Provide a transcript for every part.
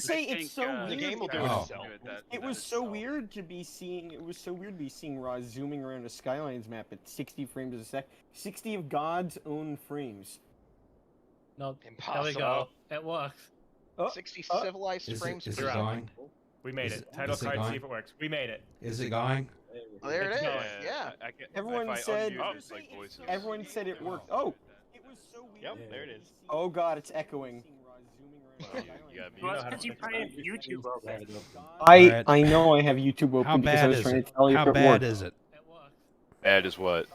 gonna say it's so The weird. game will do it Oh. itself. It was so weird to be seeing. It was so weird to be seeing Roz zooming around a Skylines map at 60 frames a sec. 60 of God's own frames. No, Impossible. there we go. It works. 60 civilized frames Is per it second. going? We made Is it. Title is it card, going? see if it works. We made it. Is it going? There it It's is. going. Yeah. Everyone said. Everyone said it worked. Oh. It was so weird. Yep, there it is. Oh God, it's echoing. Well, because you probably have YouTube open. Alright. I know I have YouTube open How because I bad was is trying it? to tell you How if it bad worked. is it? It works. Bad as what?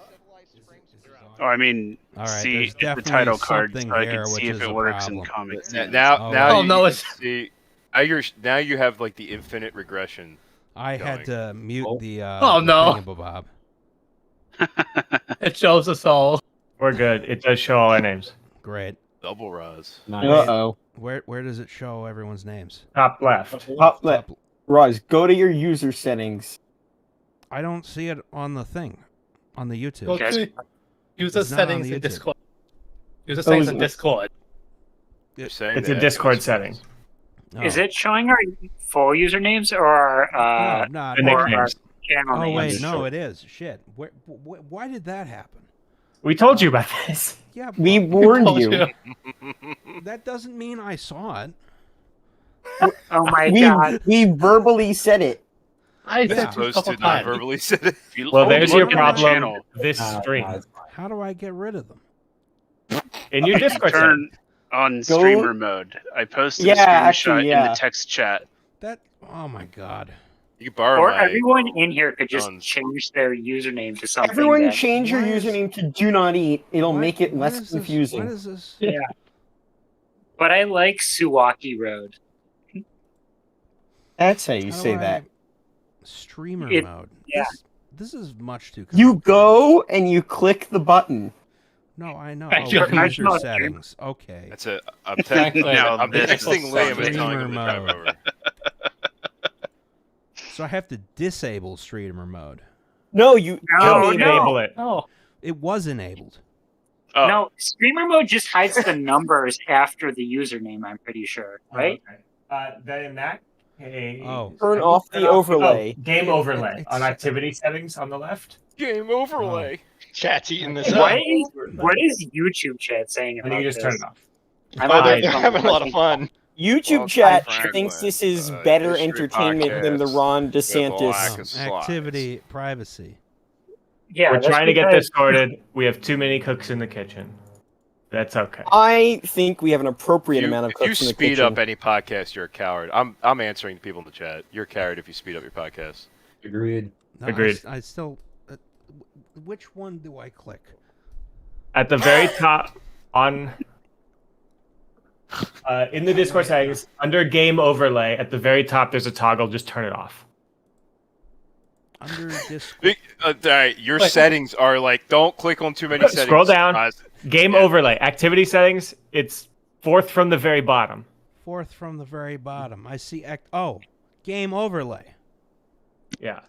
Oh, I mean, All right, see there's the definitely title card so something I here can see which if is it a works in problem. Comic Now, Sans. now Oh, you no, can it's- see. Now you have like the infinite regression. I had to mute the Oh, the no. thingamabob. It shows us all. We're good. It does show all our names. Great. Double Roz. Uh-oh. Where does it show everyone's names? Top left. Roz, go to your user settings. I don't see it on the thing, on the YouTube. Go to user It's not on settings the in YouTube. Discord. User settings in isn't it? Discord. You're saying It's a that Discord it's- setting. Oh. Is it showing our full usernames or No, no, The no. or our nicknames. channel Oh names? wait, no, it is. Shit. Why did that happen? We told you about this. Yeah, We but warned Told you. that doesn't mean I saw it. Oh my god. We verbally said it. I Yeah. said you a Opposed couple to not times. verbally said it. Well, there's look your at the problem. channel. This stream. How do I get rid of them? In your Discord setting. Turn on streamer mode. I posted a Yeah, screenshot actually, in yeah. the text chat. That. Oh my god. You can borrow Or my. everyone in here could just guns. change their username to something. Everyone that- change your Why is- username to do not eat. It'll Why- make it what less is this- confusing. What is this? Yeah. But I like Suwaki Road. That's how you How say do I- that. Streamer It- mode. yeah. This is much too. You complicated. go and you click the button. No, I know. I Oh, just- I user just- settings. Okay. That's it. I'm, Exactly. I'm This texting is Liam and telling him to streamer drive mode. over. So I have to disable streamer mode. No, you. No, you no. Enable it. Oh, It was enabled. Oh. No, streamer mode just hides the numbers after the username, I'm pretty sure, right? Okay. Then in that case... Oh. Turn off the overlay. Oh, game overlay It's- on activity settings on the left. Game overlay. Chat's eating this What up. what is YouTube chat saying I about think you just this? turn it off. I'm Oh, on they're it. having a lot of fun. YouTube Well, chat Franklin, thinks this is uh, better History entertainment than the Podcast Ron with lack DeSantis. of slides. Activity privacy. Yeah, We're that's trying to get because- this sorted. We have too many cooks in the kitchen. That's okay. I think we have an appropriate You- amount of if you cooks in the speed kitchen. up any podcast, you're a coward. I'm answering people in the chat. You're a coward if you speed up your podcast. Agreed. No, Agreed. I still. Which one do I click? At the very top, on in the Discord settings, under game overlay, at the very top, there's a toggle. Just turn it off. Under Discord. All right, your Wait. settings are like don't click on too many settings. Scroll down. Roz. Game Yeah. overlay, activity settings. It's fourth from the very bottom. Fourth from the very bottom. I see. Oh, game overlay. Yeah.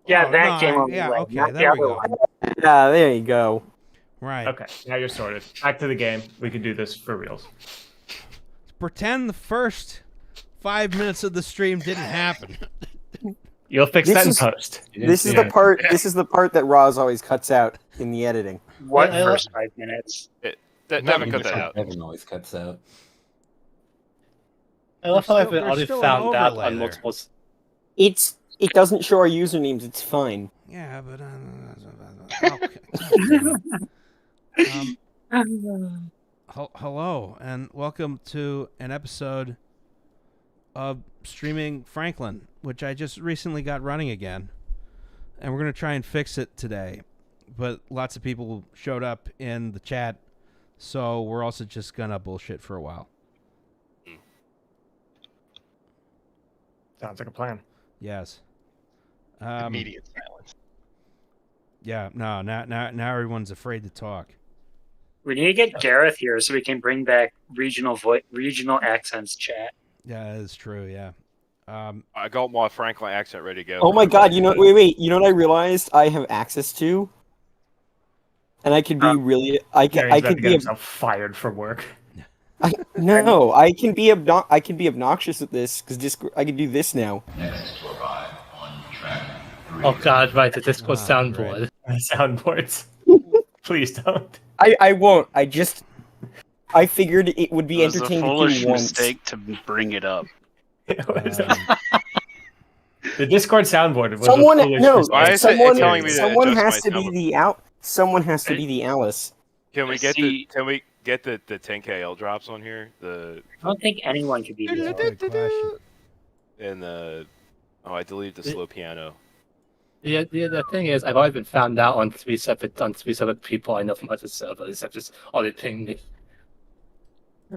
Yeah, Oh, that no, game yeah, overlay, okay, not the there we other go. one. Yeah, there you go. Right. Okay. Now you're sorted. Back to the game. We can do this for reals. Pretend the first 5 minutes of the stream didn't happen. You'll fix This that in is- post. This is Yeah. the part. This is the part that Roz always cuts out in the editing. What Yeah, first 5 minutes? Devin, cut that out. Evan always cuts out. I love how I've There's already still an found out overlay on there. multiple. It doesn't show our usernames. It's fine. Yeah, but okay. Hello and welcome to an episode of Streaming Franklin, which I just recently got running again, and we're gonna try and fix it today. But lots of people showed up in the chat, so we're also just gonna bullshit for a while. Sounds like a plan. Yes. Immediate silence. Yeah. No. Now everyone's afraid to talk. We need to get Gareth here so we can bring back regional accents chat. Yeah, that's true. Yeah. I got my Franklin accent ready to go. Oh my god! You know, wait. You know what I realized I have access to, and I could be really. I Gary's could about to get be. himself fired from work. No, I can be obnoxious at this because I can do this now. Oh god, right, the Discord Ah, soundboard. Soundboards. Please don't. I won't. I figured it would be It was a entertaining to foolish do once. mistake to bring it up. The Discord soundboard was Someone a foolish no, mistake. Why is it someone, telling me to someone adjust has my to be tablet? the out. Someone has to be the Alice. Can we I get see. the 10k L drops on here? The I don't think anyone could be the Good question. and the I deleted the slow piano. Yeah, the thing is, I've already been found out on three separate people I know from other servers. I've just already pinged me.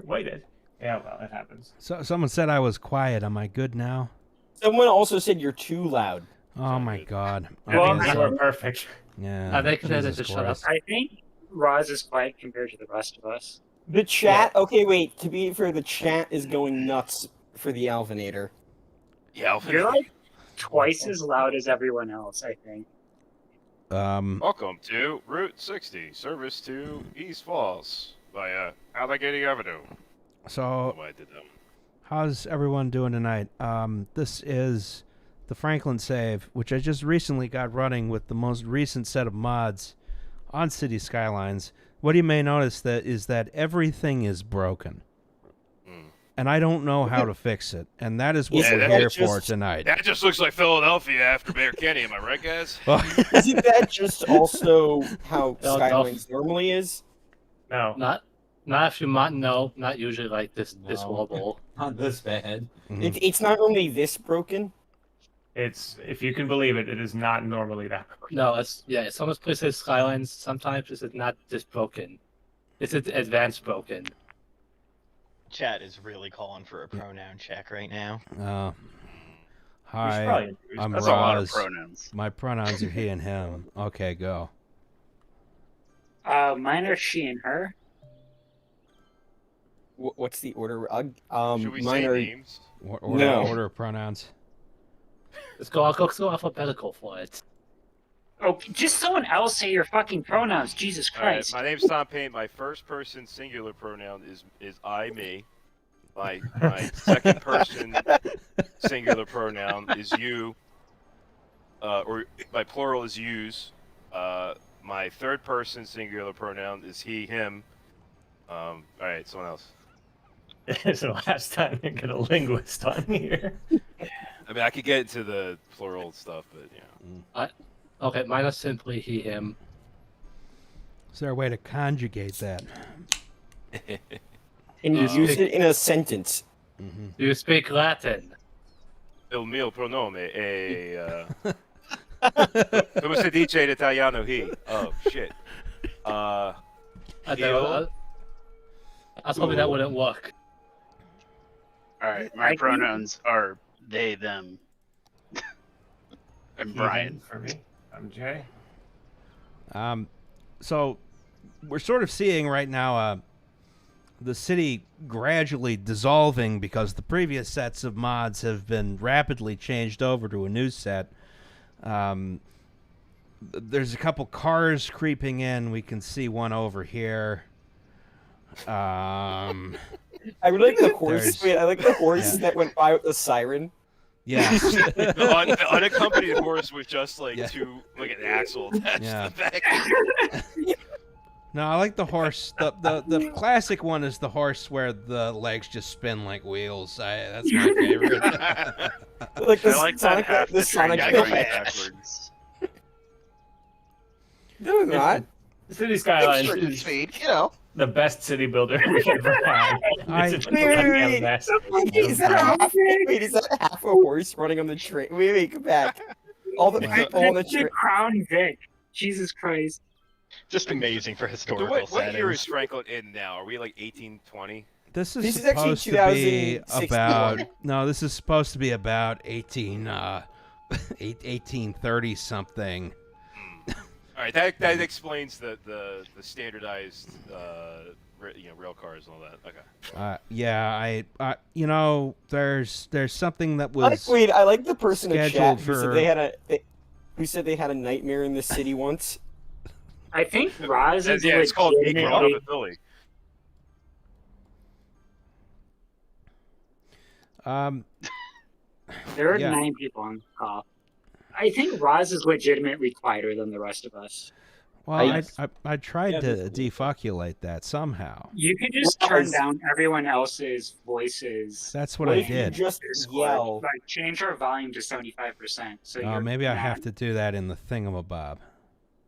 Waited. Yeah, well, it happens. So someone said I was quiet. Am I good now? Someone also said you're too loud. Oh my god. Well, Okay, I You were so- perfect. yeah. they can Jesus just shut up. Christ. I think Roz is quiet compared to the rest of us. The chat. Okay, wait. To be fair, the chat is going nuts for the Alvinator. Yeah, Alvin. You're like twice as loud as everyone else, I think. Welcome to Route 60, service to East Falls via Allegheny Avenue. So Oh, I did that. how's everyone doing tonight? This is the Franklin save, which I just recently got running with the most recent set of mods on City Skylines. What you may notice that is that everything is broken, and I don't know how to fix it. And that is what Yeah, we're that here just- for tonight. That just looks like Philadelphia after Mayor Kenny, am I right, guys? Isn't that just also how No, Skylines normally is? No. Not if you no, not usually like this horrible. Not this bad. Mhm. It's not normally this broken. It's, if you can believe it, it is not normally that. No, it's some places Skylines sometimes it's not just broken. It's advanced broken. Chat is really calling for a pronoun check right now. We should Hi, probably introduce I'm That's a lot of Roz. pronouns. My pronouns are he and him. Okay, go. Mine are she and her. What's the order? Should we mine say are. names? Order of pronouns. Let's go alphabetical for it. Oh, just someone else say your fucking pronouns. Jesus All right, Christ. my name's Tom Payne. My first person singular pronoun is I, me. My second person singular pronoun is you, or my plural is yous. My third person singular pronoun is he, him. All right, someone else. It's the last time you get a linguist on here. I mean, I could get into the plural stuff, but yeah. Okay, mine is simply he, him. Is there a way to conjugate that? And you use it in a sentence. Do you speak Latin? Il mio pronome è. Come si dice in italiano he? Oh shit. I Io- was hoping that wouldn't work. Alright, I my think- pronouns are they, them. And Brian. For me, I'm Jay. So we're sort of seeing right now the city gradually dissolving because the previous sets of mods have been rapidly changed over to a new set. There's a couple cars creeping in. We can see one over here. I would like the horse. There's- Wait, I like the horse Yeah. that went by with the siren. Yeah. The unaccompanied horse with just like Yeah. like an axle attached Yeah. to the back. No, I like the horse. The classic one is the horse where the legs just spin like wheels. That's my favorite. Like the I like that Sonic, half the the train Sonic. guy No, going backwards. they're not. City Skylines Extra is speed, you know. the best city builder we've ever had. It's a Wait, wait, goddamn wait. mess. Is that half a horse running on the train? Wait, come back. All the people on the That's the train. Crown Vic. Jesus Christ. Just amazing for So historical what year is settings. Franklin in now? Are we like 1820? This is This is actually supposed to be 2061. about no. This is supposed to be about 1830 something. All right, that explains the standardized rail cars and all that. Okay. Yeah, there's something that I was like the person in scheduled chat who for- said they had a nightmare in the city once. I think Roz is Yeah, it's called Big legitimately- Philly. There are Yeah. 9 people on the call. I think Roz is legitimately quieter than the rest of us. Well, I tried Yeah, to that's- defuculate that somehow. You can just turn down everyone else's voices. That's what What I if you did. just Discord. yell? Like change our volume to 75%. So Oh, you're maybe I not- have to do that in the thingamabob.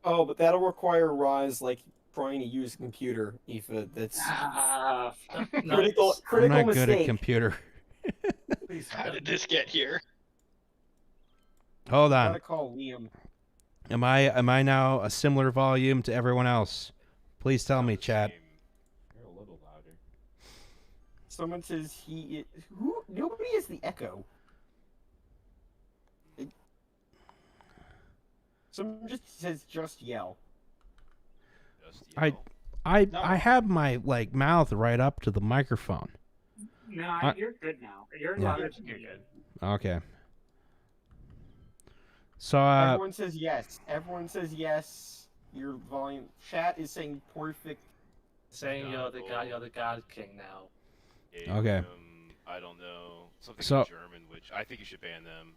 Oh, but that'll require Roz like trying to use a computer, Aoife. That's Ah, critical I'm critical not good at mistake. computer. How did this get here? Hold Gotta on. call Liam. Am I now a similar volume to everyone else? Please tell me, chat. You're a little louder. Someone says he. Who? Nobody has the echo. Someone just says just yell. Just I yell. I have my like mouth right up to the microphone. no, you're good now. You're Yeah. louder. You're good. Okay. So Everyone says yes. Everyone says yes. Your volume. Chat is saying perfect. Saying you're the God King now. Okay. I don't know. Something So- in German, which I think you should ban them.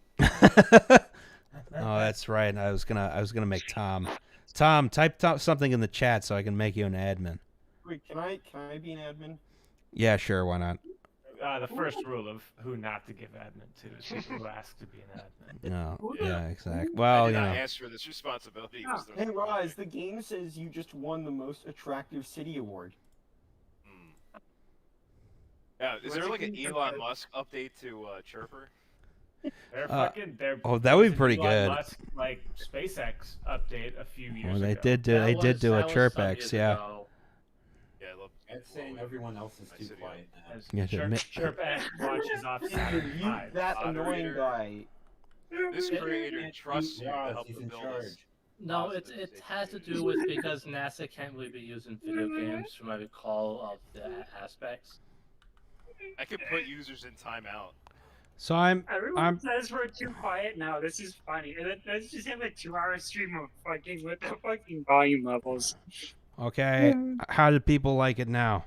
Oh, that's right. I was gonna make Tom. Tom, type something in the chat so I can make you an admin. Wait, can I be an admin? Yeah, sure. Why not? The first rule of who not to give admin to is people who ask to be an admin. No. Yeah, exactly. I Well, did you not know. answer this responsibility. Oh, Mr. Hey Roz, the game says you just won the most attractive city award. Hmm. Yeah, is there like an Elon Musk update to Chirper? They're Oh, that would be there's an pretty Elon good. Musk, like SpaceX update a few years Well, ago. they did do a Chirpex, yeah. Yeah, I love That's saying everyone else is My too city. quiet now. As Yeah, to admit- ChirpX launches off Dude, Saturn you, V. that annoying moderator. guy. This creator trusts you to Roz, help he's them in build this. charge. No, it has to do with because NASA can't really be using video games from what I recall of the aspects. I could put users in timeout. So I'm Everyone says we're too quiet now. This is funny. Let's just have a 2-hour stream of fucking with the fucking volume levels. okay. How do people like it now?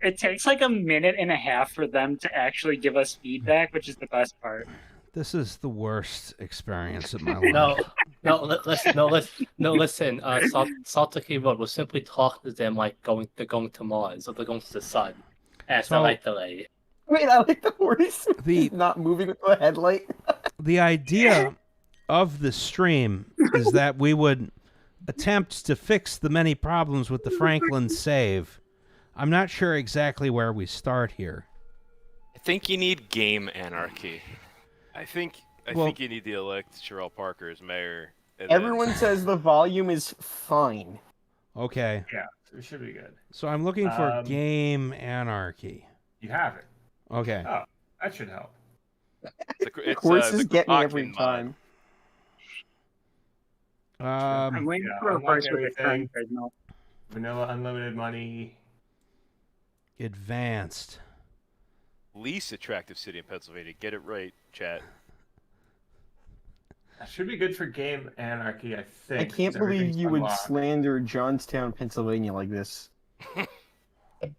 It takes like a minute and a half for them to actually give us feedback, which is the best part. This is the worst experience of my life. Listen. Salta Keyboard will simply talk to them like they're going to Mars or they're going to the sun. As So- the light delay. Wait, I like the horse. The- not moving with the headlight. The idea of the stream is that we would attempt to fix the many problems with the Franklin save. I'm not sure exactly where we start here. I think you need game anarchy. I think Well- you need to elect Sherelle Parker as mayor. and Everyone says the volume is fine. Okay. Yeah, it should be good. So I'm looking for Um, game anarchy. You have it. Okay. Oh, that should help. It's, Horses the get me Kropotkin every mod. time. I'm waiting yeah, for a unlock horse with a everything. turn signal. Vanilla unlimited money. Advanced. Least attractive city in Pennsylvania. Get it right, chat. That should be good for game anarchy, I think. I can't 'cause believe everything's you would unlocked. slander Johnstown, Pennsylvania like this.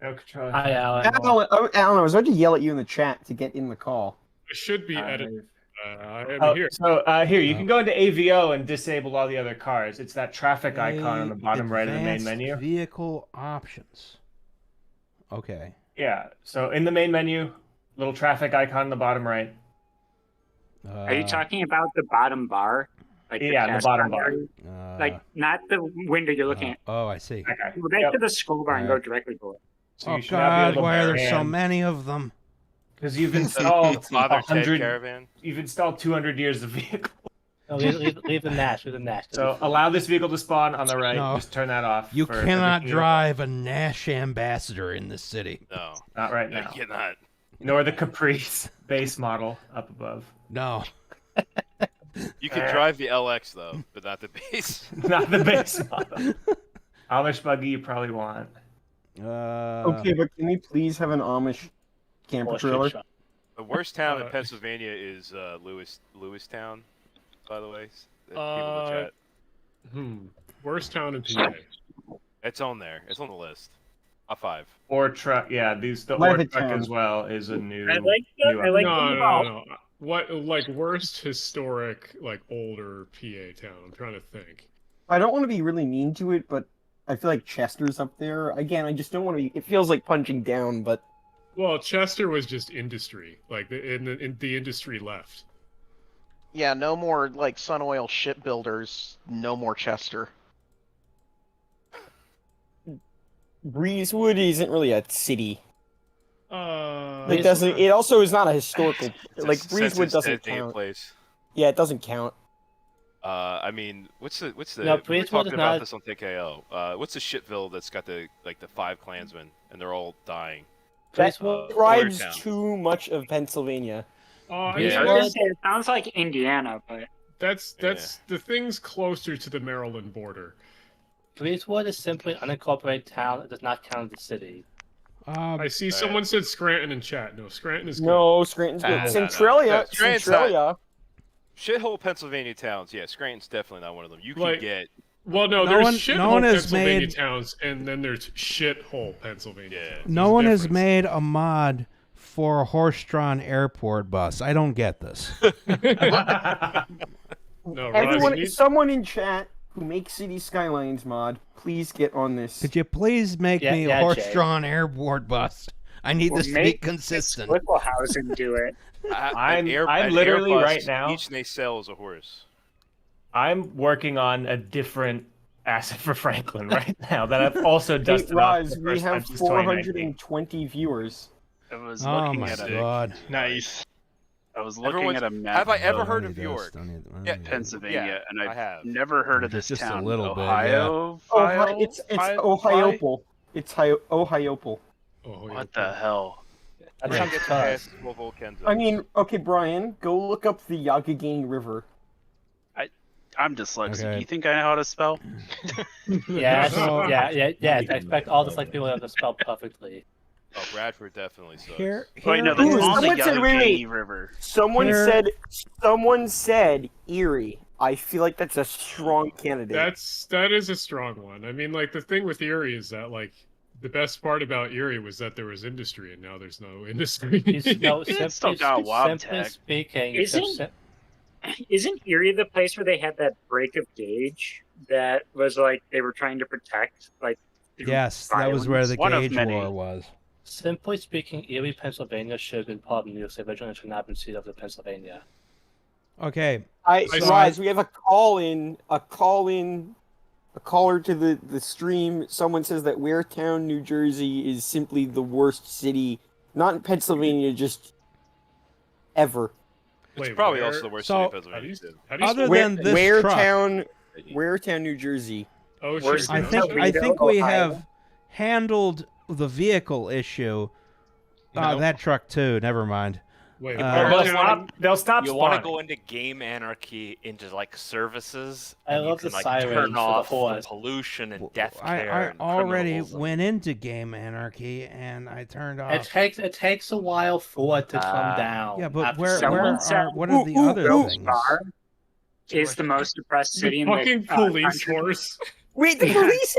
No control. Hi, Alan. Alan, I was about to yell at you in the chat to get in the call. It should be edited. I am Oh, here. so here you can go into AVO and disable all the other cars. It's that traffic icon on the bottom right of the main Advanced menu. Vehicle options. Okay. Yeah. So in the main menu, little traffic icon on the bottom right. Are you talking about the bottom bar? Like Yeah, the task bottom bar. area? Like not the window you're looking at. Oh, I see. Okay. Go back Yep. to the scroll bar and go Alright. directly to it. So Oh you should now be able God! to Why are there so ban- many of them? Because you've installed Father Ted 100. Caravan. You've installed 200 years of vehicle. No, leave the Nash. Leave the Nash. So allow this vehicle to spawn on the right. No. Just turn that off. You for cannot everything drive a Nash Ambassador in this city. No, Not right no, now. you cannot. Nor the Caprice base model up above. No. You can drive the LX though, but not the base. Not the base model. Amish buggy you probably want. Okay, but can we please have an Amish camper trailer? The worst town in Pennsylvania is Lewistown, by the way. People in the chat. Worst town in PA. It's on there. It's on the list. A 5. Or truck, yeah. The or truck as well is a new. I like that. I like the No. What like worst historic like older PA town? I'm trying to think. I don't want to be really mean to it, but I feel like Chester's up there. Again, I just don't want to be. It feels like punching down, but Well, Chester was just industry. Like the industry left. Yeah, no more like Sun Oil shipbuilders. No more Chester. Breezewood isn't really a city. It doesn't. It also is not a historical. Like Since Breezewood it's doesn't designated count. Place. Yeah, it doesn't count. I mean, what's the? No, we were Breezewood talking is about not- this on TKO. What's the shitville that's got the 5 Klansmen and they're all dying? That Boyertown. describes too much of Pennsylvania. I I was gonna say, it sounds like Indiana, but That's the things closer to the Maryland border. Breezewood is simply an unincorporated town. It does not count as a city. I see someone said Scranton in chat. No, Scranton is good. No, Scranton's good. Centralia. Scranton's Centralia. Shithole Pennsylvania towns. Yeah, Scranton's definitely not one of them. You can Like- get. Well, no, No there's one- shithole no one has Pennsylvania made- towns, and then there's shithole Pennsylvania. towns. No There's one a has difference. made a mod for a horse-drawn airport bus. I don't get this. No, Roz, Everyone, you need- someone in chat who makes City Skylines mod, please get on this. Could you please make Yeah, me yeah, a Jay. horse-drawn airport bus? I need Or this to be make consistent. Whipplehausen do it. I'm literally right now- Each nacelle is a horse. I'm working on a different asset for Franklin right now that I've also Hey, dusted off. Roz, for the we first time have since 2019. 420 viewers. I was Oh looking my at a god. Nice. I was looking Everyone's- at a map. Have I ever of heard of Don't need York? this, don't need- Yeah, Pennsylvania, yeah, and I've I have. never heard of this Just a town. little bit, Ohio. It's Ohiopol. It's Ohiopol. Oh, yeah. What the hell? That Right. sounds Get tough. past Volkenzo. I mean, okay, Brian, go look up the Yagagang River. I'm dyslexic. Okay. You think I know how to spell? Yeah, yeah. I expect all the people to have to spell perfectly. Oh, Bradford definitely sucks. Here, Wait, no, here that's Ooh, on the someone said- wait, Yaganing wait. River. Someone said Erie. I feel like that's a strong candidate. that is a strong one. I mean, like the thing with Erie is that like the best part about Erie was that there was industry, and now there's no industry. No, It's still got simply Wabtec. speaking, Isn't Erie the place where they had that break of gauge that was like they were trying to protect? Like, through Yes, that was where the One of gauge many. war was. simply speaking, Erie, Pennsylvania should have been part of New York State originally. It should not have been seat of the Pennsylvania. Okay, Roz, we have a caller to the stream. Someone says that Waretown, New Jersey is simply the worst city, not in Pennsylvania, just ever. It's Wait, probably where- also the worst So- city in How do Pennsylvania, you, too. how do you other spell- than this truck, Waretown, New Jersey. oh, Worse shit, I no. think Toledo, we Ohio. have handled the vehicle issue. No. That truck too. Never mind. Wait, They'll stop You want to spawning. go into game anarchy into like services? I and you love can, the like, sirens turn for the off horse. pollution and death I care. and already criminals and- went into game anarchy and I turned It off. takes a while for it to come down. Yeah, but after where Someone said- are what are the other Wilkes things? Barre is the most depressed city in the fucking police country. horse. Wait, the police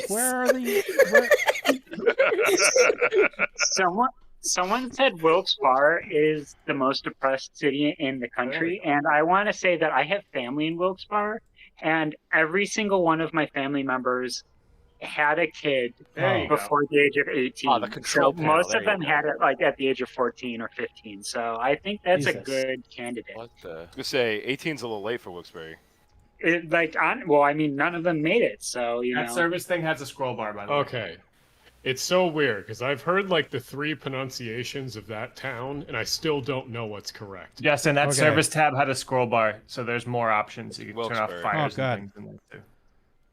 Where are the? Someone said Wilkes-Barre is the most depressed city in the country, and I want to say that I have family in Wilkes-Barre, and every single one of my family members had a kid There you go. before the age of 18. Oh, the control so panel, most there of you them go. had it like at the age of 14 or 15. So I think that's a Jesus. good candidate. I was gonna say 18's a little late for Wilkes-Barre. None of them made it. So That service thing has a scroll bar, by the way. Okay. It's so weird because I've heard like the 3 pronunciations of that town, and I still don't know what's correct. Yes, and that Okay. service tab had a scroll bar, so there's more options. You can turn off Wilkes-Barre. fires Oh, God. and things in there too.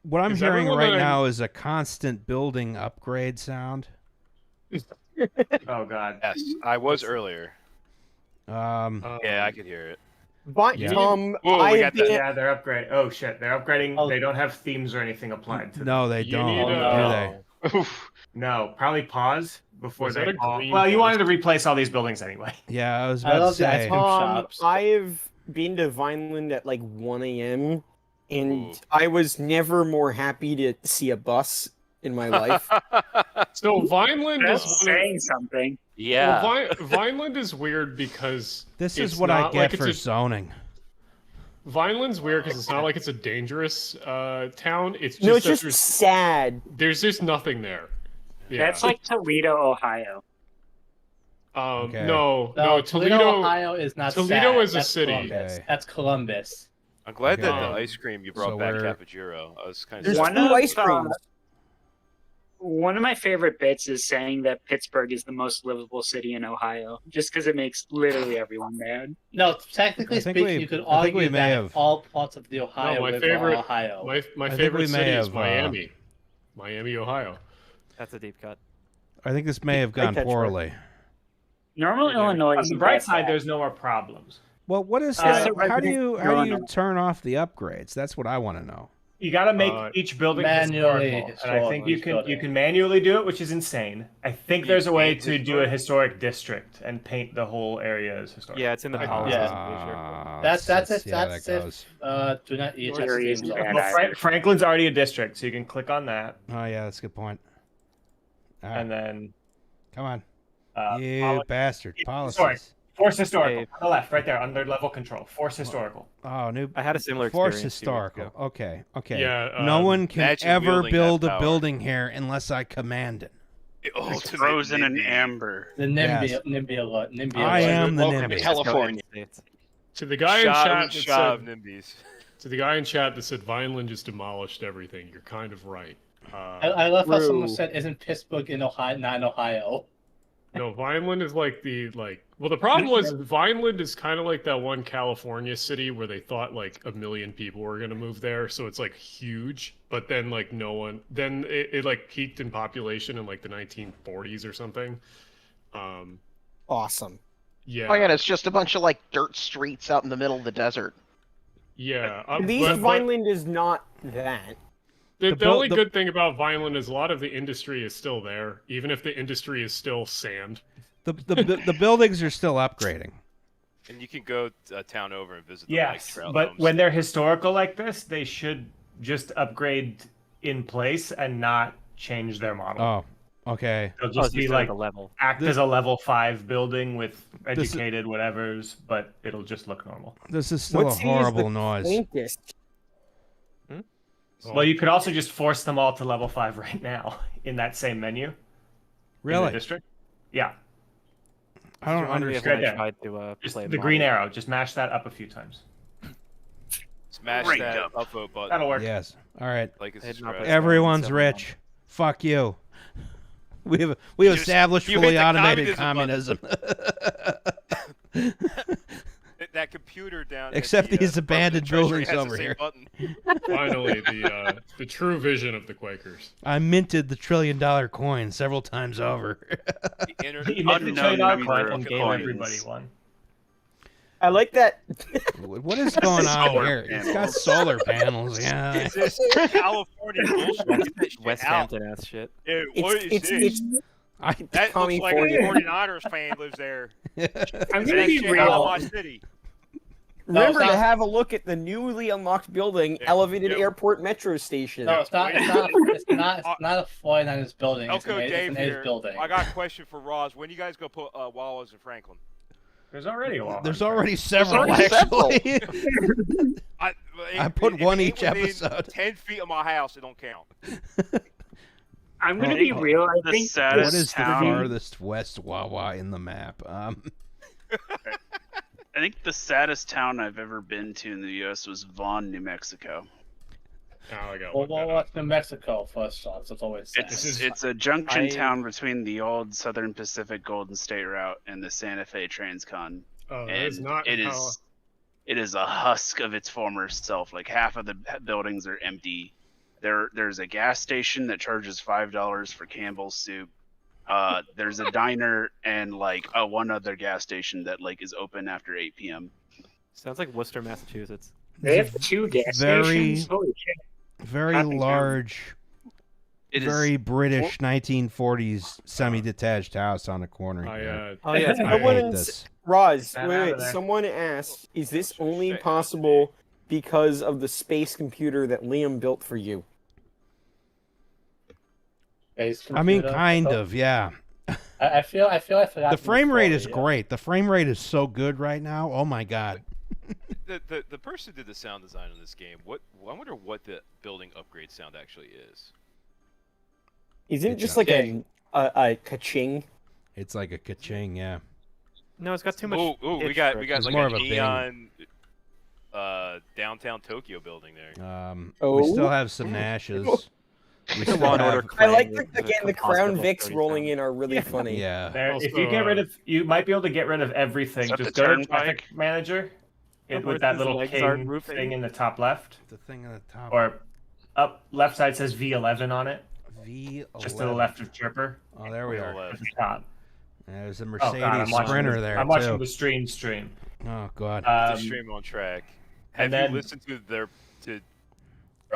What I'm Is hearing everyone right gonna- now is a constant building upgrade sound. Oh God. Yes, I was earlier. Um, Yeah, I could hear it. But Yeah. Whoa, we I got have that. been, Yeah, they're upgrading. Oh shit, they're upgrading. Oh. They don't have themes or anything applied to them. no, they You don't. need Do a- they? Oof. No, probably pause before Was they that a all... green Well, you post? wanted to replace all these buildings anyway. Yeah, I was I about to love the ice say. cream shops. I've been to Vineland at like 1 a.m. and Ooh. I was never more happy to see a bus in my life. So Vineland is That's one of, saying something. Yeah. well, Vineland is weird because This is it's what I not get like for it's a, zoning. Vineland's weird because it's not like it's a dangerous town. It's just No, it's that just sad. there's just nothing there. Yeah. That's like Toledo, Ohio. Okay. No, Toledo, Toledo, Ohio is not Toledo sad. is a That's city. Columbus. Okay. That's Columbus. I'm glad that Okay. the ice cream you brought So back we're- Capogiro. I was kind There's of One two of, ice creams. One of my favorite bits is saying that Pittsburgh is the most livable city in Ohio, just because it makes literally everyone mad. No, technically I think speaking, we- you could I think we argue may that have- all parts of the Ohio my live favorite- in Ohio. My think favorite we may city is have, Miami. Miami, Ohio. That's a deep cut. I think this may have gone catch poorly. Normal Illinois On is the bright side, there's no more problems. Well, what is It's a how do you resident turn off the upgrades? That's what I want to know. You got to make Uh, each building manually historical, and I think you historical. can manually do it, which is insane. I think there's a way to do a historic district and paint the whole area as historic. Yeah, it's in the Yeah. policies. Yeah. I'm pretty sure. That's if yeah, that's that if goes. do not eat Areas just bad. Well, Franklin's already a district, so you can click on that, Oh yeah, that's a good point. All right, and then come on, you you bastard. Historic. Policies. Force historical Hey. on the left, right there, under level control. Force historical. Oh, new. I had a similar Force experience 2 weeks historical. ago. Okay, okay. Yeah, no one can Imagine ever wielding that build a power. building here unless I command it. It's frozen in amber. the NIMBY, Yes. NIMBY alert. NIMBY I alert. am the Welcome to NIMBY. California. To the guy in chat that Shav said, Nimbies. to the guy in chat that said Vineland just demolished everything, you're kind of right. I love how someone True. said, "Isn't Pittsburgh in Ohio? Not in Ohio." No, Vineland is like well, the problem was Vineland is kind of like that one California city where they thought like 1 million people were going to move there, so it's like huge, but then like no one, then it like peaked in population in like the 1940s or something. Awesome. Yeah. Oh yeah, and it's just a bunch of like dirt streets out in the middle of the desert. Yeah. These but Vineland is not that. the only good thing about Vineland is a lot of the industry is still there, even if the industry is still sand. The buildings are still upgrading. And you can go a town over and visit the Yes, trail but homes. when they're historical like this, they should just upgrade in place and not change their model. Oh, okay. They'll just be like a level. act as a level 5 building with This is- educated whatevers, but it'll just look normal. This is still What a city is horrible the noise. quaintest? Well, you could also just force them all to level 5 right now in that same menu. In the Really? district. Yeah. I don't Remind me of understand. when I Right tried to Just play the green Model. arrow. Just mash that up a few times. Smash Rank that up. upvote button. That'll work. Yes. All right. Like and Hit subscribe. up. Everyone's Seven rich. Fuck you. We've You just- established you fully hit the automated communism communism. That computer down. Except at the, these Department of abandoned Treasury buildings has the over same here. Button. Finally, the true vision of the Quakers. I minted the $1 trillion coin several times over. The inter- You made the Unknown $1 number coin of and gave coins. everybody one. I like that. What is going on Solar here? It's got panels. solar panels. Yeah. Is this California bullshit? Get that shit West out. Hampton ass shit. Dude, what is It's this? I, That Tommy looks like a Ford. 49ers fan lives there. I'm That gonna be shit real. out of my city. Remember it's to not- have a look at the newly unlocked building, Yeah, elevated yeah. airport metro station. No, it's not. It's not. It's not. It's not a 49ers building. It's Elko an, it's Dave an A's here. building. I got a question for Roz. When you guys go put Wawa's in Franklin? There's already a wall. There's already several, already several. actually. I put if one it each ain't within episode. 10 feet of my house, it don't count. I'm gonna Oh, be real. I The think saddest What is the town. farthest west Wawa in the map? I think the saddest town I've ever been to in the U.S. was Vaughn, New Mexico. Now I got Well, one better. what's New Mexico first off? That's always sad. It's a junction I- town between the old Southern Pacific Golden State Route and the Santa Fe Transcon. Oh, that And is not it how- it is a husk of its former self. Like half of the buildings are empty. There's a gas station that charges $5 for Campbell's soup. There's a diner and like one other gas station that like is open after 8 p.m. Sounds like Worcester, Massachusetts. they have 2 gas Very- stations. Holy shit! Very Happy town. large, It is very British 1940s semi-detached house on a corner. I, here. Oh yeah, it's I Someone hate in- this. Roz, Get wait, out of wait. there. Someone asked, is this only Shit. possible because of the space computer that Liam built for you? based I mean, computer. kind So of, yeah. I feel I forgot The frame before, rate is yeah. great. The frame rate is so good right now. Oh my god. The person who did the sound design on this game, I wonder what the building upgrade sound actually is. Isn't it It's just a- like a ka-ching? It's like a ka-ching, yeah. No, it's got too much. Oh, we pitch got for it. It's like more a of a bang. neon downtown Tokyo building there. We still have some Nashes. We still Law and Order have, I like Crane the, with again the a Crown hospital Vics 30 rolling times. in are really funny. yeah. There, if Also, you get rid of, you might be able to get rid of everything. Is that Just the go to turnpike? Traffic Manager, Where's with that his little legs aren't king moving? thing in the top left, The thing at the top. or up left side says V11 on it, V11. just to the left of Chirper. Oh, there we are. At the top. There's a Oh, Mercedes God, I'm watching Sprinter the- there I'm watching too. the stream. Oh god. The stream on track. Have and then- you listened to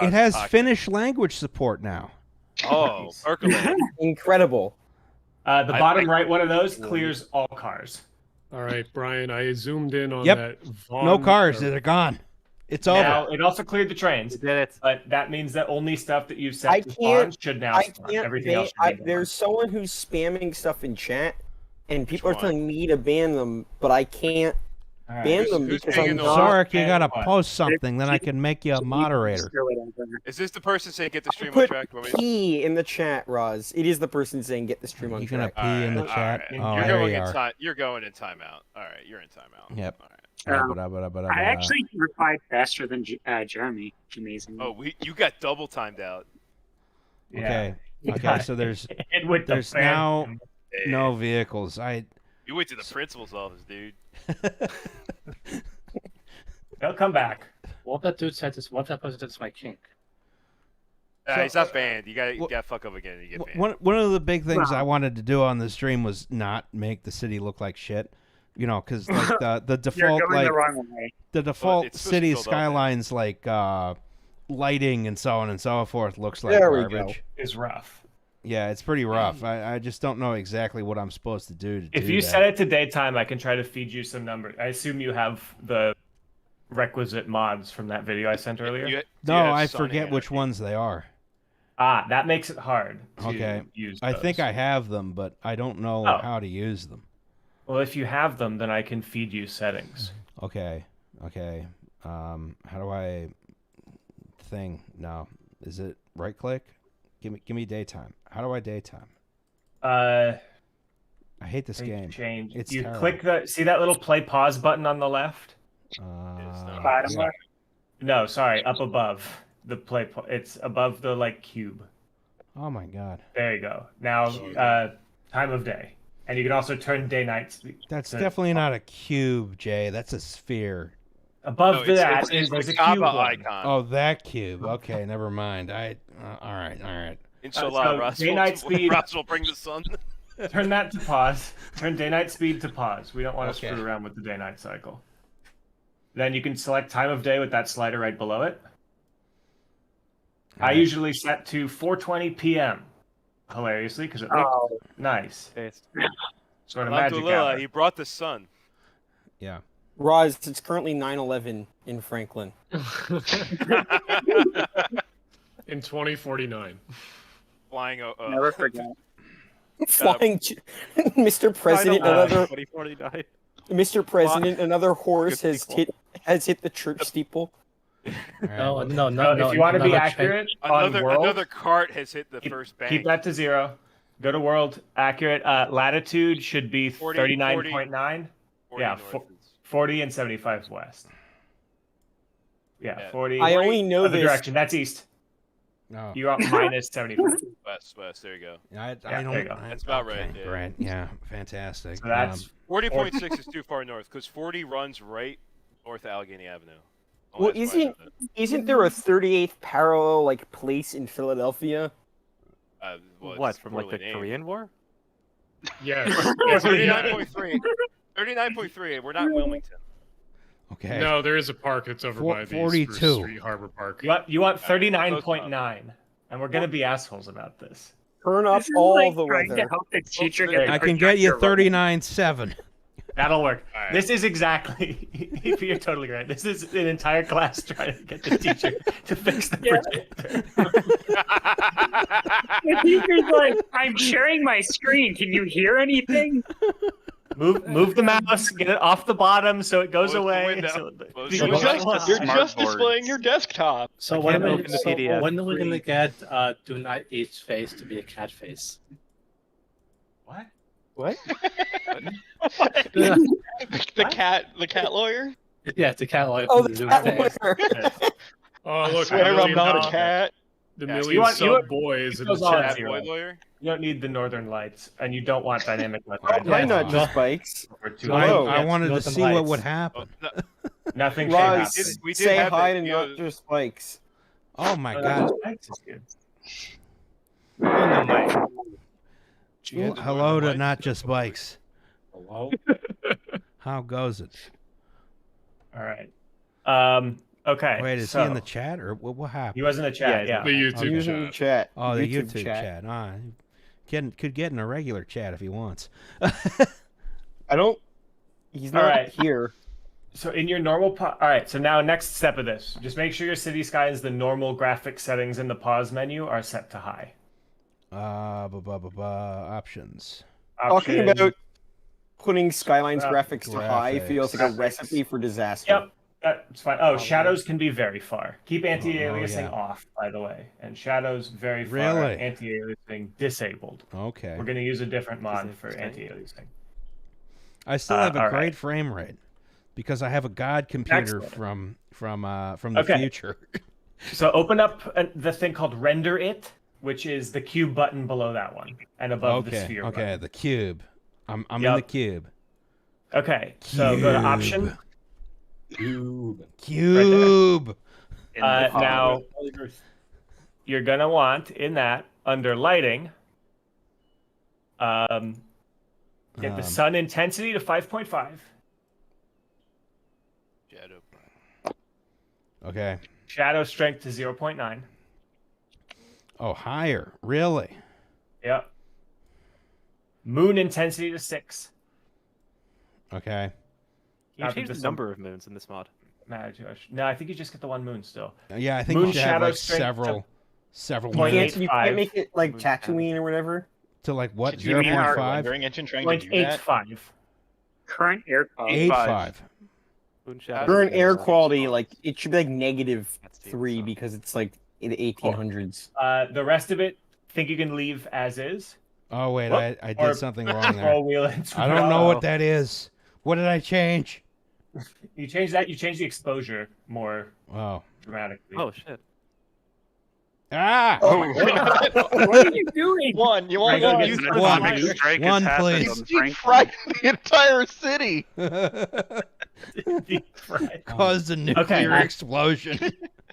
It has Rock- Finnish language support now. Oh, Erkeland. Incredible. The I bottom think- right one of those clears all cars. All right, Brian, I zoomed in on Yep. that. No Vaughn- cars. They're gone. It's over. Now, it also cleared the trains, You did it. but that means that only stuff that you've set I to can't- spawn should now I spawn. can't. Everything else should be gone. There's someone who's spamming stuff in chat, and people are one? telling me to ban them, but I can't All right. ban Who's- them who's because hanging I'm the not. Sarek, you gotta What? post something, then I can make you a moderator. Is this the person saying get the I stream on put track? Want me- P in the chat, Roz. It is the person saying get the stream on You're gonna track. pee in the All chat. right. Oh, You're there going you in are. You're going in timeout. All right, you're in timeout. Yep. All right. I actually replied faster than Jeremy. Amazing. Oh, you got double timed out. Okay. Yeah. Okay. So there's And with the there's fan- now Hey, no vehicles. You went to the principal's office, dude. They'll come back. What if that dude said this? What if that person said it's my kink? He's not banned. You well- gotta fuck up again. And you get banned. one of the big things Wow. I wanted to do on the stream was not make the city look like shit. You know, because like the You're default going like the wrong way. the default it's supposed to city feel that way. skylines like lighting and so on and so forth looks like There we go. garbage. Is rough. Yeah, it's pretty rough. I just don't know exactly what I'm supposed to do to If do you that. set it to daytime, I can try to feed you some numbers. I assume you have the requisite mods from that video I sent earlier. Do you No, have I Sun forget which Anarchy? ones they are. That makes it hard to Okay. use I think those. I have them, but I don't know Oh. how to use them. Well, if you have them, then I can feed you settings. Okay. How do I No. Is it right click? Give me daytime. How do I daytime? I hate this game. Change. It's you terrible. click see that little play pause button on the left? Bottom yeah. left. No, sorry, up above the it's above the like cube. Oh my god. There you go. Now, time of day, and you can also turn day night. That's to- definitely not a cube, Jay. That's a sphere. above No, it's- that. it's there's the a Kaaba cube one. icon. Oh, that cube. Okay, never mind. All right. Inshallah, so Ross day will- night speed- Ross will bring the sun. Turn that to pause. Turn day night speed to pause. We don't want to Okay. screw around with the day night cycle. Then you can select time of day with that slider right below it. I Alright. usually set to 4:20 p.m. Hilariously, because it looks Oh, nice. Taste. Sort of magic Alhamdulillah, hour. he brought the sun. Yeah. Roz, it's currently 9/11 in Franklin. In 2049. Flying. never forget. Flying, Mr. President, another 2049. Mr. President, another horse has hit the church steeple. No, no, So no. if you want to be another accurate on world, Another cart has hit the first bank. keep that to 0. Go to world accurate. Latitude should be 40, 39.9. 40 Yeah, north. 40 and 75 west. Yeah, Yeah. 40. I only know other this. direction. That's east. No. You're up minus 75. West. There you go. I there don't. you go. That's about okay, right, yeah. Right. Yeah. Fantastic. So that's 40.6 is too far north because 40 runs right north of Allegheny Avenue. Oh, Well, that's why I know isn't there a 38th parallel like place in Philadelphia? that. Well, it's What, from like the poorly named. Korean War? Yes. 39.3. 39.3. We're not in Wilmington. okay. No, there is a park that's over by the 42. Spruce Street Harbor Park. You want 39.9, and we're gonna be assholes about this. Turn up This is all like the trying weather. to help the teacher Well, get I can get you projector right. 39.7. That'll work. All right. This is exactly. You're totally right. This is an entire class trying to get the teacher to fix the projector. The teacher's like, I'm sharing my screen. Can you hear anything? Move the mouse. Get it off the bottom so it goes Close the away. window. So Close the- the You're window. just displaying your desktop. So I when can't are we, open the so PDF. when are we gonna get do not each face to be a cat face? What? What? The cat lawyer. Yeah, it's a cat lawyer. Oh, for the Zoom cat face. lawyer. Oh, look, Swear I'm million not a dollar- cat. The Yeah, so million you want- sub boys in the goes on chat. Cat boy lawyer. You don't need the northern lights, and you don't want dynamic Why weather. not just bikes? Or too I, low. I wanted to Northern see what Lights. would Oh, happen. no, Nothing should Roz, happen. we did say have hi the to video- not just bikes. Oh my Oh, god. that's good. Ooh, hello to not just bikes. Hello. How goes it? All right. Okay. Wait, is so, he in the chat or what He was? was in the chat. Yeah, Yeah. The YouTube Using the chat. chat. Oh, the YouTube chat. Ah, could get in a regular chat if he wants. I don't. He's not Alright. here. So in your normal all right, so now next step of this, just make sure your city skies, the normal graphic settings in the pause menu are set to high. Options. Talking Option- about putting Skyline's Uh, graphics to high feels like a graphics. recipe for disaster. Yep, that's fine. Oh, shadows can be very far. Keep anti-aliasing yeah. off, by the way, and shadows very far. Really? Anti-aliasing disabled. Okay. We're gonna use a different mod for Interesting. anti-aliasing. I still have a all great right. frame rate because I have a god computer Excellent. from the Okay. future. So open up the thing called Render It, which is the cube button below that one and above the Okay. sphere. Okay. button. The cube. I'm in Yep. the cube. Okay. So go to Option. Cube. Now you're gonna want in that under lighting, get the sun intensity to 5.5, Shadow. Okay. shadow strength to 0.9. Oh, higher. Really? Yep. Moon intensity to 6. Okay. You Not change just the number of moons in this mod. No, I think you just get the one moon still. Yeah, I think Moon you should have shadow like strength several You Point moons. can't, you 0.85. can't make it like Moon Tatooine or whatever. To like what? Should you be 0.5? rendering engine trying to do that? 0.85. Current air quality. 8.5. Moon shadow. Current air quality, like it should be like negative That's the 3 sun. because it's like in the 1800s. The rest of it, think you can leave as is. Oh wait, Whoop. I Or did something wrong there. Scroll wheel and I don't know what that is. What did I change? You change that. You change the exposure more Oh. dramatically. Oh shit. Ah! What are you doing? One. You want Right, one? use One. Strike has One, happened please. on Deep Franklin. fried the entire city. Deep fried. Caused a nuclear Okay. explosion.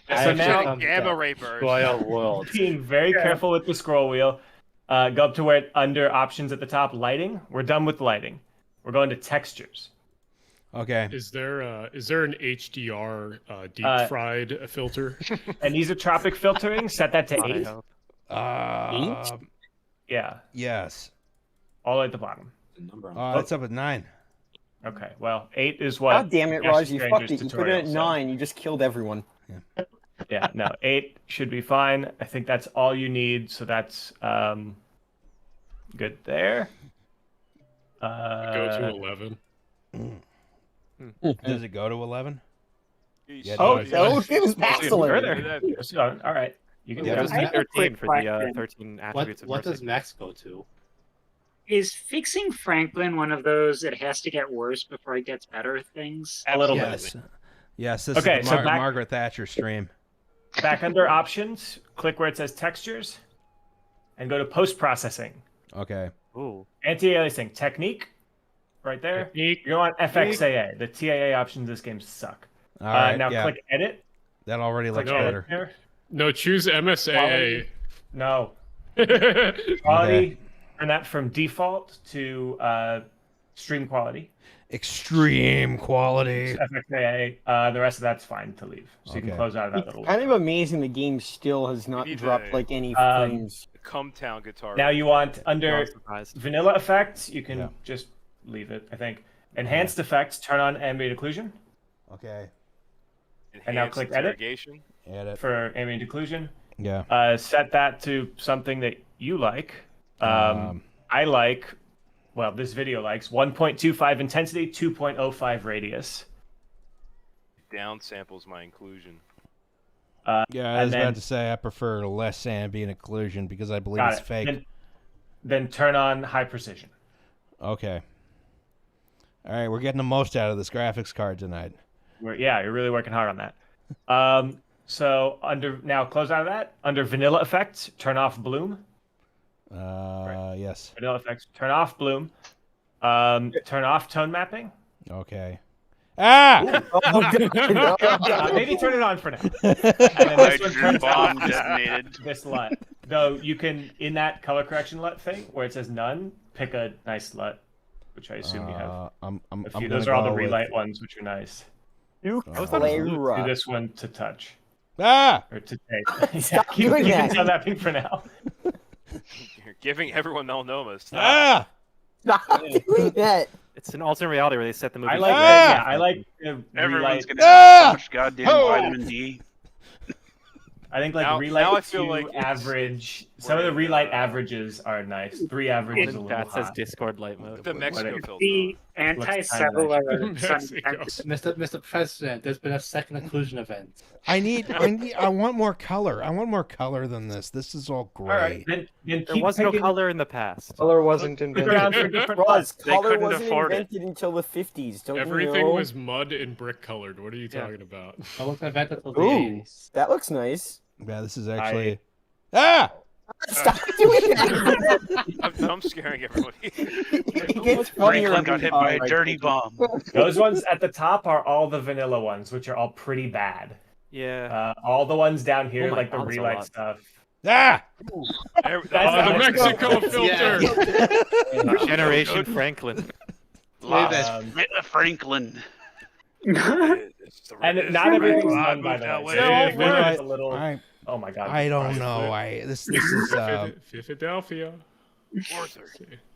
So now, Gamma ray burst. Royal World. being very careful with the scroll wheel, go up to where under options at the top, lighting. We're done with lighting. We're going to textures. Okay. Is there an HDR deep fried filter? Anisotropic filtering, set that to 8. Yeah, Yes. all the way at the bottom. It's up at 9. Okay, well, 8 is what. God damn it, Ask Raj, you Strangers fucked it. You put it tutorial at said. 9, you just killed everyone. Yeah, no, 8 should be fine. I think that's all you need, so that's good there. Go to 11. Does it go to 11? Yeah, Oh, it does. no, it was excellent. further. All right, you can Yeah, do there's that. I have a 13 quick for the question. 13 What attributes of what mercy. does Max go to? Is fixing Franklin one of those it has to get worse before it gets better things? A little Yes. bit. Yes, this Okay, is so the back- Margaret Thatcher stream. Back under options, click where it says textures, and go to post processing. Okay. Ooh. Anti-aliasing technique, right there. Technique. You're on FXAA. The TAA options in this game suck. All right. Now yeah. click edit. That already Click looks edit better. there. No, choose MSAA. No. Quality, turn that from default to stream quality. Extreme quality. FXAA. The rest of that's fine to leave. So you can Okay. close out of that It's little. kind of amazing the game still has not need dropped to- like any Um, frames. Cumtown guitar. Now you want No, under I'm surprised. vanilla effects, you can Yeah. just leave it, I think. Enhanced effects. Turn on ambient occlusion. Okay. And now Enhanced click edit interrogation. Edit. for ambient occlusion. Yeah. Set that to something that you like. I like, well, this video likes 1.25 intensity, 2.05 radius. Downsamples my inclusion. Yeah, I was about to say I prefer less ambient occlusion because I believe it's fake. Then turn on high precision. Okay. All right, we're getting the most out of this graphics card tonight. You're really working hard on that. So now close out of that. Under vanilla effects, turn off bloom. Yes. Vanilla effects, turn off bloom. Turn off tone mapping. Okay. Ah! Maybe turn it on for now. And then this one turns bomb off detonated. this LUT. Though you can, in that color correction LUT thing where it says none, pick a nice LUT, which I assume you have. Those are all the relight ones, which are nice. Do this one to touch. Ah! Or to take. Stop keep doing that. tone mapping for now. You're giving everyone melanoma. Stop. Ah! Stop doing that. It's an alternate reality where they set the movie. I like straight. I like Everyone's relight. gonna have so much goddamn vitamin D. I think Now relight I feel 2 like it's- average. Some of the relight averages are nice. 3 average is a little That says hot. Discord light mode. The Mexico filter. The anti-cellular Mexico. Mr. President, there's been a second occlusion event. I want more color. I want more color than this. This is all gray. All right, then There keep was no picking- color in the past. Color wasn't Look around for invented. different Roz, LUTs. They color couldn't wasn't afford it. invented until the 50s. Don't Everything you know? was mud and brick colored. What are you talking about? I wasn't invented until the Ooh, 80s. that looks nice. Yeah, this is actually. Ah! Stop doing that. I'm scaring everybody. It gets funnier Franklin got every hit by a time. dirty bomb. Those ones at the top are all the vanilla ones, which are all pretty bad. Yeah. All the ones down here, Oh my like the God, that's a relight lot. stuff. Ah! The Mexico filter. Generation Franklin. Franklin. And not everything's done, by the way. So Yeah, if vanilla is a right. little. Oh my god. I don't know. This is Philadelphia. Arthur,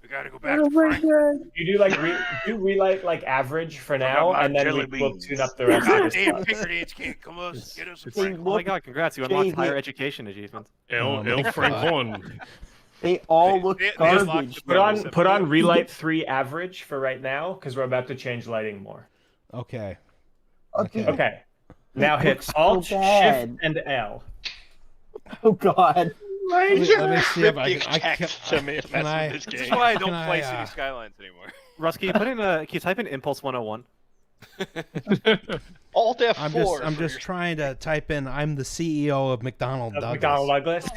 we gotta go back to Franklin. You do do relight like average for now, my and then jelly we'll beans. tune up the rest of God this. damn, stuff. Picker Dance can't come us. Get us a They Franklin. Oh my look, god, congrats. You unlocked Jay, higher the- education achievements. El Franklin. they all look They unlocked garbage. the Put on relight 3 average for right now, because we're about to change lighting more. Okay. Okay. Now hit looks so Alt, Shift, bad. and L. Oh god. Let me see if I can. Can I- this This is game. why I don't Can play I, City Skylines anymore. Russ, can you type in Impulse 101? Alt F4. I'm just trying to type in. I'm the CEO of McDonald Douglas. McDonald Douglas.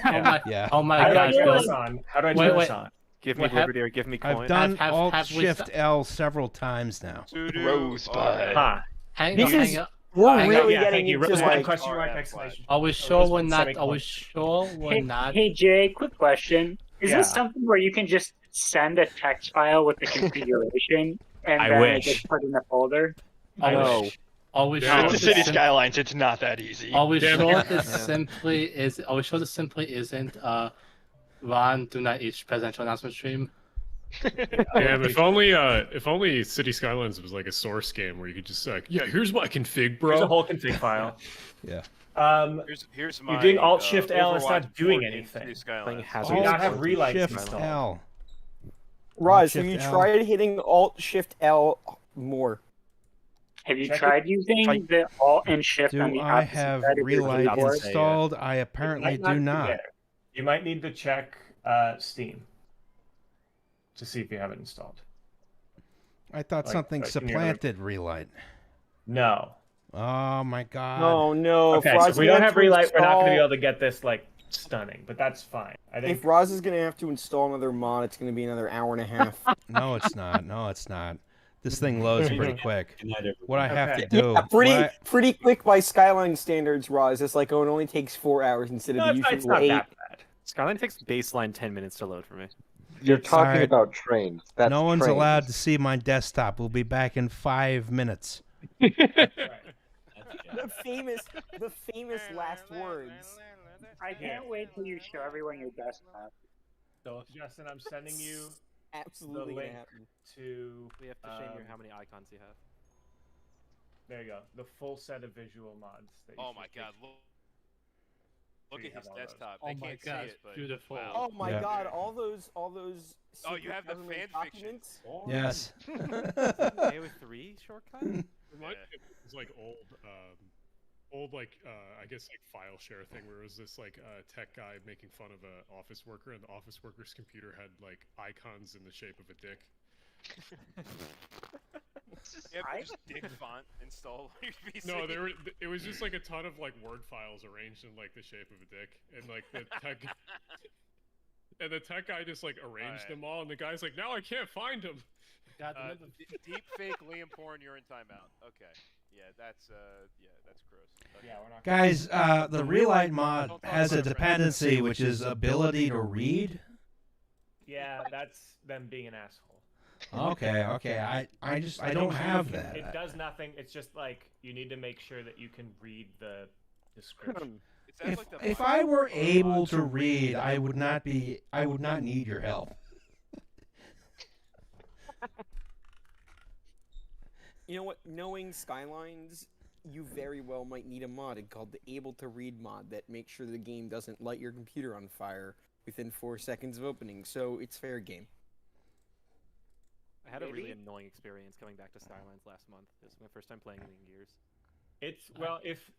Yeah. Oh my How do I god, turn Bill. this on? How do I Wait, turn wait. this on? Give me What hap- liberty or give me coin. I've done have Alt we Shift st- L several times now. Rosebud. Huh. Hang This on, is- hang on. We're Hang really yeah, getting thank you. into Rosebud, like. question mark, exclamation. Are we sure Rosebud, we're not? Are semicolon. we sure we're not? Hey Jay, quick question. Is Yeah. this something where you can just send a text file with the configuration and I then wish. it gets put in the folder? I No. wish. Are we Yeah, sure? It's it's the this City sim- Skylines. It's not that easy. Are we Damn sure it. this simply is? Are we sure this simply isn't? Ron, do not each presidential announcement stream. Damn, if only City Skylines was like a source game where you could just like, yeah, here's my config, bro. There's a whole config file. Yeah. Here's my. You're doing Alt Shift L, it's not Overwatch doing 14 anything. City Skylines. Do you not have relights Shift installed? L. Roz, have Shift you L. tried hitting Alt Shift L more? Have you Check tried using the Alt and Shift on Do the I opposite have side of your Relight keyboard? installed? I It apparently might do be not. there. You might need to check Steam to see if you have it installed. I thought Like- something like in your- supplanted Relight. No. Oh my god. Oh no. Okay, so if we don't have relight, we're not going to be able to get this like stunning, but that's fine. I think If Roz is gonna have to install another mod, it's gonna be another hour and a half. No, it's not. No, it's not. This thing loads pretty quick. What I have to Okay. do. Yeah, pretty what I- pretty quick by Skyline standards, Roz. It's like, oh, it only takes 4 hours instead of no, the it's usual not 8. that bad. Skyline takes baseline 10 minutes to load for me. You're talking Alright. about trains. That's no one's trains. allowed to see my desktop. We'll be back in 5 minutes. The famous last words. I can't wait till you show everyone your desktop. So Justin, I'm sending you absolutely the gonna link happen. to. We have to show you how many icons you have. There you go. The full set of visual mods. That you Oh should my see. god, look You at have his all those. desktop. Oh They my can't God, see it, but beautiful. wow. Oh my Yeah. god, all those Oh, you secret have the government fan fiction. documents. Yes. AO3 shortcut? Remind Yeah. me of this like old like I guess like file share thing where it was this like tech guy making fun of a office worker, and the office worker's computer had like icons in the shape of a dick. Yeah, but just dick font installed on your PC. No, it was just like a ton of like Word files arranged in like the shape of a dick, and like the tech and the tech guy just like arranged them all, and the guy's like, now I can't find them. Deep fake Liam porn. You're in timeout. Okay. Yeah, that's gross. Okay. Yeah, we're not. Guys, the Relight mod has a dependency, which is ability to read. Yeah, that's them being an asshole. Okay. I don't have that. It does nothing. It's just like you need to make sure that you can read the description. If I were able to read, I would not need your help. You know what? Knowing Skylines, you very well might need a mod called the Able to Read mod that makes sure the game doesn't light your computer on fire within 4 seconds of opening. So it's fair game. I had a really annoying experience coming back to Skylines last month. This is my first time playing it in years. It's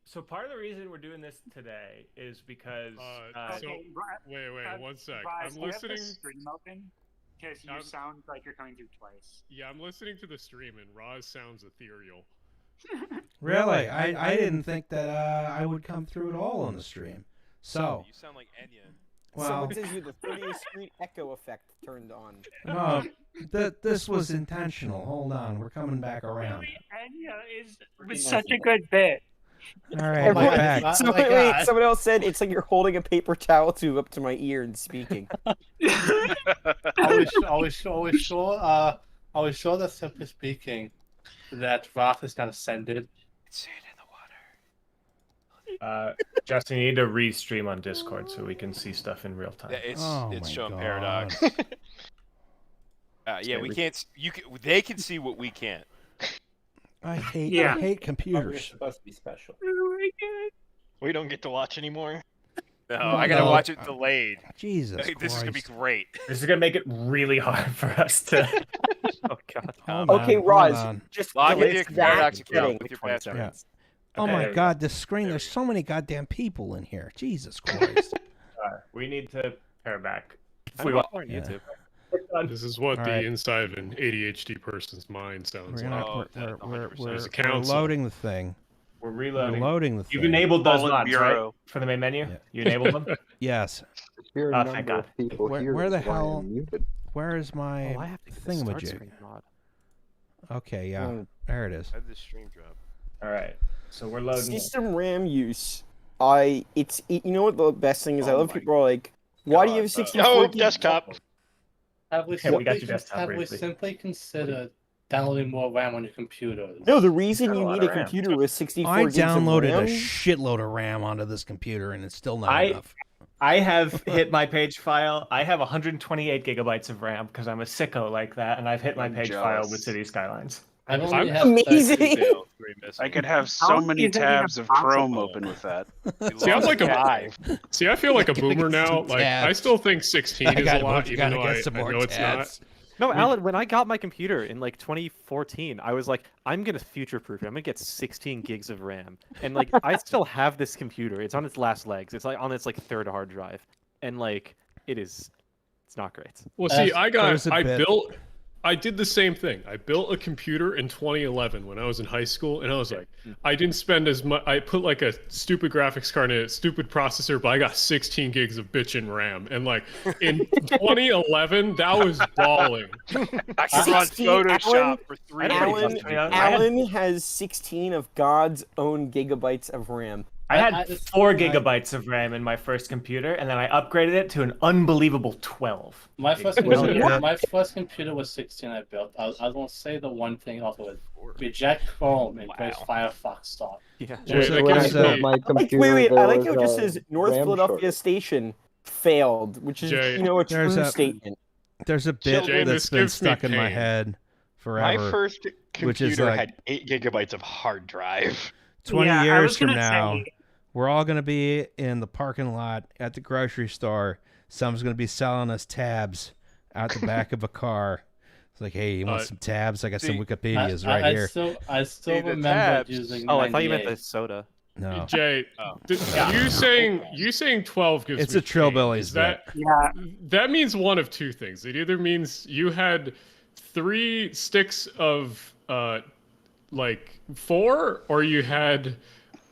so part of the reason we're doing this today is because Wait, 1 sec. Rise, I'm do you have the listening. stream open? Because you sound like you're coming through twice. Yeah, I'm listening to the stream, and Roz sounds ethereal. Really? I didn't think that I would come through at all on the stream. So. You sound like Enya. Well, Someone says you the 30th Street echo effect turned on. No, this was intentional. Hold on, we're coming back around. Enya was such a good bit. All right, we're back. Someone else said it's like you're holding a paper towel tube up to my ear and speaking. I was sure that simply speaking, that Wrath is gonna send it. Justin, you need to re-stream on Discord so we can see stuff in real time. Yeah, it's showing Paradox. Yeah, we can't. They can see what we can't. I hate computers. You're supposed to be special. We don't get to watch anymore. No, I gotta watch it delayed. Jesus This is gonna be Christ. great. This is gonna make it really hard for us to. Oh god. Okay, Roz, just Log into delete your that Paradox setting. account with your password. Yeah. Oh my God, this screen. There's so many goddamn people in here. Jesus Christ. We need to pair back. If we want on Yeah. YouTube. This is what All the right. inside of an ADHD person's mind sounds We're like. gonna we're There's a we're council. loading the thing. We're reloading. We're loading the You've thing. enabled those mods, Politburo. right? For the main menu? Yeah. You enabled them? Yes. Here Oh, a thank number God. of people here Where the is why I'm hell? muted. Where is my Oh, I have to get the start thingamajig? screen mod. Okay, yeah, there it is. I had this stream drop. All right. So we're loading. System RAM use. You know what the best thing is? I love people are like, why do you have 64 Oh, gigs? desktop. Have we Yeah, we got simply, your desktop have we briefly. simply considered downloading more RAM on your computers? No, the reason you a lot need a of RAM. computer with 64 I gigs of downloaded RAM, a shitload of RAM onto this computer, and it's still not I- enough. I have hit my page file. I have 128 gigabytes of RAM because I'm a sicko like that, and I've hit my I'm page jealous. file with City Skylines. I only I'm have amazing. I could have How so is many that even tabs of possible? Chrome open with that. See, I'm like a Five. See, I feel like a boomer now. some Like, I tabs. still think 16 I is a gotta lot, get even though I some more know it's tabs. not. No, Alan, when I got my computer in like 2014, I was like, I'm gonna future-proof it. I'm gonna get 16 gigs of RAM, and like I still have this computer. It's on its last legs. It's like on its like third hard drive, and like it's not great. Well, see, There's a bit. I did the same thing. I built a computer in 2011 when I was in high school, and I was like, I didn't spend as much. I put like a stupid graphics card in it, stupid processor, but I got 16 gigs of bitchin' RAM. And like in 2011, that was balling. I can run 16, Photoshop Alan- for 3 Alan, days. Alan has 16 of God's own gigabytes of RAM. I had 4 gigabytes of RAM in my first computer, and then I upgraded it to an unbelievable 12. My first computer was 16. I built. I was gonna say the one thing off of it: reject Chrome and place Firefox start. Yeah. Wait, that When I gives built me- my Wait, computer, I like there how it just was says a North RAM Philadelphia shortage. Station failed, which is, Jay, a true there's a- statement. There's a bit Jay, that's this been gives me stuck in my pain. head My forever. first which is computer like had 8 gigabytes of hard drive. 20 Yeah, I years was from gonna now, say- we're all going to be in the parking lot at the grocery store. Someone's going to be selling us tabs out the back of a car. It's like, hey, you want some tabs? I got some Wikipedias right here. I still the remember tabs. using. Oh, I thought you meant 98. the soda. No. Jay, Oh. you saying 12 gives It's me a Trillbillies pain. Is that Yeah. that means one of two things. It either means you had 3 sticks of like 4, or you had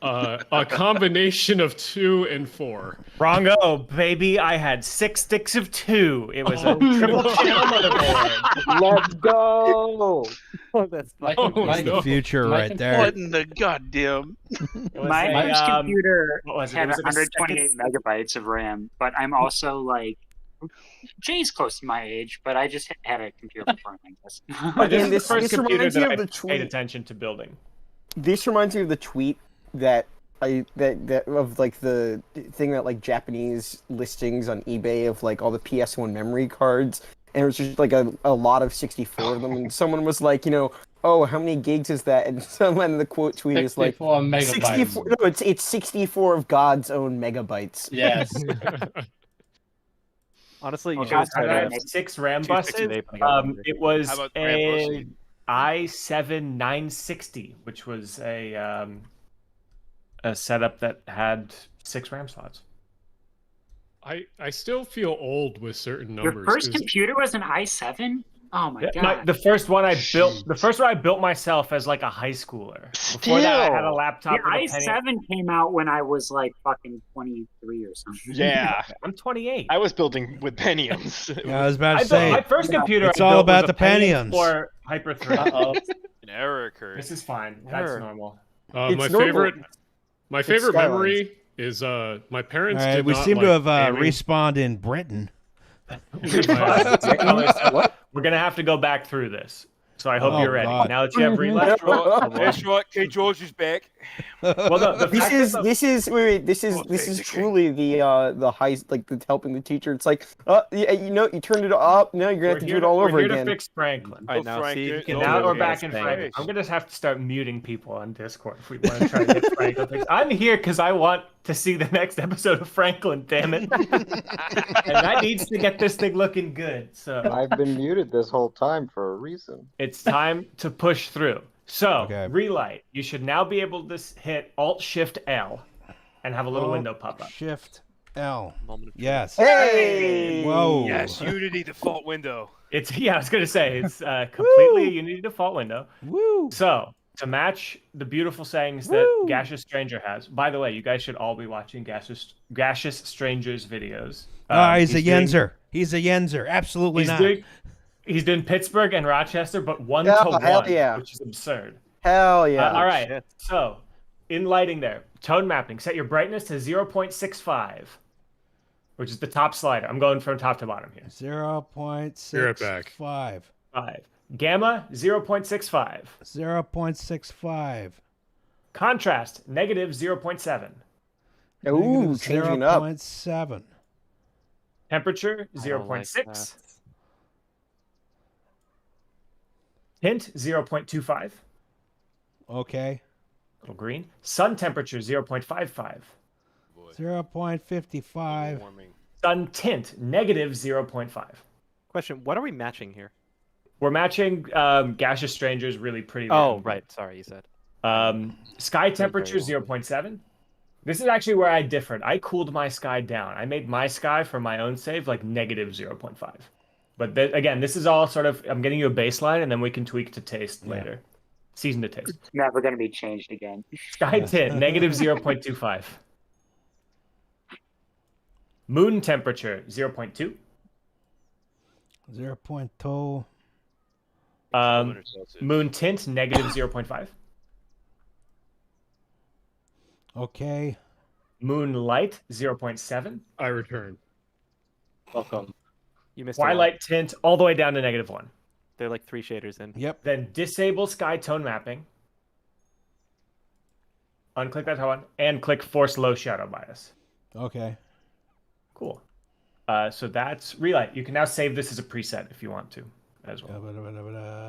a combination of 2 and 4. Wrongo, baby. I had 6 sticks of 2. It was a triple channel motherboard. Let's go. Oh, that's My, Oh, my, The future my right there. What in the goddamn? It was My a, first computer what was it? It had was like a 128 megabytes of RAM, but I'm also like, Jay's close to my age, but I just had a computer before, I guess. But this Again, is the first this computer reminds me that I of the paid tweet. attention to building. This reminds me of the tweet that of like the thing that like Japanese listings on eBay of like all the PS1 memory cards, and it was just like a lot of 64 of them, and someone was like, oh, how many gigs is that? And someone in the quote tweet is like 64 megabytes. 64. No, it's 64 of God's own megabytes. Yes. Honestly, you Oh, should God, have I said had that. 6 RAM 2 sticks buses. of vape when I got hungry. It was How about RAM a pussy? i7 960, which was a setup that had 6 RAM slots. I still feel old with certain Your numbers. first 'cause- computer was an i7? Oh my Yeah, god. the first one I built myself as like a high schooler. Before that, I had a laptop. The with a penny. i7 came out when I was like fucking 23 or something. Yeah, I'm 28. I was building with Pentiums. Yeah, I was about to I built say, my first computer. it's I all built was about a the Pentiums. Or Hyper-3. Uh-oh. An error occurred. This is fine. That's Error. normal. It's My normal. favorite Skylines. memory is my parents all right, did we not seem like to have gaming. respawned in Britain. What? We're gonna have to go back through this. So I hope Oh, you're ready. God. Now that you have relight. That's right. K. George is back. Well, the This fact is that this is wait, this is Oh, this is basically. truly the high, like the helping the teacher. It's like yeah, you turned it up. Now you're gonna have to do it all over we're here again. to fix Franklin. All right, now Frank, see, you it- can no, do Now what we're you're back in saying. Franklin. I'm gonna have to start muting people on Discord if we want to try to get Franklin fixed. I'm here because I want to see the next episode of Franklin. Damn it! And that needs to get this thing looking good. So I've been muted this whole time for a reason. it's time to push through. So Okay. relight. You should now be able to hit Alt Shift L and have a little window pop up. Shift L. Moment of truth. Yes. Hey! Whoa. Yes, Unity default window. It's I was gonna say it's completely a Unity default window. Woo. So to match the beautiful sayings that Gaseous Stranger has. By the way, you guys should all be watching Gaseous Stranger's videos. He's a doing- Yenzer. He's a Yenzer. Absolutely not. He's doing Pittsburgh and Rochester, but 1 Yeah, to 1, hell yeah. which is absurd. Hell yeah! All right. So in lighting there, tone mapping, set your brightness to 0.65, which is the top slider. I'm going from top to bottom here. 0.65. Be right back. 5. Gamma, 0.65. 0.65. Contrast, negative 0.7. Ooh, changing it up. 0.7. Temperature, I don't like 0.6. that. Tint, 0.25. Okay. Little green. Sun temperature, 0.55. 0.55. Warming. Sun tint, negative 0.5. Question: what are we matching here? We're matching Gaseous Stranger's really pretty. Oh, red. right. Sorry, you said. Sky temperature, very 0.7. This is actually where I differed. I cooled my sky down. I made my sky for my own save like negative 0.5. But again, this is all sort of, I'm getting you a baseline, and then we can tweak to taste later. Season to taste. It's never going to be changed again. Sky tint, negative 0.25. Moon temperature, 0.2. 0.2. Moon tint, negative 0.5. Okay. Moonlight, 0.7. I return. Welcome. You missed a lot. Twilight tint, all the way down to negative 1. They're like 3 shaders in. Yep. Then disable sky tone mapping. Unclick that one and click force low shadow bias. Okay. Cool. So that's Relight. You can now save this as a preset if you want to, as well.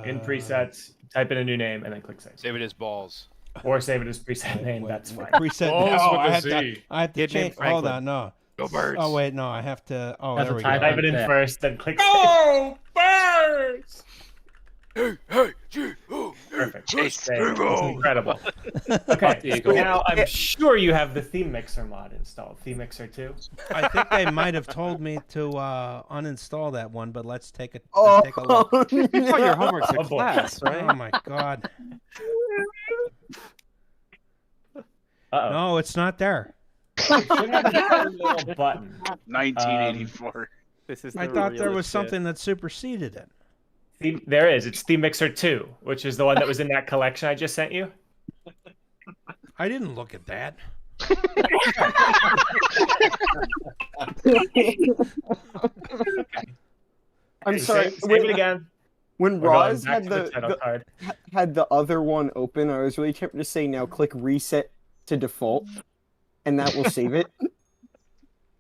In presets, type in a new name and then click save. Save it as balls. Or save it as preset name. That's fine. Preset. Balls Oh, with I a have Z. to. I have to Kid named change. Hold Franklin. on, no. Go birds. Oh wait, no. I have to. Oh, That's there a we typo. go. Type it in Yeah. first, then click Go birds! Hey, G, oh, Perfect. Chase, Save. Google. It's incredible. Okay, so now I'm sure you have the Theme Mixer mod installed. Theme Mixer 2. I think they might have told me to uninstall that one, but let's take a Oh, take a look. You thought your homework's Oh, in boy. class, right? Oh my god. Uh-oh. No, it's not there. It should have a little button. 1984. This is I the thought there realest was shit. something that superseded it. There is. It's Theme Mixer 2, which is the one that was in that collection I just sent you. I didn't look at that. I'm sorry. Save it again. When We're going Roz back had to the title the card. had the other one open, I was really tempted to say now click reset to default, and that will save it.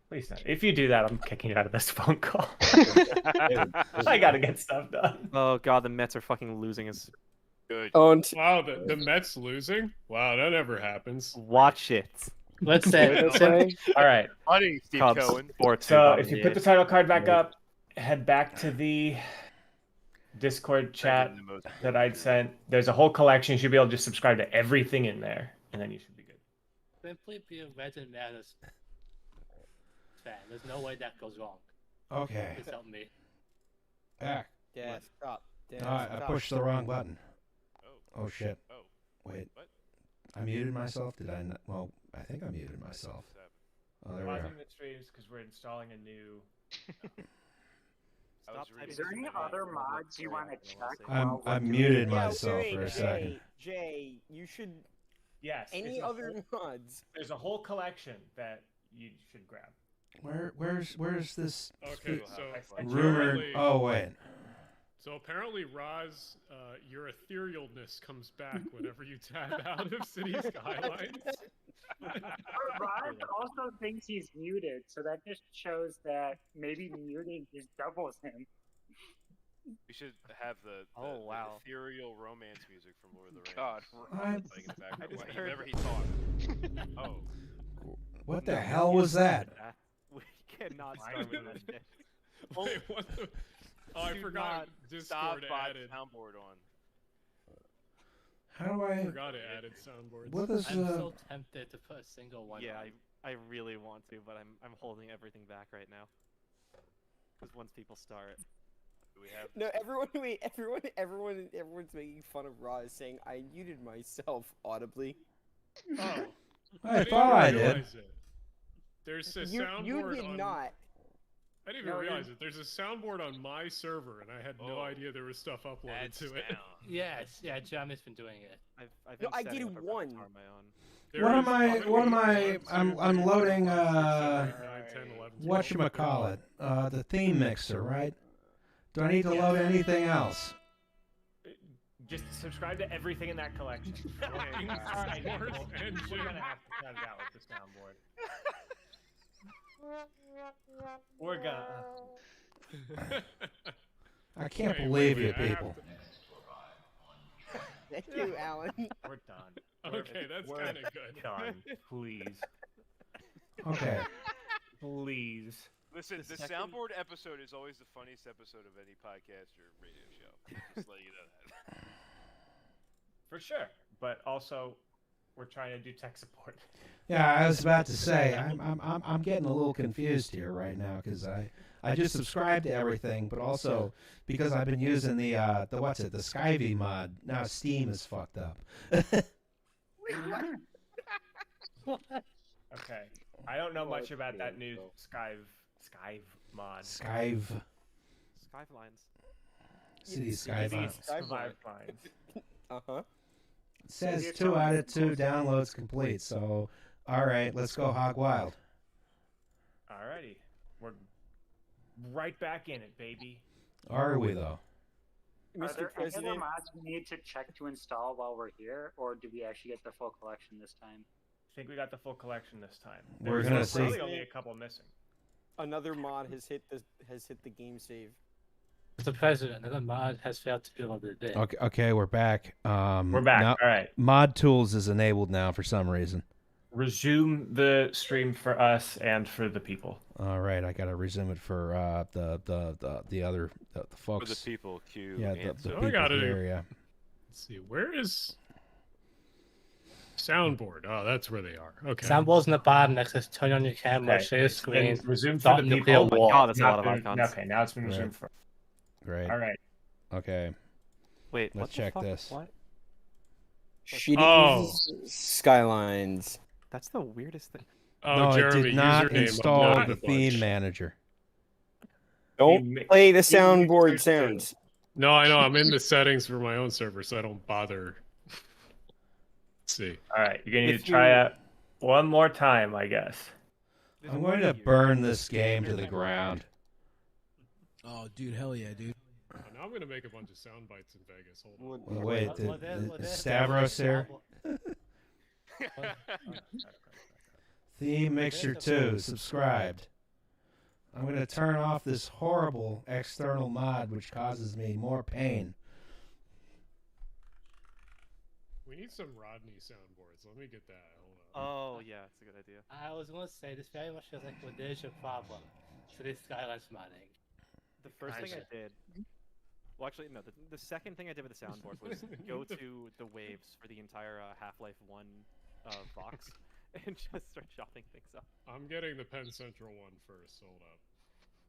Please don't. If you do that, I'm kicking you out of this phone call. I gotta get stuff done. Oh god, the Mets are fucking losing us. Good. Oh, and Wow, the Mets losing? Wow, that never happens. Watch it. Let's say, All right. Funny, Steve Cubs Cohen. sports. So if you put the title card back up, head back to the Discord chat that I'd sent. There's a whole collection. You should be able to just subscribe to everything in there, and then you should be good. simply be a Legend Madness fan. There's no way that goes wrong. Okay. Just help me. Ah, yeah, stop. I pushed the wrong button. Oh shit. Oh. Wait. What? I muted myself? Did I not? Well, I think I muted myself. Oh, there we Pausing are. the streams because we're installing a new. Is there any other mods you want to check? I muted Yeah, myself wait, for a Jay, second. Jay, you should. Yes. Any it's a other whole- mods? There's a whole collection that you should grab. Where's this Okay, so rumored? apparently- Oh wait. So apparently, Roz, your etherealness comes back whenever you tab out of City Skylines. Rod also thinks he's muted, so that just shows that maybe muting just doubles him. We should have the ethereal romance music from Lord of the Rings. God, playing in the background whenever he talks. Oh. What the hell was that? We cannot start with that shit. Wait, what the? Oh, I forgot Discord added. Soundboard on. How do I? Forgot it added soundboards. What is I'm so tempted to put a single one. Yeah, on. I really want to, but I'm holding everything back right now. Because once people start. Do we have No, everyone's making fun of Roz, saying I muted myself audibly. Oh. I thought I did. realize it. There's a You soundboard did on. not. I didn't even realize it. There's a soundboard on my server, and I had no idea there was stuff uploaded to it. Yes, yeah, Jeremy's been doing it. I've No, been I setting did up a one. repertoire on my own. There What is- am I? how What am many? I? 1, 2, I'm 3, loading. 4, 5, 6, 7, 8, 9, 10, 11, 12. Whatchamacallit? The theme mixer, right? Do I need to load anything else? Just subscribe to everything in that collection. Fucking Alright, source well, engine. we're gonna have to cut it out with the soundboard. We're gonna. I can't Wait, believe wait, you I have people. Thank you, Alan. We're done. Okay, that's We're kinda good. Done. Please. Okay. Please. Listen, the soundboard episode is always the funniest episode of any podcast or radio show. Just let you know that. For sure. But also, we're trying to do tech support. Yeah, I was about to say I'm getting a little confused here right now because I just subscribed to everything, but also because I've been using the what's it, the Skyvy mod. Now Steam is fucked up. Okay. I don't know much about that new Skyve mod. Skyve. Skyvelines. City Skyline. Skyvelines. Uh-huh. It says 2 out of 2 downloads complete. So, all right, let's go hog wild. Alrighty. We're right back in it, baby. Are we though? Are Mr. there any other President, mods we need to check to install while we're here, or do we actually get the full collection this time? I think we got the full collection this time. We're There's gonna see. probably only a couple missing. Another mod has hit the game save. Mr. President, another mod has failed to deliver the day. Okay, we're back. We're back. Now, All right. Mod Tools is enabled now for some reason. Resume the stream for us and for the people. All right, I gotta resume it for the other folks. For the people, Q. Yeah, and the so- people here. Yeah. Let's see, where is soundboard? Oh, that's where they are. Okay. Soundboard's in the bottom next to turn on your camera, Okay. share your screen. Then resume for Thought the nuclear people. war. God, that's a Now lot of it's been- icons. Okay, now it's been Right. resumed for. Great. All right. Okay. Wait, what Let's the check fuck? this. What? Shitty Oh. Skylines. That's the weirdest thing. Oh, No, Jeremy, it did not username install unlocked the a bunch. theme manager. Don't play the soundboard sounds. No, I know. I'm in the settings for my own server, so I don't bother. Let's see. All right, you're gonna need If to try you- out one more time, I guess. I'm going to burn this game to the ground. Oh, dude, hell yeah, dude. Now I'm gonna make a bunch of sound bites in Vegas. Hold on. Well, wait, is Stavros here? Theme Mixer 2, subscribed. I'm going to turn off this horrible external mod which causes me more pain. We need some Rodney soundboards. Let me get that. Hold on. Oh yeah, it's a good idea. I was going to say, this very much feels like well, there's your problem. So this Skylines modding. The first thing I did. Well, actually, no. The second thing I did with the soundboard was go to the waves for the entire Half-Life 1 box and just start chopping things up. I'm getting the Penn Central one first. Hold up.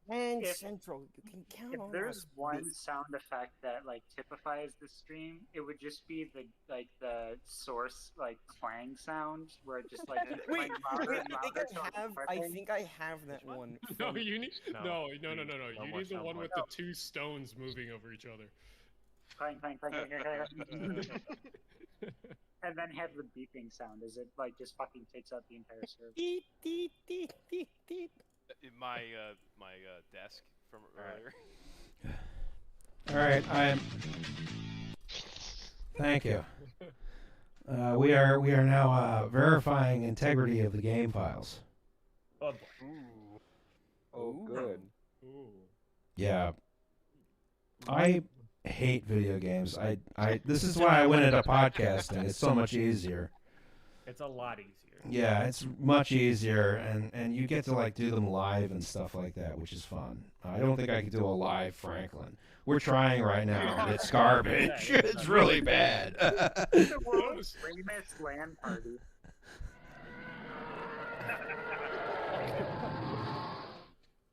And If- Central, you can count If on there's us. one sound effect that like typifies the stream, it would just be the source like clang sound where it just like keeps Wait, playing louder and I louder. till it's I clicking. think I have that one. No, from- you need No. no. No You more need the one soundboard. with the two stones moving over each other. Clang, clang, clang, clang, clang, clang. And then have the beeping sound as it like just fucking takes up the entire server. Deet, deet, deet, deet, deet. In my desk from earlier. All right, Thank you. We are now verifying integrity of the game files. Oh, boy. Oh, good. Ooh. Yeah. I hate video games. This is why I went into podcasting. It's so much easier. It's a lot easier. Yeah, it's much easier, and you get to like do them live and stuff like that, which is fun. I don't think I could do a live Franklin. We're trying right now, and it's garbage. It's really bad. The world's famous LAN party.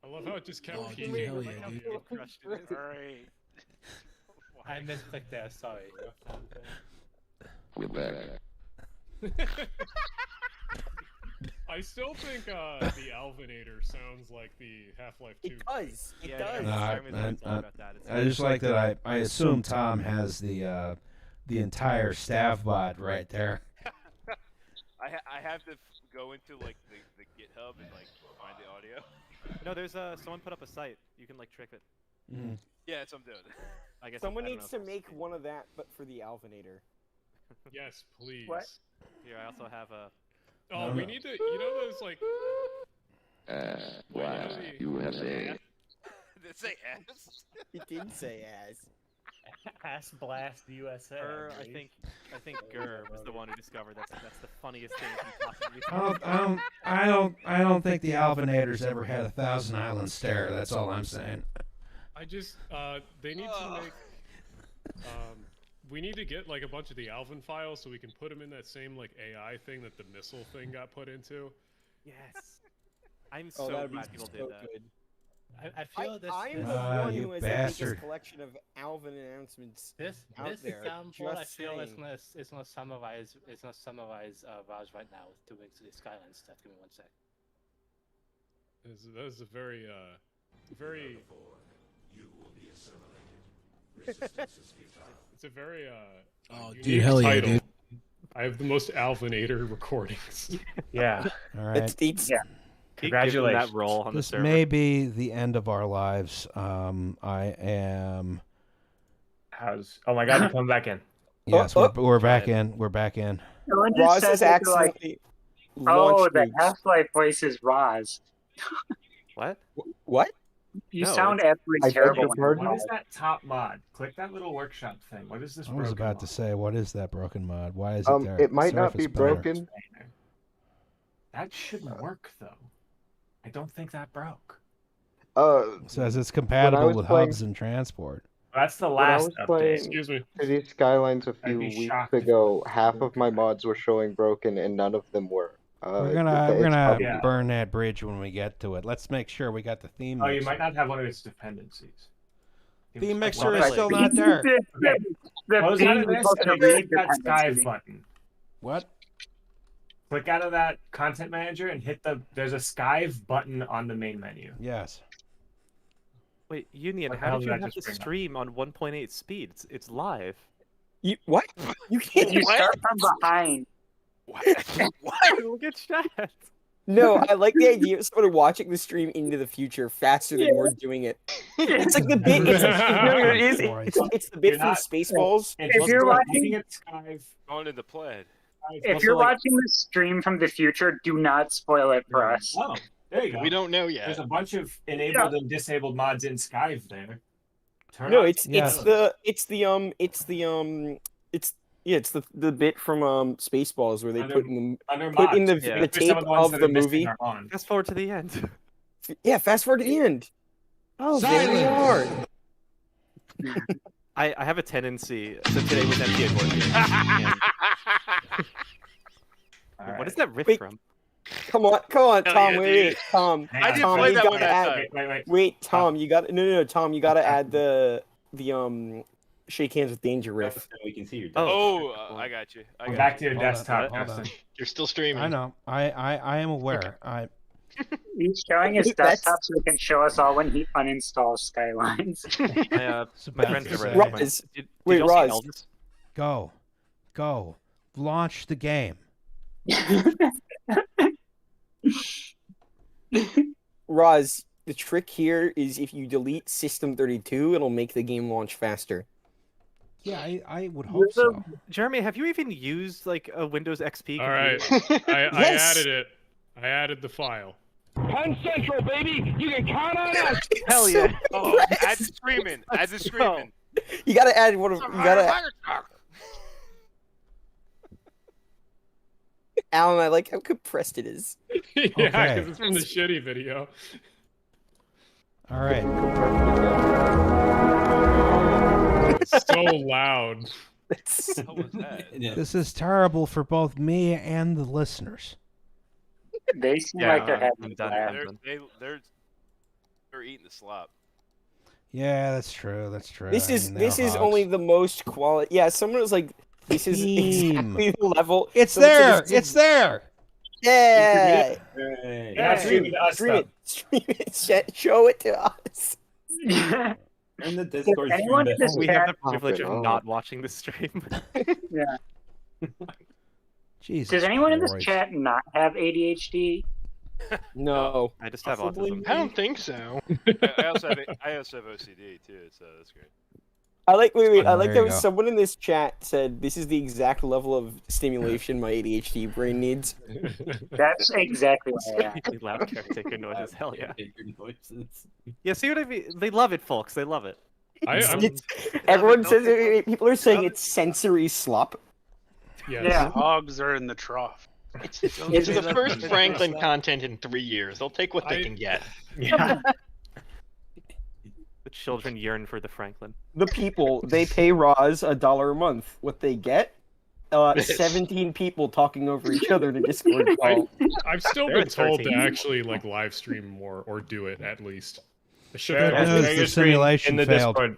I love how it just kept Oh, dude, peeking. hell yeah, dude. Alright. I misclicked there, sorry. We're back. I still think the Alvinator sounds like the Half-Life 2. It does. It Yeah, does. yeah. Jeremy's always talking about that. It's I just like that. I assume Tom has the entire staff bot right there. I have to go into like the GitHub and like find the audio. No, there's someone put up a site. You can like trick it. Mm. Yeah, that's what I'm doing. I guess Someone I don't needs know to if make one of that, but for the Alvinator. Yes, please. What? Here, I also have a. Oh, we need to. You know those like. Why you have a Did it say ass? It did say ass. Ass Blast USA. I think Gur was the one who discovered that's the funniest thing you possibly. I don't think the Alvinator's ever had a Thousand Island stare. That's all I'm saying. I just. They need to make. We need to get like a bunch of the Alvin files so we can put them in that same like AI thing that the missile thing got put into. Yes. I'm Oh, so that'd be glad people so did that. good. I feel this. I'm this, the one you who has the bastard. biggest collection of Alvin announcements this out there. soundboard, I Just feel is saying. gonna summarize. It's gonna summarize Raj right now with doing the Skyline stuff. Give me 1 sec. That is a very very. It's a very Oh, unique dude, hell yeah, title. dude. I have the most Alvinator recordings. Yeah. All right. It's Congratulations. That role on the This server. may be the end of our lives. I am. Oh my God, you come back in. Yes, we're back in. We're back in. Someone just Roz said has that they're like, accidentally oh, launched the nukes. Half-Life voice is Roz. What? What? You No, sound it's- absolutely I terrible. beg your when you pardon? What call is that top mod? Click that little workshop thing. What is this? I was broken about to mod? say, what is that broken mod? Why is it there? It might not Surface be better. broken. That shouldn't work though. I don't think that broke. Says it's compatible was with playing- hubs and transport. That's the When I last was update. playing Excuse me. City Skylines a I'd few be weeks shocked if ago, it half of worked. my mods were showing broken, and none of them were. We're it's gonna probably- Yeah. burn that bridge when we get to it. Let's make sure we got the theme. Oh, you mixer. might not have one of its dependencies. Theme mix- mixer Well, is still not there. Close out of this and then hit that Skive button. What? Click out of that content manager and hit there's a Skive button on the main menu. Yes. Wait, Union, What the how hell did did you I have just to bring up? stream on 1.8 speed? It's live. You what? You can't. You start from behind. Look at chat. No, I like the idea of sort of watching the stream into the future faster than we're doing it. It's like the bit. It's the bit You're from not- Spaceballs. If you're watching, Skive, Going into plaid. if Also, you're like- watching the stream from the future, do not spoil it for us. Oh, there you go. We don't know yet. There's a bunch of enabled and disabled mods in Skive there. Turn No, on- it's the bit from Spaceballs where they Under- put in under put in the mods. Yeah. the These are some tape the ones of that the are missing movie. are on. Fast forward to the end. Yeah, fast forward to the end. Oh, there we are. I have a tendency. So today was empty at board game. All What is right. that riff Wait. from? Come on, Hell Tom, yeah, wait, dude. Tom. Hang I on. did Tom, play you that gotta one that add- time. Wait. Wait, Tom, you got no, Tom, you gotta add the Shake Hands with Danger riff. We can see your. Oh, I got you. I We're got back to your Hold on, desktop, hold on. Justin. You're still streaming. I know. I am aware. He's showing his That's- desktop so he can show us all when he uninstalls Skylines. My friends Roz. are recommending. Roz. Did Wait, y'all see Roz. Elvis? Go. Launch the game. Roz, the trick here is if you delete System32, it'll make the game launch faster. Yeah, I would hope so. Jeremy, have you even used like a Windows XP? All right. computer? I Yes. added it. I added the file. Penn Central, baby. You can count on us. Hell yeah. Oh, add the screaming. Add the screaming. You gotta add one of you gotta. Alan, I like how compressed it is. Yeah, because Okay. it's from the shitty video. All right. It's so loud. What was that? This is terrible for both me and the listeners. They seem Yeah, like they're having I'm a done. laugh. They're eating the slop. Yeah, that's true. That's true. This I is mean, this they're is hogs. only the most quality. Yeah, someone was like, "This is Team. exactly the level." It's Someone said there. this is- It's there. Yeah. Yeah, stream it to us, Stream though. it. Stream it. Show it to us. In the Discord stream. anyone in this We chat have the privilege Oh. of not watching the stream. Yeah. Jesus. Does anyone in this Christ. chat not have ADHD? No. I just have Possibly. autism. I don't think so. I also have OCD too, so that's great. I like. Wait. I Oh, like there that you go. someone in this chat said this is the exact level of stimulation my ADHD brain needs. That's exactly what I have. Really loud caretaker noises. Hell yeah. Caretaker noises. Yeah, see what I mean? They love it, folks. They love it. Everyone says it, people are saying it's sensory slop. Yes. Yeah. Hogs are in the trough. It's the first Franklin content in 3 years. They'll take what they can get. Yeah. The children yearn for the Franklin. The people, they pay Roz $1 a month. What they get? 17 people talking over each other in a Discord call. I've still They're been at told to 13. actually like live stream more or do it at least. I should, Share Good news, the simulation in the failed. Discord,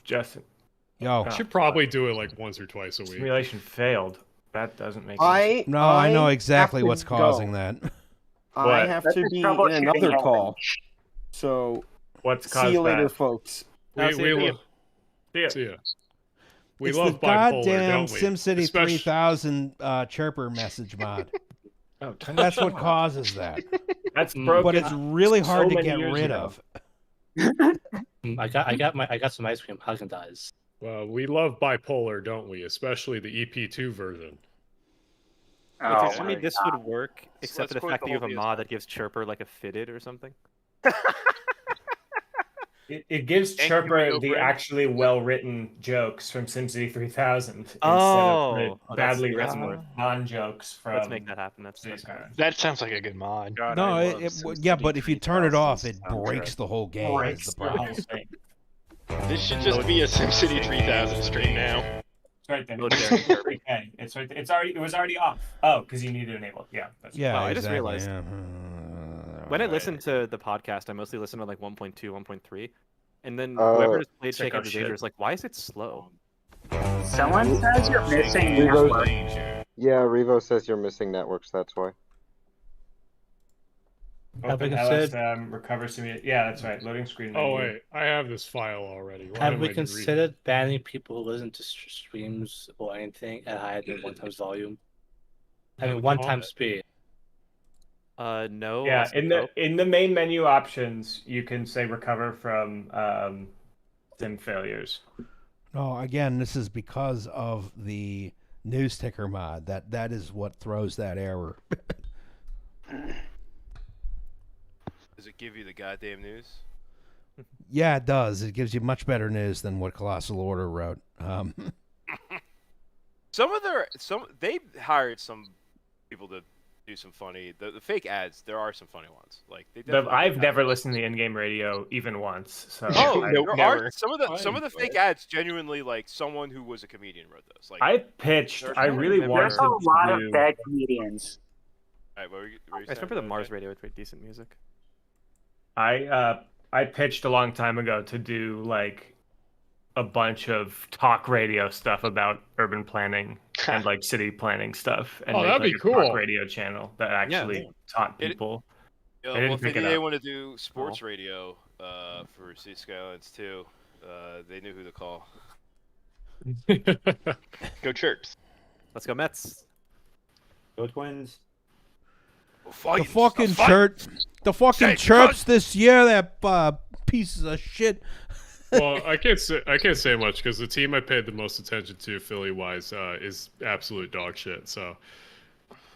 Justin. Yo. I should probably do it like once or twice a week. Simulation failed. That doesn't make I No, I know exactly have to what's go. causing that. I What? have That's to a be in troubleshooting another happen. call. So, What's see caused you later, that? folks. We See ya. lo- see ya. We It's love the bipolar, goddamn don't we? SimCity Especially- 3000 chirper message mod. Oh, That's what causes that. That's broken. But it's really hard so to many get years rid ago. of. I got some ice cream. Haagen-Dazs. Well, we love bipolar, don't we? Especially the EP2 version. Wait, Oh does that mean my this God. would work, except let's for the quote fact the that you have a whole mod that gives Chirper like a fitted or something? It gives Thank you, Chirper Rio the Grande. actually well-written jokes from SimCity 3000 instead Oh, of the badly written non-jokes from. Let's make that happen. That's Cities fine. Skylines. That sounds like a good mod. God, No, I love yeah, SimCity but if you turn it off, it 3000's breaks soundtrack. the whole game. Is Breaks the the whole problem. thing. This should just be a SimCity 3000 stream now. It's right there. Load bearing. Okay, it's right there. It was already off. Oh, because you need to enable it. Yeah. That's Yeah, Wow, I just exactly, realized. yeah. When I listen to the podcast, I mostly listen to like 1.2, 1.3, and then Oh. whoever just played Check Shake our Out the Danger shit. is like, why is it slow? Someone says you're missing Revo, network. yeah, Revo says you're missing networks. That's why. Have we Open considered- LS recover simulator. Yeah, that's right. Loading screen. Oh menu. wait, I have this file already. Why Have am we I reading considered banning people who listen to streams or anything at higher than 1 times volume? I mean, 1 times speed. No. Yeah, also in no. the main menu options, you can say recover from sim failures. Oh, again, this is because of the news ticker mod. That is what throws that error. Does it give you the goddamn news? Yeah, it does. It gives you much better news than what Colossal Order wrote. They hired some people to do some funny the fake ads. There are some funny ones. Like they definitely I've have- never listened to in-game radio even once. So Oh, I, there never. are some of the fake ads genuinely like someone who was a comedian wrote those. Like I pitched. there's I no really way- wanted There's a to lot do. of bad comedians. Alright, what were you I saying? remember the Mars radio with pretty decent music. I pitched a long time ago to do like a bunch of talk radio stuff about urban planning and like city planning stuff, and Oh, make, that'd like, be a cool. talk radio channel that actually taught people. Yeah, I well, didn't if pick it they up. want to do sports radio for City Skylines too, they knew who to call. Go Chirps. Let's go Mets. Go Twins. The fucking chirps this year. That pieces of shit. Well, I can't say much because the team I paid the most attention to, Philly wise, is absolute dog shit. So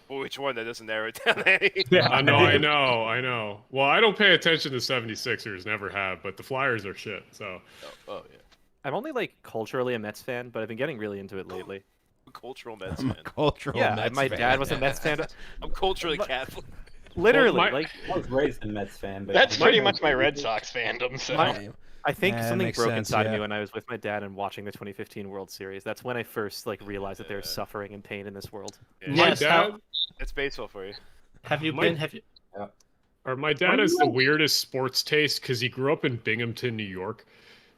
Well, which one? That doesn't narrow it down any. I know. Well, I don't pay attention to 76ers, never have, but the Flyers are shit. So Oh yeah. I'm only like culturally a Mets fan, but I've been getting really into it lately. Cultural Mets fan. Cultural Yeah, Mets my fan. dad was a Mets fan. I'm culturally Catholic. Literally, Well, like I was raised a Mets fan, but That's pretty much my Red Sox fandom. So I think Yeah, something makes broke sense, inside of yeah. me when I was with my dad and watching the 2015 World Series. That's when I first like realized that there's suffering and pain in this world. Yeah. my Yes, dad, That's baseball for you. Have you My- been? Have you? or my dad has the weirdest sports taste because he grew up in Binghamton, New York.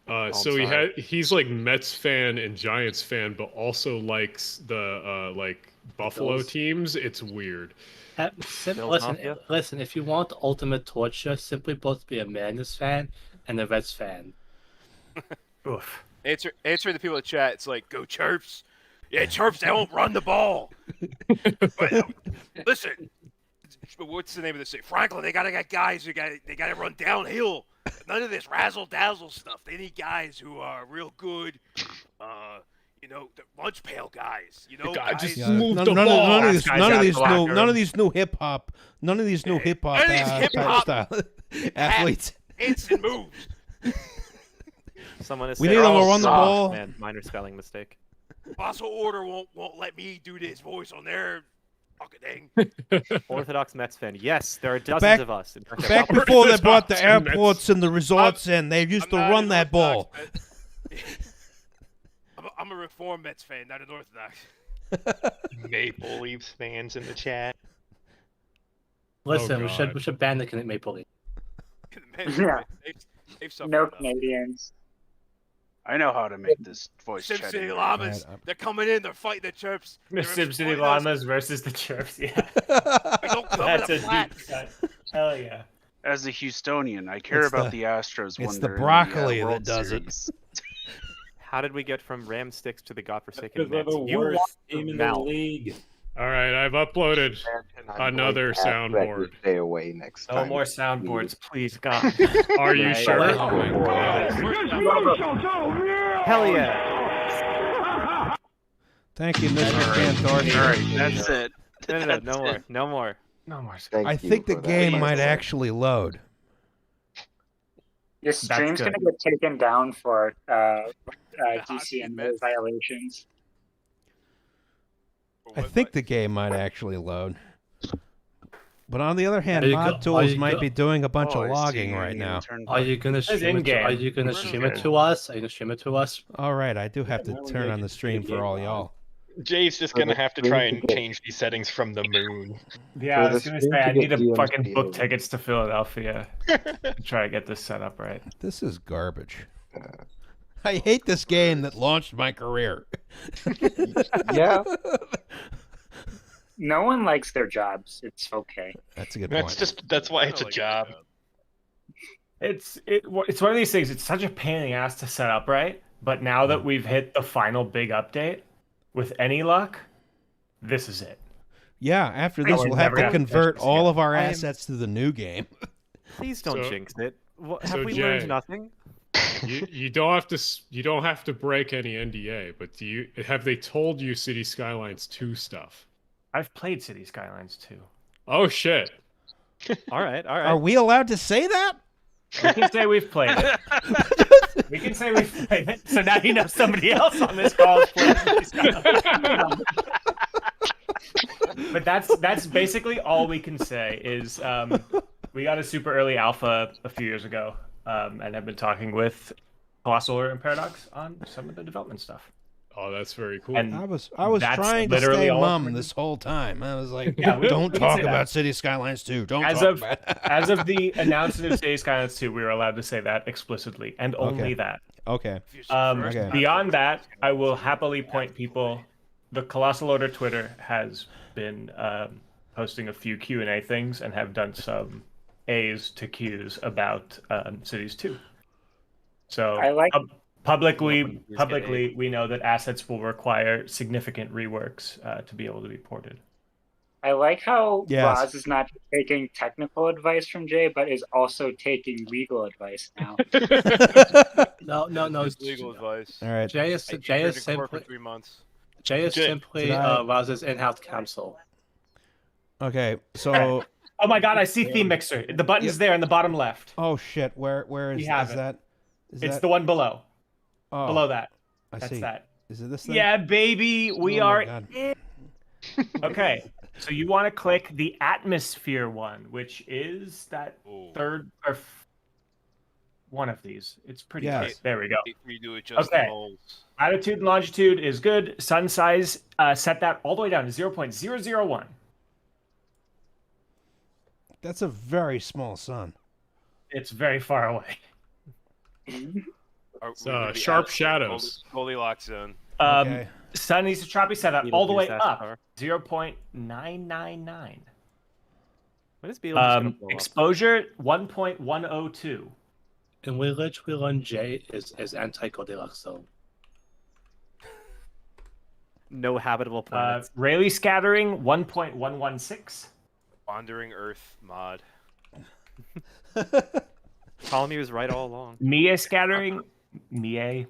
So sorry. he's like Mets fan and Giants fan, but also likes the like Buffalo Bills. teams. It's weird. Bills Mafia? Listen. If you want the ultimate torture, simply both be a Mariners fan and a Reds fan. Oof. Answer the people in chat. It's like go Chirps. Yeah, Chirps. They won't run the ball. But, listen, what's the name of this thing? Franklin. They gotta get guys who they gotta run downhill. None of this razzle dazzle stuff. They need guys who are real good. The lunch pail guys. Guys. Move none, the none, ball. none of these, Guys none of out these the locker none of room. these new hip hop, none of these new hip hop None of these hip-hop style athletes. Instant moves. Someone is We saying, need them to "Oh, run the suck." ball. Man, minor spelling mistake. Fossil Order won't let me do this voice on their fucking thing. Orthodox Mets fan. Yes, there are dozens Back- of us. In fact, Back about- before they brought the Orthodox Mets. airports and the resorts in, they used to I'm not run an that ball. Orthodox Met- I'm a reformed Mets fan, not an Orthodox. Maple Leafs fans in the chat. Listen, we God. should ban the Maple Leaf. Yeah. They've suffered No enough. Canadians. I know how to make this voice Sim chat. City anyway. Llamas. Right, They're coming in. They're fighting the Chirps. The They're SimCity exploiting us. Llamas versus the Chirps. Yeah, We don't cover that's the a deep flats. cut. Hell yeah. As a Houstonian, I care It's about the- the Astros when it's the they're broccoli in that the World does it. Series. How did we get from Ram sticks to the godforsaken Because they're Mets? the You worst want team in Mal. the league. All right, I've uploaded I'm another going to ask that you soundboard. Stay away next No time. more soundboards, please, God. Are you Right. sure? What? Oh my God. Hell yeah! Thank you, Mr. All Cantor. right, that's it. No That's more. it. No more. No more. Thank I you think the for that, game by might the way. actually load. Your stream's good. gonna get taken down for DCMA violations. I think the game might actually load. But on the other hand, Are you Mod go- are Tools you might go- be doing a bunch Oh, of I logging see. right now. Are you gonna stream it? in-game. Are you gonna stream it to us? Are you gonna stream it to us? All right, I do have to turn on the stream for all y'all. Jay's just gonna have to try and change these settings from the moon. Yeah, I For was the gonna stream say to I need get to fucking DMCA. book tickets to Philadelphia to try to get this set up right. This is garbage. I hate this game that launched my career. Yeah. No one likes their jobs. It's okay. That's a good That's point. that's why it's a job. It's one of these things. It's such a pain in the ass to set up right, but now that we've hit the final big update, with any luck, this is it. Yeah, after I this, would we'll have never to have to convert touch this all again. of our I am- assets to the new game. Please don't So- jinx it. What, have so we Jay- learned nothing? You don't have to break any NDA, but have they told you City Skylines 2 stuff? I've played City Skylines 2. Oh shit. All right. Are we allowed to say that? We can say we've played it. We can say we've played it. So now you know somebody else on this call has played City Skylines. But that's basically all we can say is we got a super early alpha a few years ago and have been talking with Colossal Order and Paradox on some of the development stuff. Oh, that's very cool. And I was that's trying to literally stay all mum we're- this whole time. I was like, Yeah, we don't can talk say that. about City Skylines 2. Don't As talk of about as of the announcement of City Skylines 2, we were allowed to say that explicitly and only Okay. that. Okay. Okay. Beyond that, I will happily point people. The Colossal Order Twitter has been posting a few Q&A things and have done some A's to Q's about Cities 2. So I like- publicly, we know that assets will require significant reworks to be able to be ported. I like how Yes. Roz is not taking technical advice from Jay, but is also taking legal advice now. No. It's legal advice. All right. Jay is I turned in court simply for 3 months. simply did I- Roz's in-house counsel. Okay, so Oh my god, I see Theme Mixer. The button's there in the bottom left. oh shit, where is, We have is it. that? Is It's that? the one below. Oh, Below that. I That's see. that. Is it this thing? Yeah, baby, we Oh my are God. in. Okay, so you want to click the atmosphere one, which is that Ooh. third or one of these. It's pretty Yes. close. There we go. Redo it just Okay. the moles. Latitude and longitude is good. Sun size, set that all the way down to 0.001. That's a very small sun. It's very far away. It's, sharp shadows. Goldilocks zone. Okay. Sun isotropic setup Beetle all the way juice, up, Ashtar. 0.999. When is Beetlejuice gonna blow up? Exposure 1.102. In which we learn Jay is anti-Goldilocks zone. No habitable planets. Rayleigh scattering 1.116. Wandering Earth mod. Ptolemy was right all along. Mie scattering, I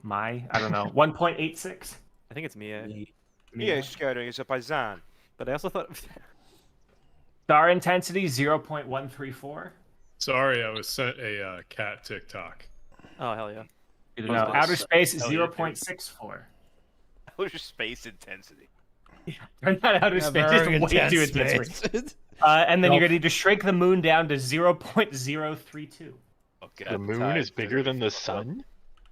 don't know, 1.86. I think it's Mia. Yeah, scattering is a paisan. But I also thought Star intensity 0.134. Sorry, I was sent a cat TikTok. oh hell yeah. No, outer space 0.64. Outer space intensity. Turn that outer A space very is way intense too intense. space. And then you're going to need to shrink the moon down to 0.032. Okay. The moon is bigger than the sun?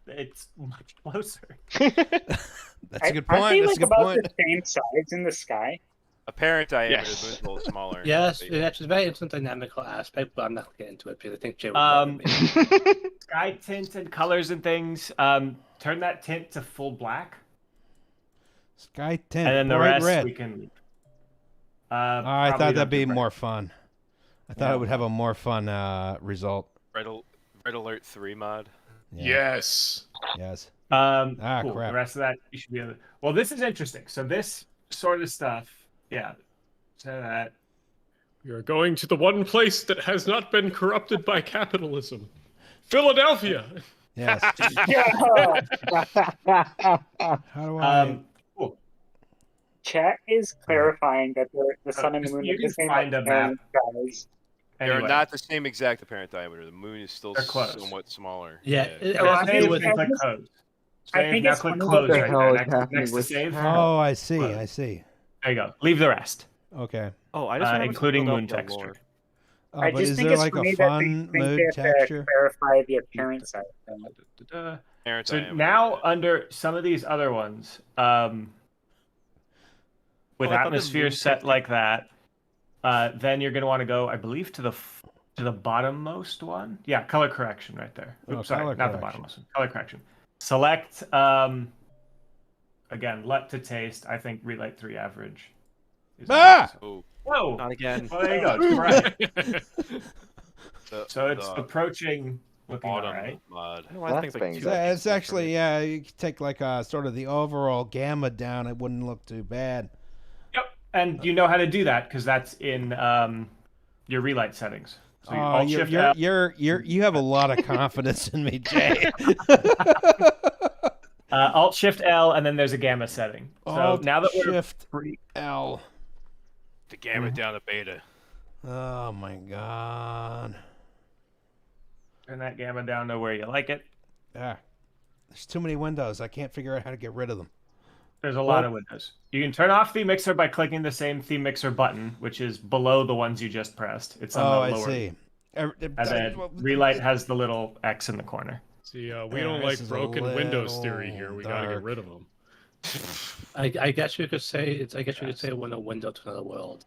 It's much closer. That's a good Aren't point. they That's a like good about point. the same size in the sky? Apparent diameter Yes. of the moon's a little smaller. Yes, But it's a very interesting dynamical aspect, but I'm not going to get into it because I think Jay will. Sky tint and colors and things. Turn that tint to full black. Sky tint, And then the bright rest red. we can. I probably thought don't that'd be do more fun. I thought Yeah. it would have a more fun result. Red Alert 3 mod. Yeah. Yes. Yes. Cool. crap. The rest of that you should be able to... Well, this is interesting. So this sort of stuff, yeah. So that You're going to the one place that has not been corrupted by capitalism. Philadelphia. Yes. Yeah. How do I? cool. Chat is clarifying that the sun and the moon You are the can same find a apparent size. They're Anyway. not the same exact apparent diameter. The moon is still They're close. somewhat smaller. Yeah, Save and click close. I Save, think now it's click one of close the- right hell there. is Next, happening next to with save. Oh, I see. I see. There you go. Leave the rest. Okay. Oh, I just remembered to including build moon up the texture. lore. I but just is think there it's like funny a that fun they mood have texture? to clarify the appearance side of things. Apparent So diameter. now under some of these other ones, with I thought the atmosphere moon set texture- like that, then you're going to want to go, I believe, to the bottommost one. Yeah, color correction right there. Oh, Oops, sorry, color not the correction. bottommost one. Color correction. Select again, LUT to taste. I think Relight 3 average. Is Oh. Whoa! Not again. Well, there you go. It's right. The- So it's the approaching looking all autumn right. mod. I don't know why things like That's two It's actually, yeah, you could take like sort of the overall gamma down. It wouldn't look too bad. Yep, and you know how to do that because that's in your Relight settings. So you Oh, Alt Shift L. you have a lot of confidence in me, Jay. Alt Shift L, and then there's a gamma setting. So Alt now that we're Shift L. The gamma down to beta. Oh my god. turn that gamma down to where you like it. Yeah. There's too many windows. I can't figure out how to get rid of them. There's a lot of windows. You can turn off Theme Mixer by clicking the same Theme Mixer button, which is below the ones you just pressed. It's on the lower. I see. And then Relight has the little X in the corner. See, we don't like broken Windows theory here. We gotta get rid of them. I guess you could say I guess you could say when a window to another world.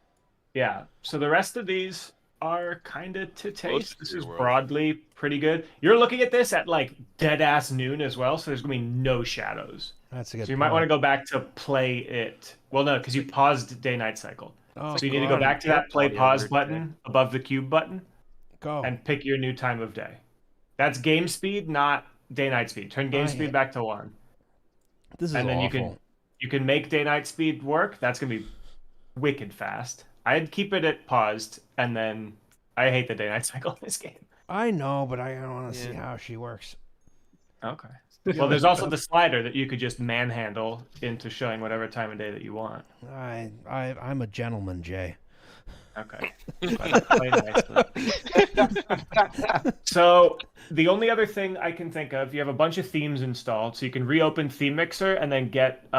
Yeah. So the rest of these are kind of to taste. This to your is world. broadly pretty good. You're looking at this at like dead ass noon as well, so there's gonna be no shadows. That's a good So you might point. want to go back to play it. Well, no, because you paused day-night cycle. Oh, So you need to go back to that play pause button above the cube button Go. and pick your new time of day. That's game speed, not day-night speed. Turn game speed back to 1. This is and then awful. you can make day-night speed work. That's gonna be wicked fast. I'd keep it at paused, and then I hate the day-night cycle in this game. I know, but I want to see how she works. Okay. Well, there's also the slider that you could just manhandle into showing whatever time of day that you want. I'm a gentleman, Jay. Okay. Play nicely. So the only other thing I can think of, you have a bunch of themes installed, so you can reopen Theme Mixer and then get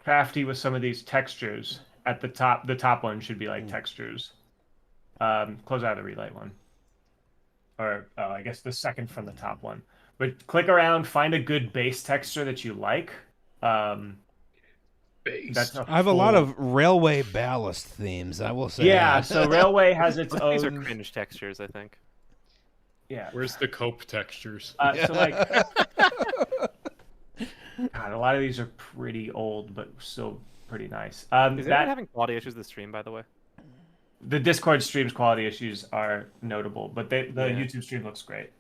crafty with some of these textures. At the top, the top one should be like textures. Close out of the Relight one. Or I guess the second from the top one. But click around, find a good base texture that you like. Base. I have a lot of railway ballast themes, I will say. Yeah, that. so Railway has its own. These are cringe textures, I think. Yeah. Where's the cope textures? So like, God, a lot of these are pretty old, but still pretty nice. Is anyone having quality issues with the stream, by the way? The Discord stream's quality issues are notable, but the Yeah. YouTube stream looks great.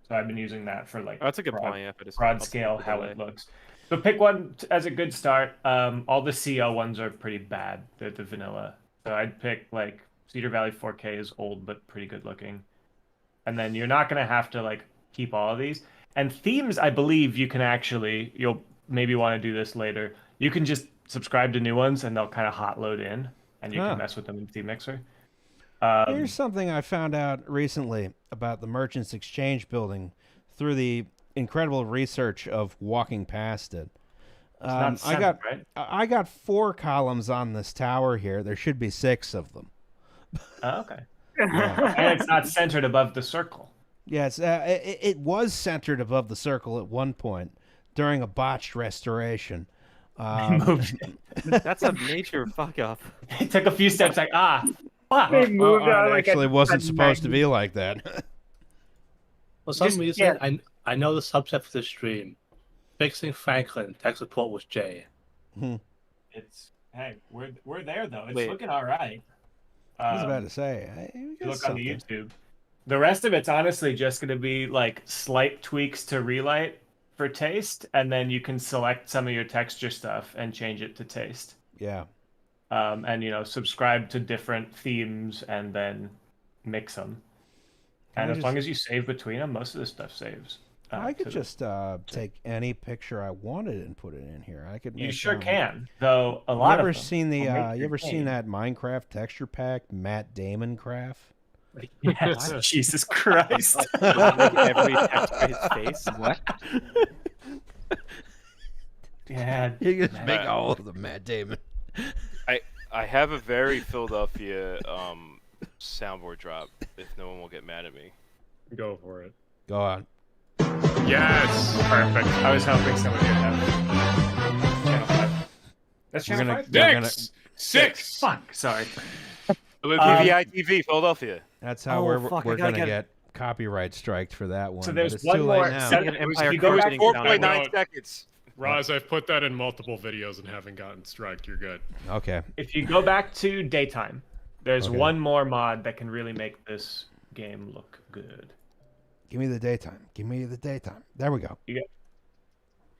So I've been using that for like that's a good point. Yeah, broad scale how it looks. So pick one as a good start. All the CL ones are pretty bad. They're the vanilla. So I'd pick like Cedar Valley 4K is old but pretty good looking. And then you're not gonna have to like keep all of these. And themes, I believe you can actually. You'll maybe want to do this later. You can just subscribe to new ones and they'll kind of hot load in, and you can mess with them in Theme Mixer. Here's something I found out recently about the Merchants Exchange building through the incredible research of walking past it. not centered, right? I got 4 columns on this tower here. There should be 6 of them. Oh, okay. And it's not centered above the circle. Yeah, it was centered above the circle at one point during a botched restoration. That's a major fuck up. It took a few steps like, fuck. It actually wasn't supposed to be like that. For some reason, I know the subset for the stream. Fixing Franklin, tech support was Jay. It's we're there though. It's Wait. looking all right. I was about to say. You look on the YouTube. The rest of it's honestly just going to be like slight tweaks to Relight for taste, and then you can select some of your texture stuff and change it to taste. Yeah. And subscribe to different themes and then mix them. And as long as you save between them, most of the stuff saves. I could just take any picture I wanted and put it in here. I could. You make, sure can, though. A lot you ever of them seen the? will make You your ever game. seen that Minecraft texture pack, Matt Damon craft? Yes, Jesus Christ. Every text for his face. What? Yeah. You just make all of them Matt Damon. I have a very Philadelphia soundboard drop. If no one will get mad at me. Go for it. Go on. Yes. Perfect. I was hoping someone would get that. Channel 5. That's We're Channel gonna- 5? Six. Fuck. Sorry. PVI TV, Philadelphia. That's how Oh, we're fuck, I we're gotta gonna get- get copyright striked for that one. So but there's it's one too more. late now. Second Empire If you go back Cruising 4.9 No. seconds. Roz, I've put that in multiple videos and haven't gotten striked. You're good. Okay. If you go back to daytime, there's Okay. one more mod that can really make this game look good. Give me the daytime. Give me the daytime. There we go.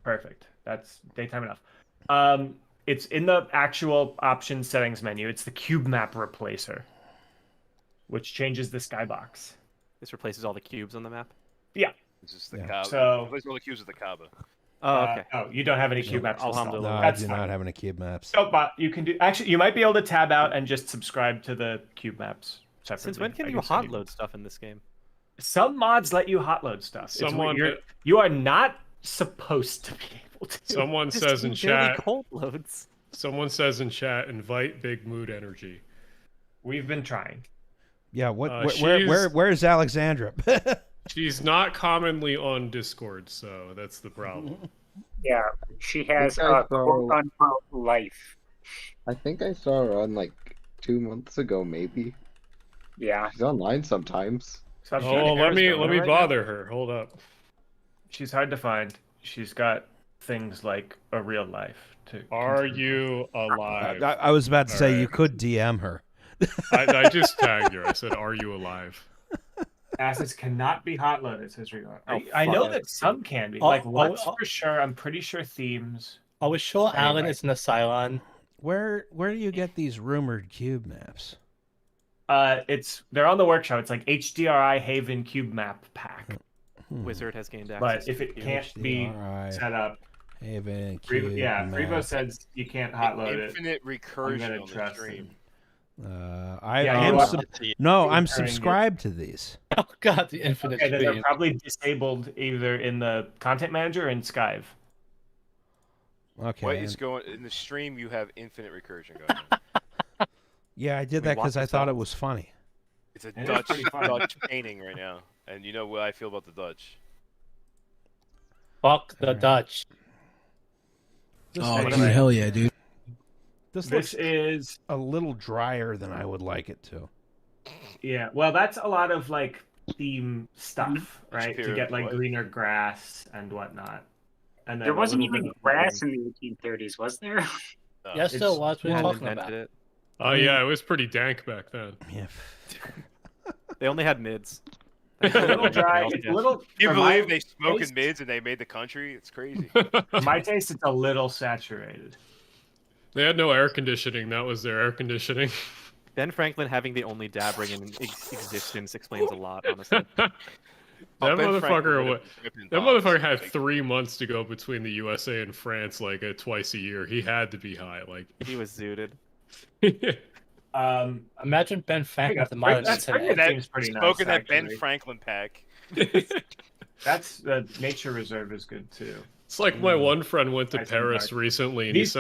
Perfect. That's daytime enough. It's in the actual options settings menu. It's the cube map replacer, which changes the skybox. This replaces all the cubes on the map. Yeah. This is the Yeah. Kaaba. So- Replace all the cubes with the Kaaba. Oh, okay. Oh, you don't have any cube maps installed. No, Alhamdulillah. I That's do fine. not have any cube maps. So, but you can do. Actually, you might be able to tab out and just subscribe to the cube maps separately. Since when can I you guess hot load stuff in this game? Some mods let you hot load stuff. Someone- You are not supposed to be able to. Someone Just says in daily chat. cold loads. Someone says in chat, invite Big Mood Energy. We've been trying. Yeah. What? she's- Where's Alexandra? She's not commonly on Discord, so that's the problem. Yeah, she has I a saw- quote unquote life. I think I saw her on like 2 months ago, maybe. Yeah. She's online sometimes. Stop Oh, shooting let me Arizona right now. bother her. Hold up. She's hard to find. She's got things like a real life to. Are you alive? I was about to say you Alright. could DM her. I just tagged her. I said, "Are you alive?" Assets cannot be hot loaded, says Regar. Oh, I know fuck. that some can be. Oh, Like oh, what's oh. for sure. I'm pretty sure themes. Are we sure Alan Anyway. is in the Cylon? Where do you get these rumored cube maps? They're on the workshop. It's like HDRI Haven Cube Map Pack. Wizard has gained access. But if to it the can't be HDRI. set up, Haven cube Frevo map. says you can't hot load it. Infinite I'm recursion gonna on the trust stream. him. I Yeah, am you are- no, I'm Recurring it. subscribed to these. Oh god, the infinite Okay, then they're stream. probably disabled either in the content manager or in Skive. Okay. What is going in the stream? You have infinite recursion going on. Yeah, I did We that want because I the thought it songs. was funny. It's a It is Dutch pretty fun. Dutch painting right now, and you know what I feel about the Dutch. Fuck the Alright. Dutch. Oh, Anyway. dude, hell yeah, dude. This This looks is a little drier than I would like it to. yeah. Well, that's a lot of like theme stuff, right? To Pure get like what? greener grass and whatnot. And then There a wasn't little even bit of grass in the 1830s, was there? No. Yes, there It's- was. What are you Alan talking invented about? it. Oh yeah, it was pretty dank back then. Yeah. They only had mids. It's a little dry. It's a little. Can you for believe my they smoke taste- in mids and they made the country? It's crazy. For my taste, it's a little saturated. They had no air conditioning. That was their air conditioning. Ben Franklin having the only dab ring in existence explains a lot, honestly. That Oh, Ben Franklin motherfucker. would've ripping That bombs. motherfucker had Like, 3 months to go between the USA and France, like twice a year. He had to be high, like. He was zooted. Imagine Ben Franklin with the modern That's internet. pretty- that, seems pretty smoking nice, that Ben actually. Franklin pack. That's the nature reserve is good too. It's like my one friend went to Nice and Paris dark. recently, and These-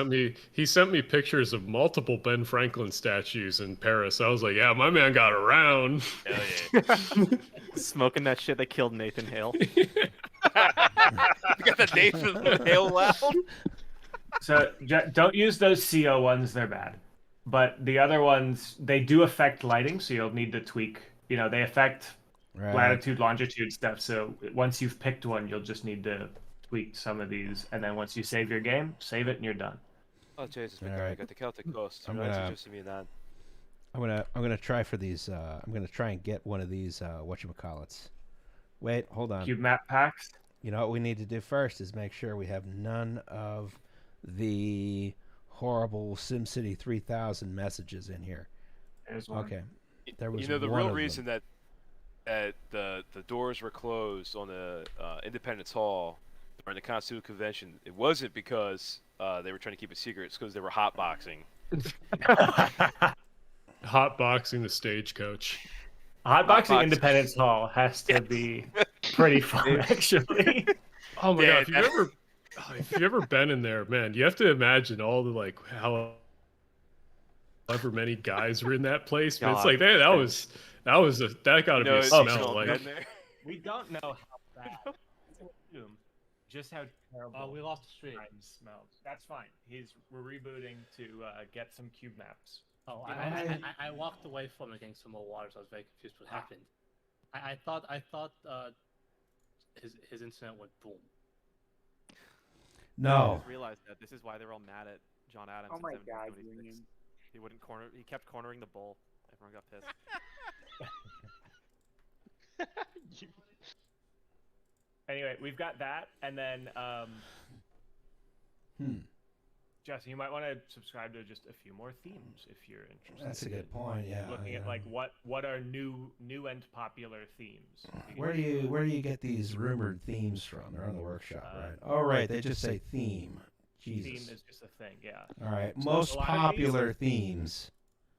he sent me pictures of multiple Ben Franklin statues in Paris. I was like, yeah, my man got around. Hell yeah. Smoking that shit that killed Nathan Hale. You got the Nathan Hale loud. So don't use those CO ones; they're bad. But the other ones, they do affect lighting, so you'll need to tweak. You know, they affect Right. latitude, longitude stuff. So once you've picked one, you'll just need to tweak some of these, and then once you save your game, save it, and you're done. Oh Jesus, All I right. got the Celtic Coast. I'm You're not gonna- interested in that. I'm gonna try for these. I'm gonna try and get one of these. Whatchamacallits. Wait, hold on. Cube map packs. You know what we need to do first is make sure we have none of the horrible SimCity 3000 messages in here. There's one. Okay. There was You know the one real of reason them. that the doors were closed on the Independence Hall during the Constitutional Convention. It wasn't because they were trying to keep it secret. It's because they were hotboxing. Hotboxing the stagecoach. Hotboxing Independence Hall has to be pretty fun, actually. Oh my god! If you've ever been in there, man, you have to imagine all the like however many guys were in that place. But it's like that gotta be a smell. Like we don't know how bad. Just how terrible. We lost the stream. Smells. That's fine. We're rebooting to get some cube maps. Oh, I walked away from it getting some more water, so I was very confused what happened. I thought his internet went boom. No. I just realized that this is why they're all mad at John Adams. Oh my in god, 1776. Union. He wouldn't corner. He kept cornering the bull. Everyone got pissed. Anyway, we've got that, and then Jesse, you might want to subscribe to just a few more themes if you're interested. That's a good point. Yeah. Looking at like what are new and popular themes. Where do you get these rumored themes from? They're on the workshop, right? Oh, right. They just say theme. Jesus. Theme is just a thing, yeah. All right. So Most a lot of popular themes.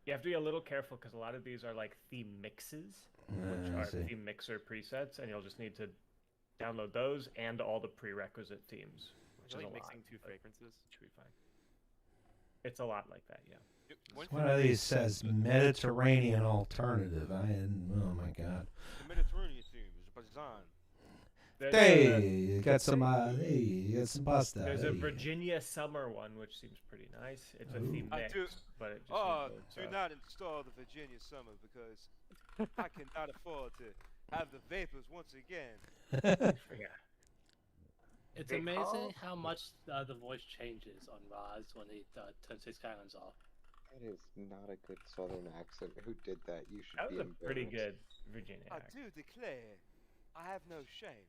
You have to be a little careful because a lot of these are like theme mixes, which I are see. theme mixer presets, and you'll just need to download those and all the prerequisite themes, which is Really a lot. mixing two fragrances. Should be fine. It's a lot like that, yeah. One of these says Mediterranean alternative. Oh my god. The Mediterranean theme is Bazan. Hey, you got some pasta. There's a hey. Virginia summer one, which seems pretty nice. It's a theme mix, but it just do not install the Virginia summer because I cannot afford to have the vapors once again. It's amazing how much the voice changes on Roz when he turns his Skylines off. That is not a good Southern accent. Who did that? You should That be was a pretty embarrassed. good Virginia I accent. do declare, I have no shame.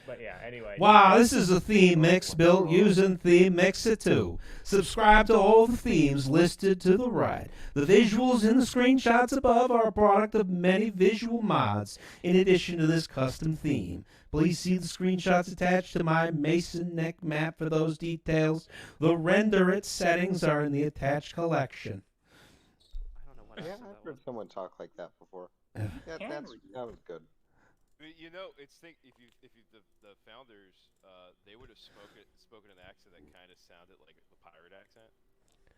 But yeah, anyway. Wow, this is a theme mix built using Theme Mixer 2. Subscribe to all the themes listed to the right. The visuals in the screenshots above are a product of many visual mods in addition to this custom theme. Please see the screenshots attached to my Mason neck map for those details. The render it settings are in the attached collection. I don't know what. Yeah, I've heard someone talk like that before. Yeah. That was good. You know, if the founders, they would have spoken an accent that kind of sounded like a pirate accent.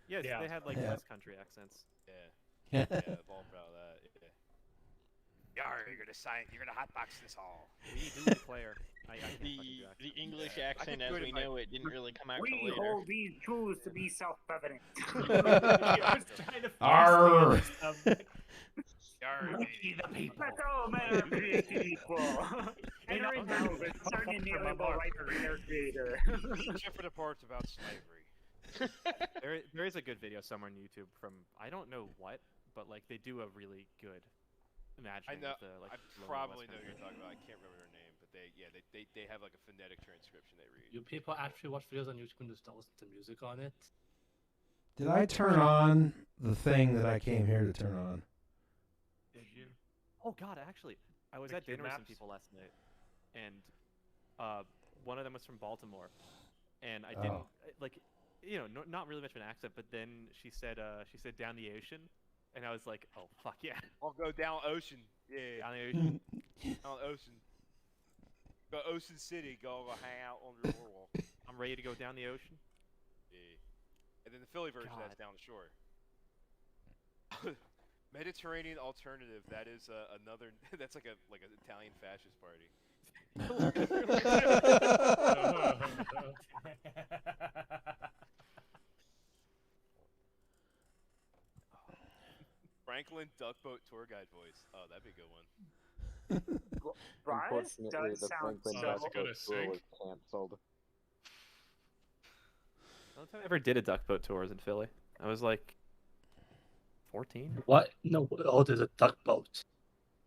Yes, they had like West Country accents. Yeah. Yeah, all proud of that. Yeah. Yarr, you're gonna hotbox this hall. We do declare. I can't fucking do accents. The English accent, as we know it, didn't really come out till We later. hold these truths to be self-evident. I was trying to Arr. We the people. Let all men be equal. And remember, certain inalienable rights of their creator. Except for the parts about slavery. There is a good video somewhere on YouTube from I don't know what, but like they do a really good imagining I know. of the like. I probably know who you're talking about. I can't remember her name, but they have like a phonetic transcription they read. You people actually watch videos on YouTube and just don't listen to music on it? Did I turn on the thing that I came here to turn on? Did you? Oh God, actually, I was The at dinner with some maps? people last night, and one of them was from Baltimore, and I didn't like, not really much of an accent, but then she said down the ocean, and I was like, oh fuck yeah, I'll go down ocean. Yeah. down the ocean. Down ocean. Go Ocean City. Go hang out on the boardwalk. I'm ready to go down the ocean. Yeah. And then the Philly version, that's down the shore. Mediterranean alternative. That is another. That's like an Italian fascist party. Franklin Duckboat tour guide voice. Oh, that'd be a good one. Bryce Unfortunately, does the sound Franklin so... That's Duck gonna Boat tour sink. was canceled. The only time I ever did a duck boat tour was in Philly. I was like 14. What? No. Oh, there's a duck boat.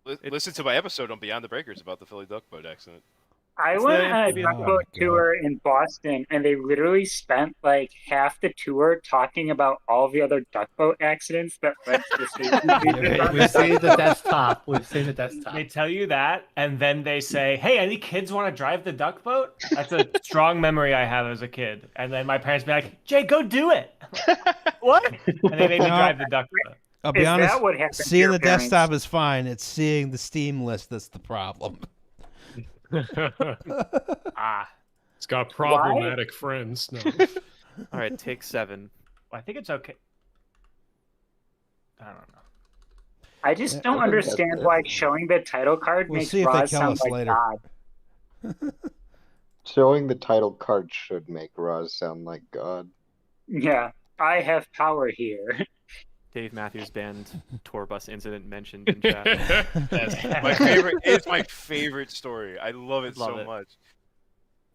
Listen to my episode on Beyond the Breakers about the Philly Duckboat accident. I went on a duckboat tour in Boston, and they literally spent like half the tour talking about all the other duckboat accidents that led to the station. We've seen the desktop. We've seen the desktop. They tell you that, and then they say, "Hey, any kids want to drive the duckboat?" That's a strong memory I have as a kid. And then my parents be like, "Jay, go do it." What? And they made me drive the duckboat. I'll be Is honest. that what happened to Seeing your the parents? desktop is fine. It's seeing the Steam list that's the problem. It's got problematic friends. No. All right, take 7. I think it's okay. I don't know. I just don't understand why showing the title card We'll makes see if they Roz kill sound us like later. God. Showing the title card should make Roz sound like God. Yeah, I have power here. Dave Matthews Band tour bus incident mentioned in chat. That's my favorite. It's my favorite story. I love it Love so it. much.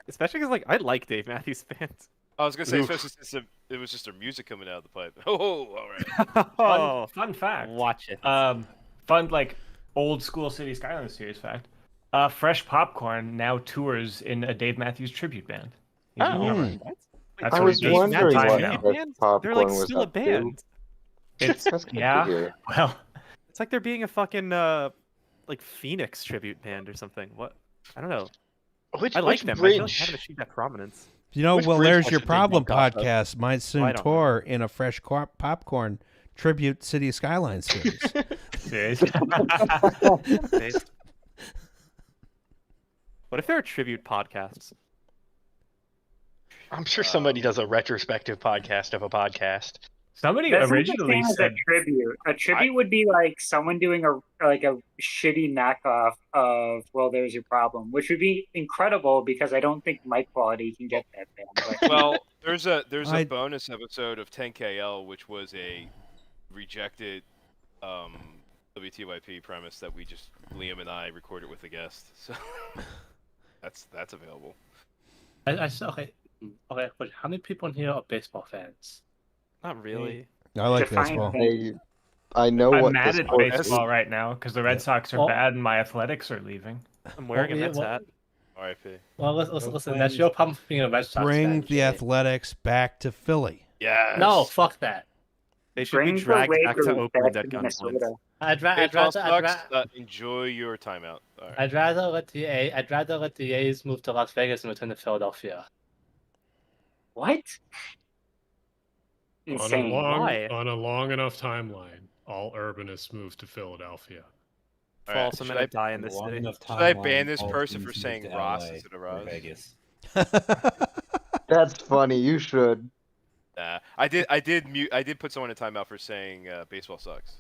Especially because I like Dave Matthews Band. I was gonna say, Oof. especially since it was just their music coming out of the pipe. Oh, all right. Fun fact. Watch it. Fun like old school City Skylines series fact. Fresh Popcorn now tours in a Dave Matthews tribute band. He's a drummer. That's I what was he does wondering full-time what now. Fresh Popcorn They're like was still a up to. band. It's That's good to yeah. hear. Well, It's like they're being a fucking like Phoenix tribute band or something. What? I don't know. Which, I like which them. I feel like bridge? they haven't achieved that prominence. You know, Which well, bridge there's has your the big problem bump off of? podcast might soon I don't tour in a Fresh Popcorn tribute City Skylines series. Serious? What if there are tribute podcasts? I'm sure somebody does a retrospective podcast of a podcast. Somebody That's originally not the same said as a tribute. A tribute would be like someone doing a shitty knockoff of "Well, There's Your Problem," which would be incredible because I don't think mic quality can get that bad. But... Well, there's a I- bonus episode of 10KL, which was a rejected WTYP premise that Liam and I recorded with a guest. So that's available. I saw. Okay, but how many people in here are baseball fans? Not really. I like Define baseball. I know I'm what mad the at sport baseball right now because the Red Sox are Well- bad and my Athletics are leaving. I'm wearing a yeah, Mets well- hat. R.I.P. Well, listen. That's your problem for being a Red Sox Bring fan. the Jay. Athletics back to Philly. Yes. No, fuck that. They should Bring be the dragged back to Lakers Oakland back at to gunpoint. Minnesota. I'd Baseball rather sucks. Enjoy your timeout. All right. I'd rather let the A's move to Las Vegas and return to Philadelphia. What? On Insane. Why? a long enough timeline, all urbanists moved to Philadelphia. All right. False. I'm gonna die in this Long city. enough Should I timeline, ban this all person teams for moved saying to Ross LA instead of or Roz? Vegas. That's funny. You should. I did put someone in timeout for saying baseball sucks.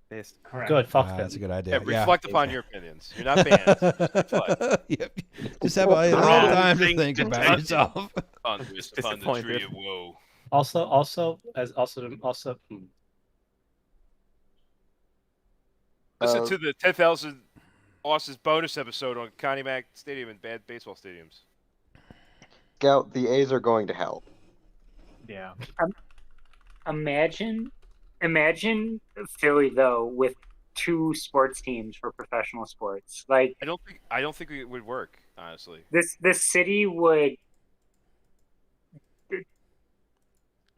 Good, fuck them. That's a good idea. Yeah, reflect upon your opinions. You're not banned. Reflect. Yep. Just have a little time to think about yourself. Upon the tree of woe. Also. Listen to the 10,000 losses bonus episode on Connie Mack Stadium and bad baseball stadiums. Scout, the A's are going to hell. Yeah. Imagine Philly though with 2 sports teams for professional sports. Like I don't think it would work, honestly. this city would.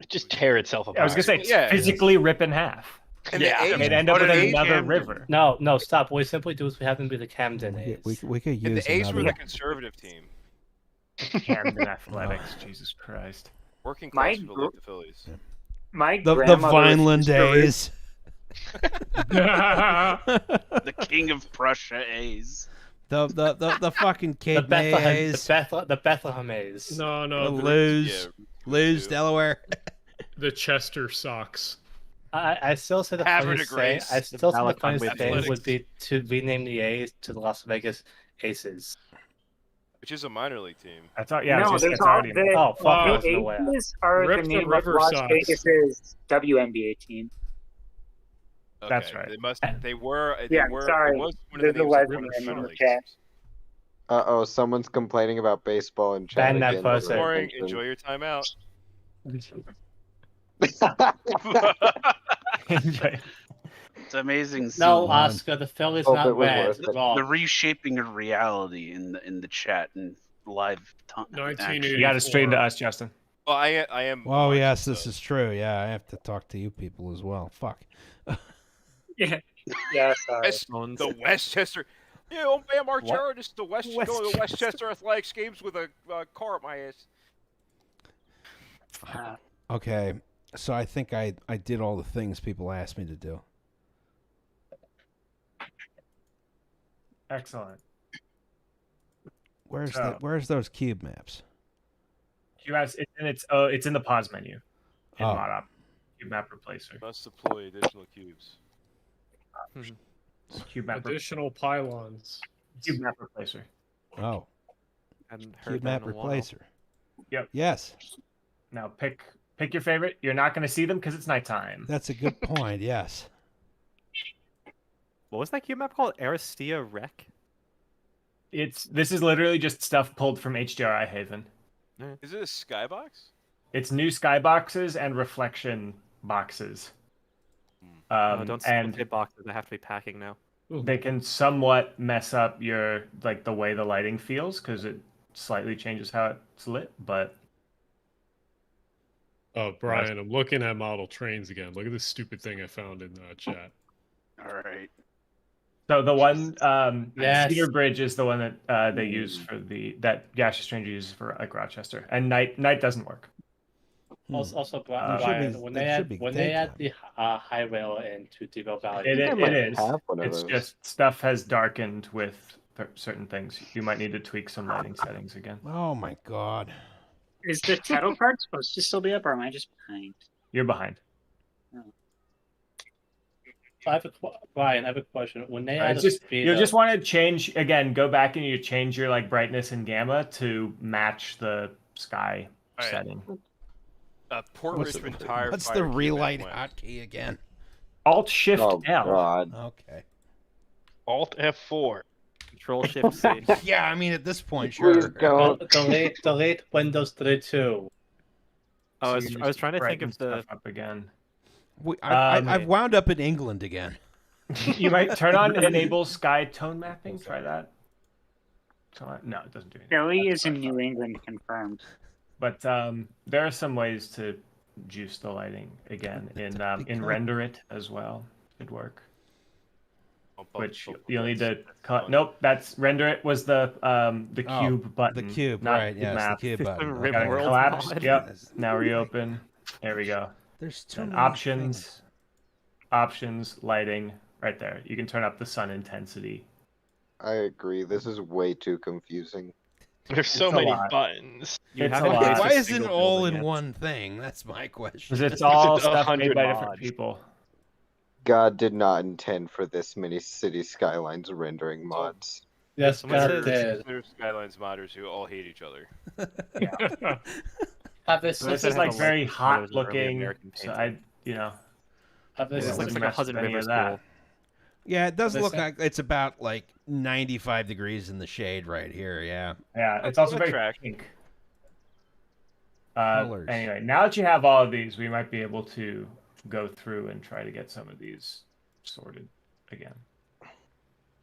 Just tear itself apart. I was gonna say Yeah. physically rip in half. And Yeah. the A's, They'd end up but with an A's another and- river. No, stop. What we simply do is we have them be the Camden A's. We could And use the A's were another. the conservative team. Camden Athletics, Jesus Christ. Working My class people gr- like the Phillies. My The grandmother Vineland used to root- A's. The king of Prussia A's. The fucking The Cape Bethlehem, May A's. the Bethlehem A's. No, The the, Lose, Delaware. the Chester Sox. I still say the Havre de funniest thing. Grace. I still say the Malachi funniest with thing Athletics. would be to rename the A's to the Las Vegas Aces. Which is a minor league team. I thought, yeah, No, it's there's already. Oh, fuck, the there's no way. A's are Rip the the name of River Las Sox. Vegas's WNBA team. Okay. That's right. They were. Yeah, it sorry. was one of There's the a names of legend the in minor the league chat. teams. Uh-oh, someone's complaining about baseball in chat Ban that again. person. Boring. Enjoy your timeout. It's amazing. No, seeing Oscar, the Phillies Hope not it was red. worth it. Wrong. the reshaping of reality in the chat and live. You got to straighten to us, Justin. Well, I am. Well, on, yes, so- this is true. Yeah, I have to talk to you people as well. Fuck. Yeah, yeah, sorry. The Westchester. Yeah, I'm Bam Margera. This is the going to the Westchester Athletics games with a car at my ass. Okay, so I think I did all the things people asked me to do. Excellent. Where's those cube maps? It's in the pause menu. In Oh. mod op. Cube map replacer. Must deploy additional cubes. Cube map Additional pylons. Cube map replacer. Oh. Hadn't heard Cube that map in a while. replacer. Yep. Yes. Now pick your favorite. You're not going to see them because it's nighttime. That's a good point. Yes. What was that cube map called? Aristia Rec? This is literally just stuff pulled from HDRI Haven. Is it a skybox? It's new skyboxes and reflection boxes. Don't and hit boxes. I have to be packing now. they can somewhat mess up your the way the lighting feels because it slightly changes how it's lit. But Oh, Brian, I'm looking at model trains again. Look at this stupid thing I found in chat. All right. so the one Yes. Cedar Bridge is the one that they use for that Gaseous Stranger uses for like Rochester, and night doesn't work. Also, It Brian, should be- when it they should be add the high rail into Devo Valley, It is. have one of It's those. just stuff has darkened with certain things. You might need to tweak some lighting settings again. Oh my God. Is the title card supposed to still be up, or am I just behind? You're behind. Brian, I have a question. When they You'll add a speed just want to change again. Go back and you change your brightness and gamma to match the sky All right. setting. Port Richmond Tire. What's Fire the cube relight at West. hotkey again? Alt Shift Oh L. God. Okay. Alt F4. Control Shift C. Yeah, I mean at this point, Please sure. don't. delete Windows 32. Oh, So you I was trying to think brighten of the. stuff up again. I've wound up in England again. You might turn on enable sky tone mapping. Try that. No, it doesn't do anything. Philly is in New England, confirmed. But there are some ways to juice the lighting again in Render It as well. Could work. Which you'll need to cut. Nope, that's Render It was the cube button. The cube, not right? Yes, map. the cube button. Rim Gotta World collapse. mod. Yep. Now reopen. There we go. There's too And many options. things. Options, lighting, right there. You can turn up the sun intensity. I agree. This is way too confusing. There's so It's a many lot. buttons. You It's a haven't lot. used a Why isn't it single all building in yet. one thing? That's my question. Because it's all It's stuff made 100 by different mods. people. God did not intend for this many city skylines rendering mods. Yes, Someone God said- did. There's Skylines modders who all hate each other. Have they So this said is like how, very like, hot photos of early looking. American So painting. have they This Yeah, seen- looks like a mess Hudson with any River of that. school. Yeah, it does They look say- like it's about like 95 degrees in the shade right here. Yeah. Yeah, it's also Good very track. pink. Colors. Anyway, now that you have all of these, we might be able to go through and try to get some of these sorted again.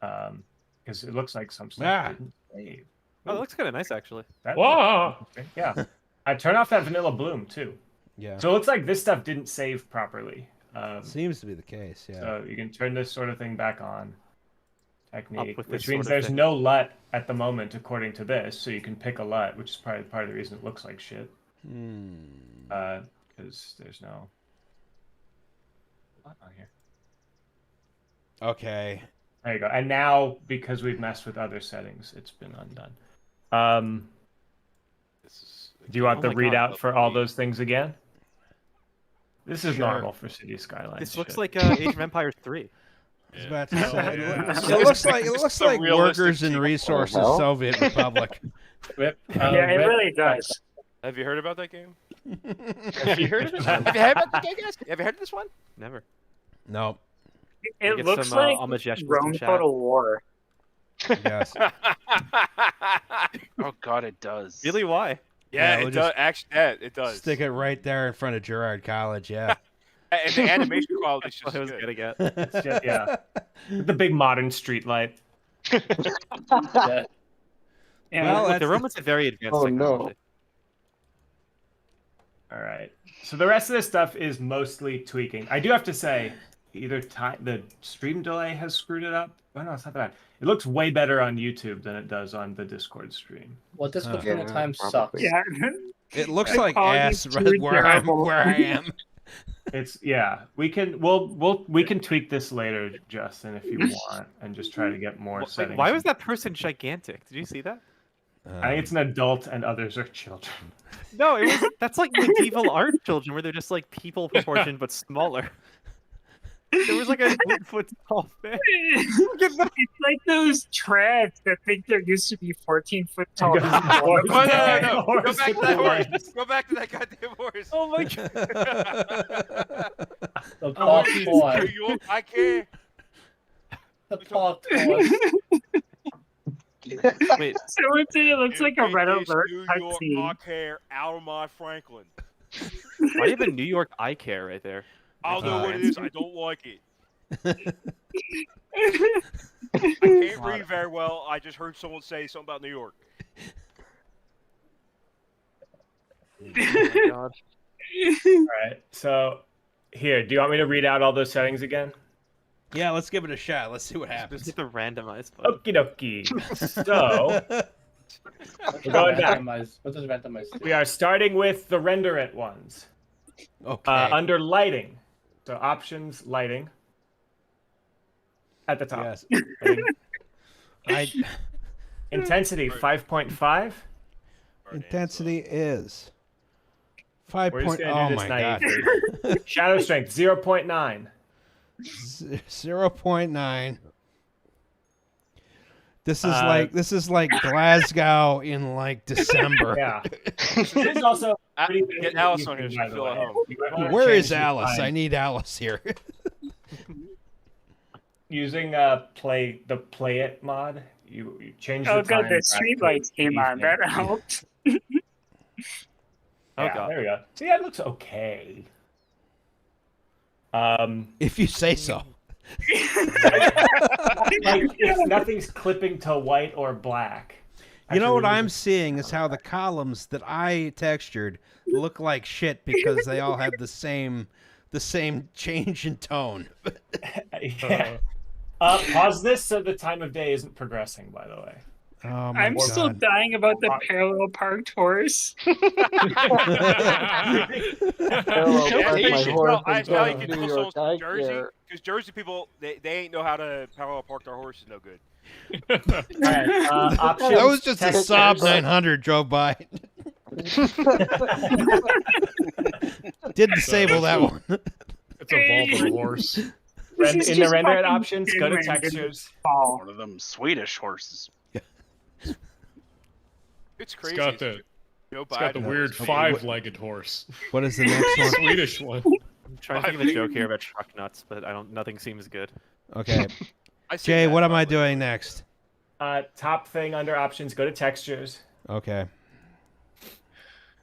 Because it looks like some stuff didn't save. Oh, it looks kind of nice actually. That Whoa! looks interesting. Yeah. I turn off that vanilla bloom too. Yeah. So it looks like this stuff didn't save properly. Seems to be the case. Yeah. So you can turn this sort of thing back on. Technique, with which this means sort of there's thing. no LUT at the moment, according to this. So you can pick a LUT, which is probably part of the reason it looks like shit. Because there's no LUT on here. Okay. There you go. And now, because we've messed with other settings, it's been undone. Do you want Oh the my readout God. for all those things again? This is Sure. normal for City Skylines. This looks shit. like Age of Empires 3. I was about to Oh, say, yeah. it looks like It's a realistic workers and sequel. resources Hell? Soviet Republic. Rip, Yeah, it Rip- really does. Have you heard about that game? Have you heard of it? Have you heard about the game, guys? Have you heard of this one? Never. No. It get looks some, like homage gestures Rome from chat. Total War. Yes. Oh God, it does. Really? Why? Yeah, we'll it does. just Actually, yeah, it does. Stick it right there in front of Gerard College. Yeah. And the animation quality is That's what just I was good. gonna get. It's just- yeah. The big modern street light. yeah. Well, Look, that's the Romans had very advanced Oh, no. technology. All right. So the rest of this stuff is mostly tweaking. I do have to say, either the stream delay has screwed it up. Oh no, it's not that bad. It looks way better on YouTube than it does on the Discord stream. Well, Discord Yeah, full time probably. sucks. Yeah. It looks The like quality ass is right too where I terrible. am. We can tweak this later, Justin, if you want, and just try to get more settings. Why was that person gigantic? Did you see that? I think it's an adult and others are children. No, that's like medieval art children where they're just like people proportioned but smaller. There was like a 8-foot tall man. It's like those trads that think they're used to be 14-foot tall. No. Go back to that horse. Go back to that goddamn horse. Oh my god. The park horse. New York, I care. The park horse. Wait. Someone said it looks like a Red Alert New York, cutscene. I care. Out of my Franklin. Why do you have a New York eye care right there? I don't know what it is. I don't like it. I can't read very well. I just heard someone say something about New York. Oh my god. All right. So, here, do you want me to read out all those settings again? Yeah, let's give it a shot. Let's see what Just happens. hit the randomize button. Okie dokie. So, we're going back. What does randomize do? We are starting with the render it ones. Okay. Under lighting. So options, lighting. At the top. Yes. Lighting. Intensity 5.5. Intensity is 5. We're just gonna Oh do this my god. naively. Shadow strength 0.9. 0.9. This is like Glasgow in like December. Yeah. This is also pretty Get Alice on here so you can feel at home. Where is Alice? I need Alice here. Using play it mod, you change the Oh time. god, the streetlights came on. That helped. Yeah, god. there we go. See, that looks okay. If you say so. Like, if nothing's clipping to white or black. You know what I'm seeing is how the columns that I textured look like shit because they all have the same change in tone. Yeah. Pause this so the time of day isn't progressing, by the way. Oh my I'm God. still dying about the parallel parked horse. I tell you can New tell York, I someone's Jersey, care. because Jersey people, they ain't know how to parallel park their horses no good. Options, That was just a textures. Saab 900 drove by. Did disable that one. It's a Volvo horse. In the render it options, go to textures. One of them Swedish horses. It's It's crazy. got the Joe it's got the Biden weird was- 5-legged horse. What is the next one? Swedish one. I'm trying to think of a joke here about truck nuts, but nothing seems good. Okay. I see Jay, that what am I probably. doing next? Top thing under options, go to textures. Okay.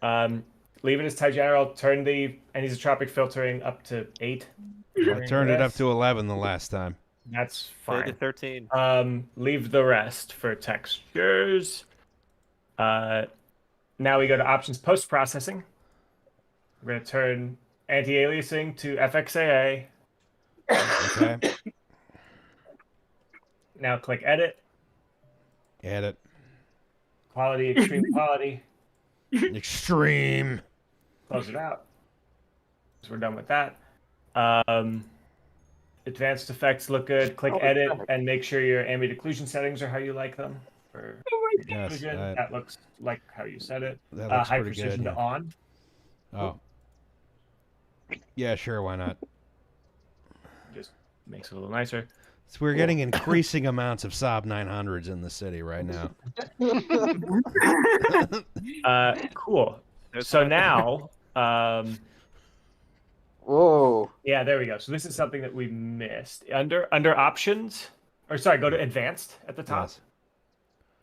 Leave it as type general. Turn the anisotropic filtering up to 8. I turned it up to 11 the last time. That's Go to fine. 13. Leave the rest for textures. Now we go to options post-processing. We're going to turn anti-aliasing to FXAA. Okay. Now click edit. Edit. Quality, extreme quality. Extreme. Close it out. So we're done with that. Advanced effects look good. Click edit and make sure your ambient occlusion settings are how you like them. For Yes, occlusion. That looks like how you said it. That looks High pretty precision good, to yeah. on. Oh. Yeah, sure, why not? Just makes it a little nicer. So we're getting increasing amounts of Saab 900s in the city right now. Cool. So now, Whoa. yeah, there we go. So this is something that we missed. Under options, or sorry, go to advanced at the top.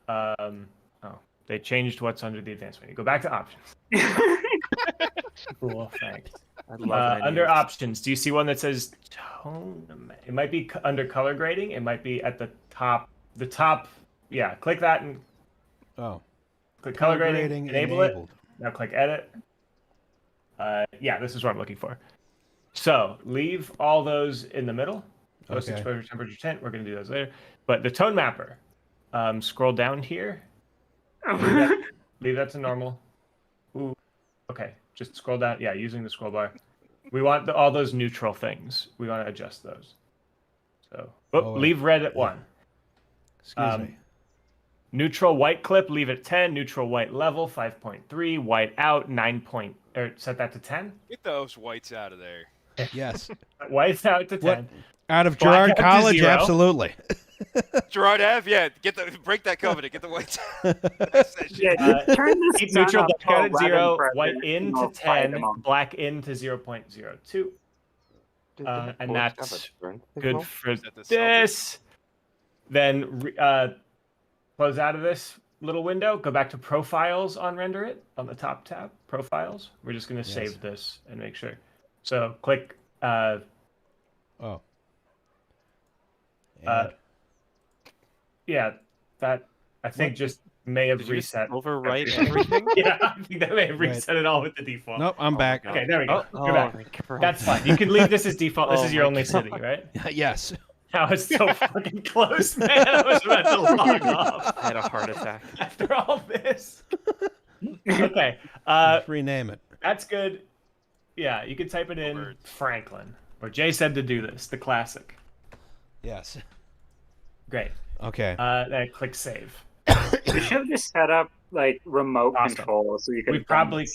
Yes. They changed what's under the advanced menu. Go back to options. Cool, thanks. I love Under menus. options, do you see one that says tone? It might be under color grading. It might be at the top. The top, yeah. Click that and click color grading. Enable it. Now click edit. Yeah, this is what I'm looking for. So leave all those in the middle. Post Okay. exposure, temperature, tint. We're going to do those later. But the tone mapper, scroll down here. Leave that to normal. Ooh. Okay, just scroll down. Yeah, using the scroll bar. We want all those neutral things. We want to adjust those. So wait. leave red at 1. Excuse me. Neutral white clip, leave at 10. Neutral white level, 5.3. White out, 9. Or set that to 10. Get those whites out of there. Yes. Whites out to 10. What? Out of Black Gerard out to College, 0. absolutely. Gerard Ave, yeah. Break that covenant. Get the whites. Keep neutral black out at 0. White in to 10. Black in to 0.02. And that's good for this. Then close out of this little window. Go back to profiles on Render It on the top tab. Profiles. We're just going to save this and make sure. So click. Yeah, that I think just may have reset. Overwrite everything? Yeah, I think that may have reset it all with the default. Nope, I'm back. Okay, there we go. Oh, Go back. That's fine. You can leave this as default. This is your only city, right? Yes. That was so fucking close, man. I was about to log off. I had a heart attack. After all this. Okay. Rename it. That's good. Yeah, you can type it in Franklin. Or Jay said to do this, the classic. Yes. Great. Okay. Then click save. We should have just set up like remote control so you can. We probably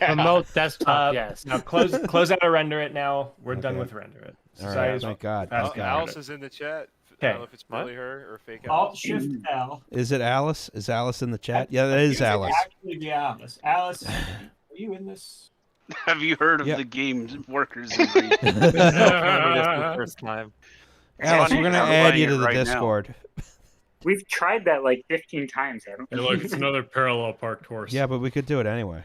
Remote desktop, yes. Now close out of Render It now. We're done with Render It. All right, thank God. Thank God. Alice is in the chat. I don't know if it's really her or fake Alt Alice. Shift L. Is it Alice? Is Alice in the chat? Yeah, that is Alice. Actually, be Alice. Alice, are you in this? Have you heard of the game Workers in Green? First time. Alice, we're gonna add you to the right now. Discord. We've tried that like 15 times, haven't we? Hey, look, it's another parallel parked horse. Yeah, but we could do it anyway.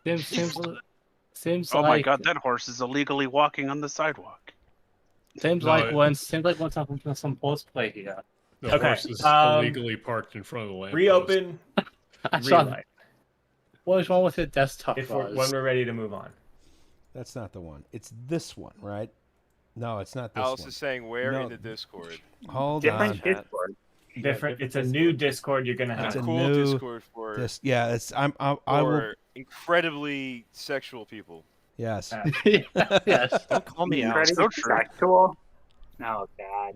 Seems Oh like my god, that horse is illegally walking on the sidewalk. seems like once some post play here. The horse is illegally parked in front of the lamp. Reopen. I saw Relight. What is wrong with the desktop? When we're ready to move on. That's not the one. It's this one, right? No, it's not this Alice one. is saying where No. in the Discord? Hold Different on. Discord. Different. It's a new Discord you're gonna have. It's a Cool new Discord for yeah, it's I will. for incredibly sexual people. Yes. Yes. Don't call me out. Incredibly sexual. No, God.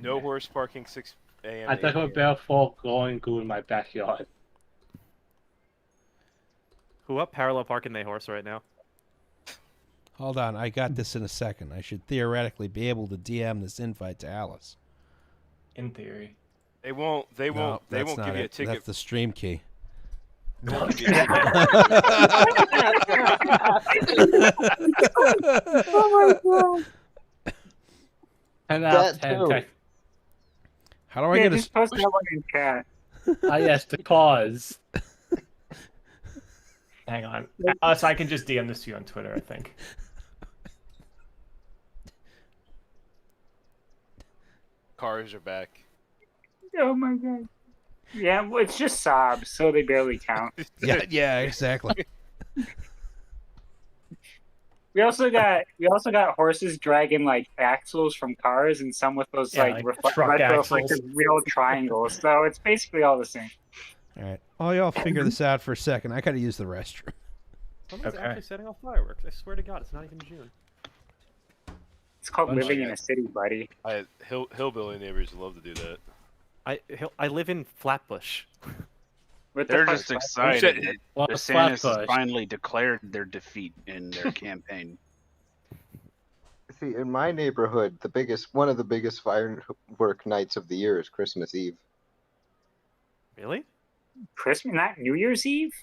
No horse parking 6 a.m. I think a bear fall going good in my backyard. Who up parallel parking their horse right now? Hold on, I got this in a second. I should theoretically be able to DM this invite to Alice. In theory. They won't. They No, won't. They that's won't not give you a it. ticket. That's the stream key. They won't give you a Oh my God. 10 out of 10. Okay. How do I get a? Just post that one in chat. Yes, the cause. Hang on. Alice, I can just DM this to you on Twitter, I think. Cars are back. Oh my God. Yeah, well, it's just sobs, so they barely count. Yeah, exactly. We also got horses dragging like axles from cars, and some with those like truck reflective wheel triangles. So it's basically all the same. All right. Oh, y'all figure this out for a second. I gotta use the restroom. Someone's actually setting off fireworks. I swear to God, it's not even June. It's called living in a city, buddy. Hillbilly neighbors love to do that. I live in Flatbush. They're just excited that DeSantis Flatbush. has finally declared their defeat in their campaign. See, in my neighborhood, one of the biggest firework nights of the year is Christmas Eve. Really? Christmas, not New Year's Eve?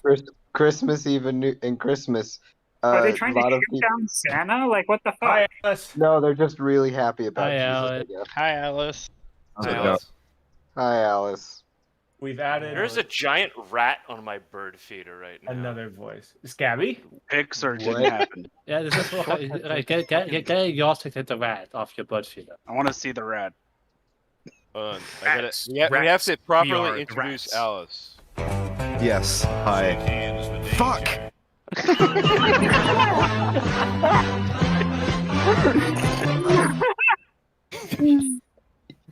Christmas Eve and Christmas. Are they trying to a lot of shoot down Santa? Like, what the fuck? Hi, Alice. No, they're just really happy about Hi, Jesus, Alice. I guess. Hi, Alice. Hi, Alice. Hi, Alice. We've added There's a giant rat on my bird feeder right now. another voice. Scabby? Pixar didn't happen. Yeah, this is what get a yardstick at the rat off your bird feeder. I want to see the rat. We have to properly introduce Alice. Yes. Hi. Fuck!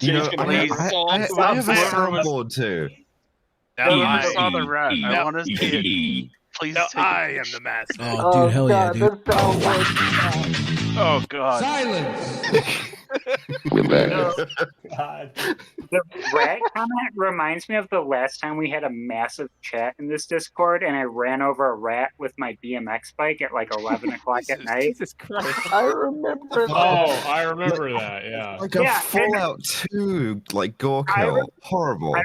You know, I have a soundboard too. I saw the rat. I want to see it. Please Now take I a am the master. Oh, dude, hell yeah, dude. Oh god. Silence! We're back. God. The rat comment reminds me of the last time we had a massive chat in this Discord, and I ran over a rat with my BMX bike at like 11 o'clock at night. Jesus Christ! I remember that. Oh, I remember that. Yeah. Like a Yeah, Fallout 2, like gore kill. Horrible.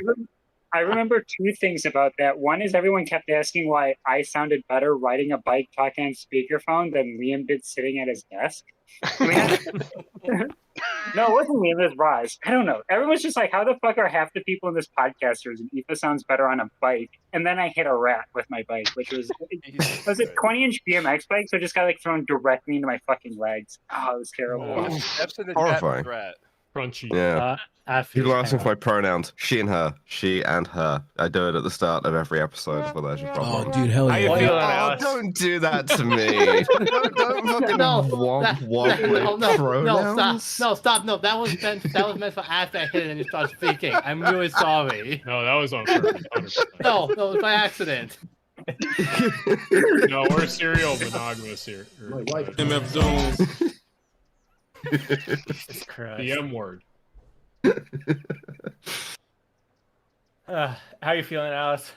I remember two things about that. One is everyone kept asking why I sounded better riding a bike talking on speakerphone than Liam did sitting at his desk. I mean, no, it wasn't Liam, it was Roz. I don't know. Everyone's just like, how the fuck are half the people in this podcasters and Aoife sounds better on a bike? And then I hit a rat with my bike, which was a 20-inch BMX bike, so it just got like thrown directly into my fucking legs. Oh, it was terrible. Horrifying. Crunchy. Yeah. People are asking for my pronouns. She and her. She and her. I do it at the start of every episode for Leisure Problem. Oh, dude, hell yeah. Oh, don't do that to me. don't fucking womp pronouns. No, that was meant for after I hit it and you start speaking. I'm really sorry. No, that was on purpose. 100%. No, it was by accident. No, we're serial monogamous here. MF Zones. The M word. How you feeling, Alice?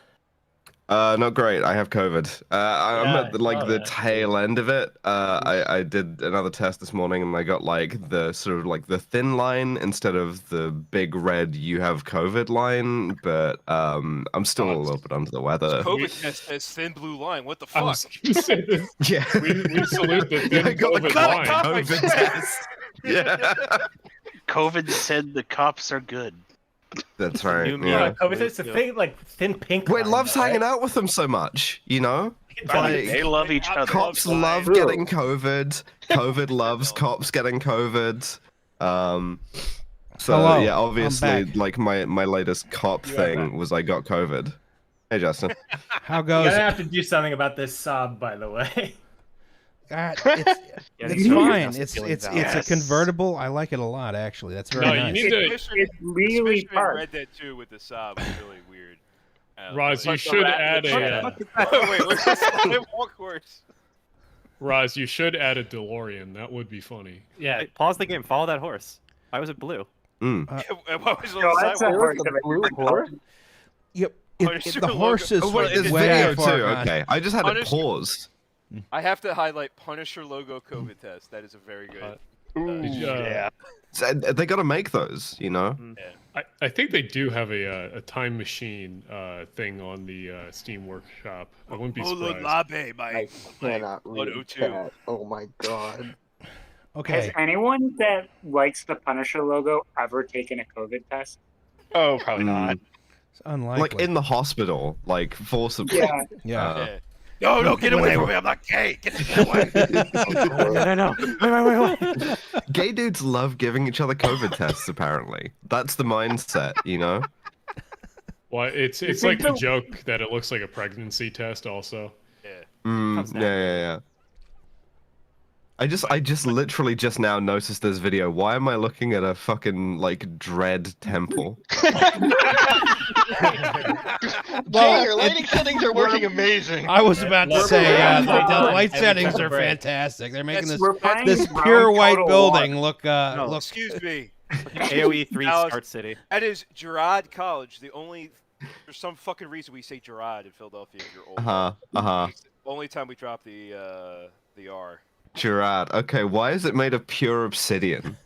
Not great. I have COVID. I'm at the tail end of it. I did another test this morning and I got like the sort of like the thin line instead of the big red "you have COVID" line. But I'm still a little bit under the weather. COVID test has thin blue line. What the fuck? Yeah. We salute the thin I got the COVID test. Yeah. COVID said the cops are good. That's right. Yeah, COVID is the thing, like thin pink. Wait, loves hanging out with them so much, you know? They love each other. Cops love getting COVID. COVID loves cops getting COVID. So Hello, yeah, I'm obviously, back. like my latest cop thing was I got COVID. Hey, Justin. How You're goes? gonna have to do something about this sob, by the way. It's fine. It's a convertible. I like it a lot, actually. That's very nice. It's really Fishman hard. read that too with the sob. It's really weird. Roz, you should add a. Wait, what's that? Walk horse. Roz, you should add a DeLorean. That would be funny. Yeah, pause the game. Follow that horse. Why was it blue? What was on No, the that's side? a horse of a different color. Yep. Punisher The horse is Oh, wait, it's way video far too. gone. Okay, I just had it Punisher. paused. I have to highlight Punisher logo COVID test. That is a very good. Yeah. They got to make those, you know. I think they do have a time machine thing on the Steam Workshop. I wouldn't be surprised. Labe, I cannot read 102. that. Oh my god. Has anyone that likes the Punisher logo ever taken a COVID test? Oh, probably not. It's unlikely. Like in the hospital, like forcibly. Yeah. Yeah. No, get away from me! I'm not gay. Get away. No. Wait. Gay dudes love giving each other COVID tests. Apparently, that's the mindset, you know. Well, it's like the joke that it looks like a pregnancy test, also. Yeah. I just literally just now noticed this video. Why am I looking at a fucking like dread temple? Jay, your lighting settings are working amazing. I was about to say, the light settings are fantastic. They're making this pure white building look. Excuse me. AOE 3 Alice, Start City. That is Girard College. There's some fucking reason we say Girard in Philadelphia. If you're old. Only time we drop the R. Girard. Okay, why is it made of pure obsidian?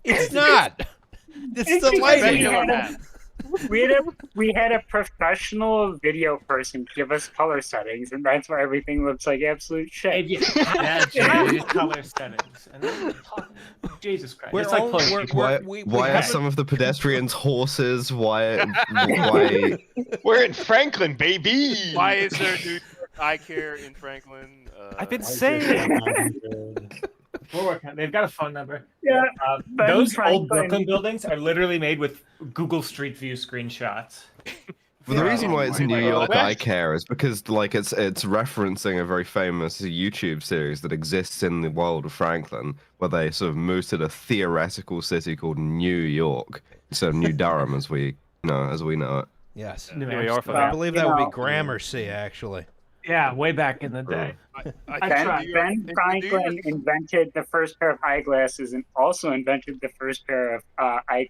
It's not. It's the lighting. We had a professional video person give us color settings, and that's why everything looks like absolute shit. Color settings. And then Jesus Christ. We're It's all- like we're- Why are some of the pedestrians horses? Why? We're in Franklin, baby. Why is there new eye care in Franklin? I've been saying. We're working on it. They've got a phone number. Yeah. Those Franklin. old Brooklyn buildings are literally made with Google Street View screenshots. Well, the reason why it's New York Eye Care is because, like, it's referencing a very famous YouTube series that exists in the world of Franklin, where they sort of mooted a theoretical city called New York, so New Durham, as we know it. Yes. New Hampshire. I believe that would be Gramercy, actually. Yeah, way back in the day. Ben Franklin invented the first pair of eyeglasses and also invented the first pair of eye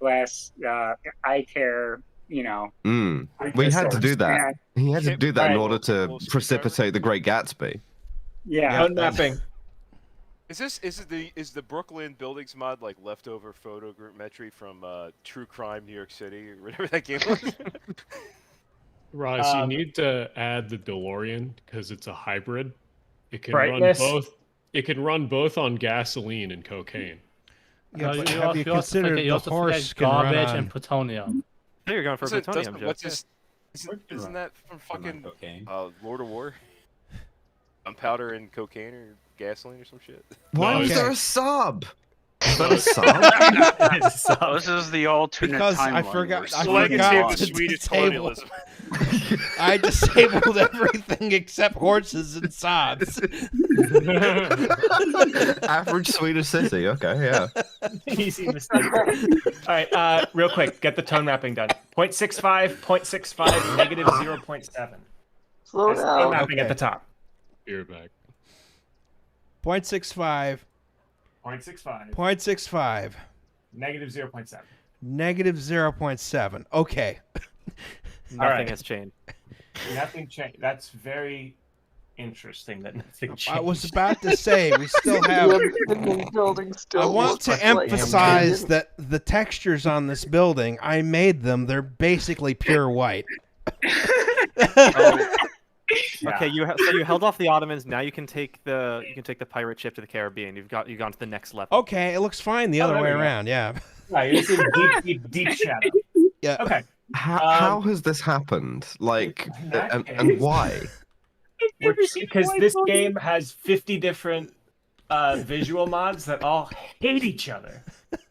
care, We had to do that. He had to do that in order to precipitate the Great Gatsby. Yeah. Tone mapping. Is the Brooklyn buildings mod like leftover photogrammetry from True Crime New York City or whatever that game was? Roz, you need to add the DeLorean because it's a hybrid. It can Brightness. run both. It can run both on gasoline and cocaine. Yeah, but you have you considered the horse can run garbage on... and plutonium? I think you're going for plutonium, Joe. Isn't that from fucking Lord of War? Gunpowder and cocaine or gasoline or some shit? Why was there a sub? Is that a sub? This is the alternate Because timeline. I forgot the to Swedish disable. colonialism. I disabled everything except horses and sobs. Average Swedish city. Okay, yeah. Easy mistake. All right, real quick, get the tone mapping done. 0.65, 0.65, negative 0.7. Slow That's down. tone mapping at the top. You're back. 0.65. 0.65. 0.65. Negative 0.7. Negative 0.7. Okay. Nothing has changed. Nothing changed. That's very interesting that nothing changed. I was about to say we still have. I want to emphasize that the textures on this building, I made them. They're basically pure white. Okay, so you held off the Ottomans. Now you can take the pirate ship to the Caribbean. You've gone to the next level. Okay, it looks fine the other way around. Yeah. Right, it's in deep shadow. Yeah. Okay. How has this happened? Like, and why? Because this game has 50 different visual mods that all hate each other.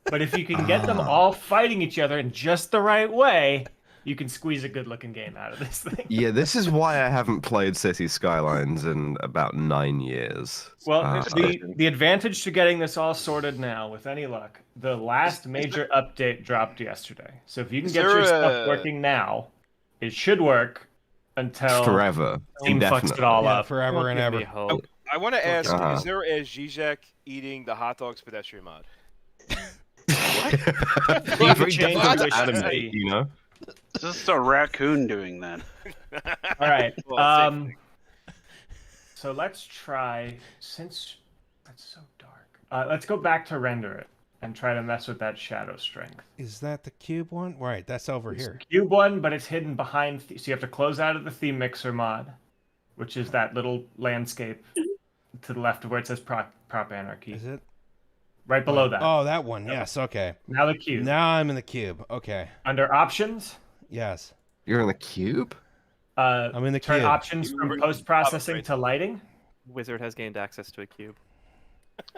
But if you can get them all fighting each other in just the right way, you can squeeze a good-looking game out of this thing. Yeah, this is why I haven't played City Skylines in about 9 years. Well, the advantage to getting this all sorted now, with any luck, the last major update dropped yesterday. So if you can get your stuff working now, it should work until forever. Steam fucks it all up. Forever and ever. I want to ask: is there a Zizek eating the hot dogs pedestrian mod? Very difficult to animate, you know. It's just a raccoon doing that. All right. So let's try, since that's so dark. Let's go back to render it and try to mess with that shadow strength. Is that the cube one? Right, that's over It's here. Cube one, but it's hidden behind. So you have to close out of the theme mixer mod, which is that little landscape to the left of where it says prop anarchy. Is it? Right below that. Oh, that one. Yes. Okay. Now the cube. Now I'm in the cube. Okay. Under options. Yes. You're in the cube? I'm in the turn cube. options from post-processing to lighting. Wizard has gained access to a cube.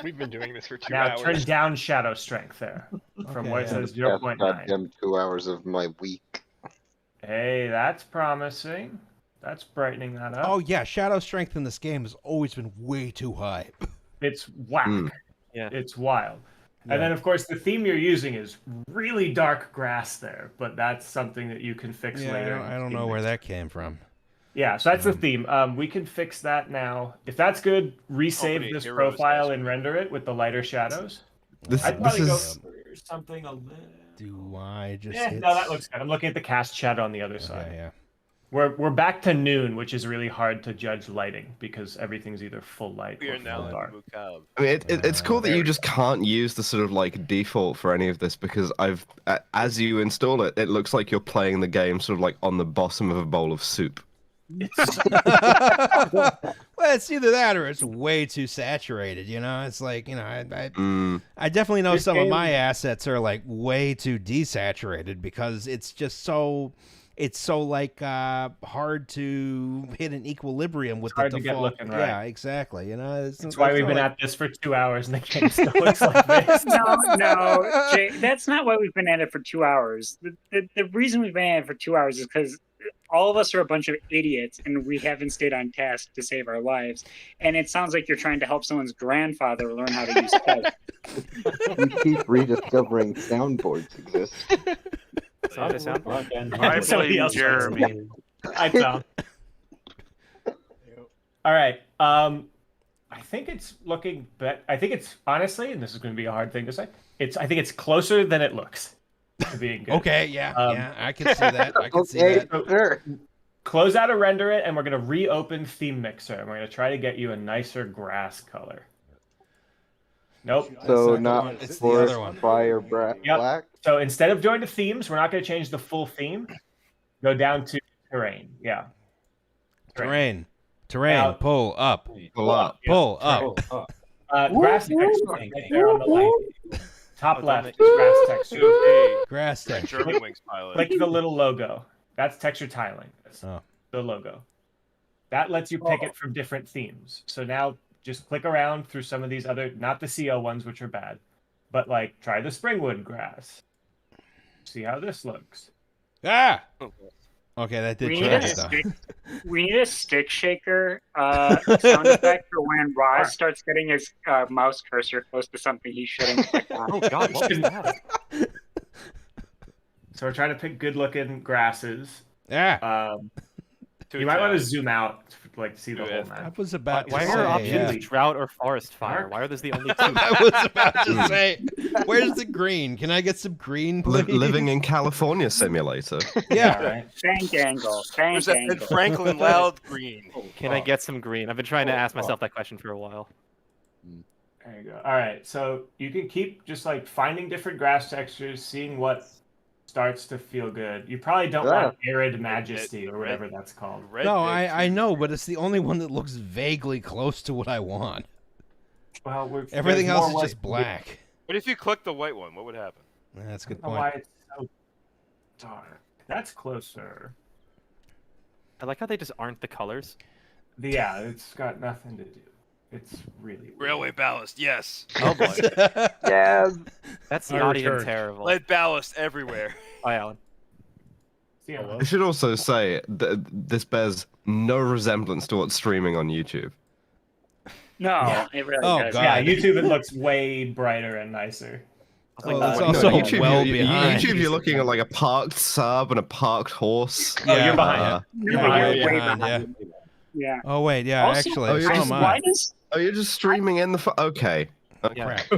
We've been doing this for 2 now hours. Turn down shadow strength there from where it says 0.9. Goddamn 2 hours of my week. Hey, that's promising. That's brightening that up. Oh yeah, shadow strength in this game has always been way too high. It's whack. Yeah. It's wild. Yeah. And then, of course, the theme you're using is really dark grass there, but that's something that you can fix later. I don't know where that came from. Yeah, so that's the theme. We can fix that now. If that's good, resave this profile and render it with the lighter shadows. I'd probably go for something a little... Do I just Yeah, hit... no, that looks good. I'm looking at the cast shadow on the other side. Yeah. We're back to noon, which is really hard to judge lighting because everything's either full light We or are now full in dark. Mukab. I mean, it's cool that you just can't use the sort of like default for any of this because as you install it, it looks like you're playing the game sort of like on the bottom of a bowl of soup. Well, it's either that or it's way too saturated. You know, it's like I definitely know some of my assets are like way too desaturated because it's just so. It's so like hard to hit an equilibrium with hard the to get default. looking right. Yeah, exactly. You know, That's why we've been at this for 2 hours and the game still looks like this. No, Jay, that's not why we've been at it for 2 hours. The reason we've been at it for 2 hours is because all of us are a bunch of idiots and we haven't stayed on task to save our lives. And it sounds like you're trying to help someone's grandfather learn how to use text. You keep rediscovering soundboards exist. sound. sound. I Somebody blame else tries to Jeremy. speak. I found. All right. I think it's looking I think it's honestly, and this is going to be a hard thing to say. I think it's closer than it looks to being good. Okay, yeah, I can see that. I can see that. Sure. Close out a render it, and we're going to reopen Theme Mixer, and we're going to try to get you a nicer grass color. Nope. So not It's the forest other one. fire Yep. black. So instead of going to themes, we're not going to change the full theme. Go down to terrain. Yeah. Terrain. Now- Pull up. Pull up. Pull up. Grass texture right there on the light. Top left is grass texture. Grass Like texture. German Wings pilot. Click the little logo. That's texture tiling. That's Oh. the logo. That lets you pick it from different themes. So now just click around through some of these other, not the CO ones, which are bad, but like try the Springwood grass. See how this looks. Ah! Okay, that did We change need, a it though. stick, we need a stick shaker sound effect for when Roz starts getting his mouse cursor close to something he shouldn't click on. Oh God, what was that? So we're trying to pick good looking grasses. Yeah. You might want to zoom out to like see the whole I map. was about Why to are say, options yeah. drought or forest fire? Why are those the only two? I was about to say, where's the green? Can I get some green, please? Living in California simulator. Yeah. Right. Bank angle. Bank There's that Ben angle. Franklin loud green. Can I get some green? I've been trying to ask myself that question for a while. There you go. All right, so you can keep just like finding different grass textures, seeing what starts to feel good. You probably don't want Arid Majesty or whatever that's called. No, I know, but it's the only one that looks vaguely close to what I want. Well, Everything else is just black. But if you click the white one, what would happen? That's a good I don't know why point. it's so dark. That's closer. I like how they just aren't the colors. Yeah, it's got nothing to do. It's really weird. Railway ballast, yes. Oh boy. Yeah. That's I not even returned. terrible. Lead ballast everywhere. Bye, Alan. See, I should also say that this bears no resemblance to what's streaming on YouTube. No, it really Oh, does. God. yeah, YouTube it looks way brighter and nicer. Oh, Like, it's no, also YouTube, well you- behind. YouTube, you're looking at like a parked sub and a parked horse. Oh, you're behind. You're Yeah, way behind, behind. yeah. Yeah. Oh wait, yeah, Also, actually, Oh, you're so just- am Why I. does Oh, you're just streaming in the. Okay. Yeah. Crap.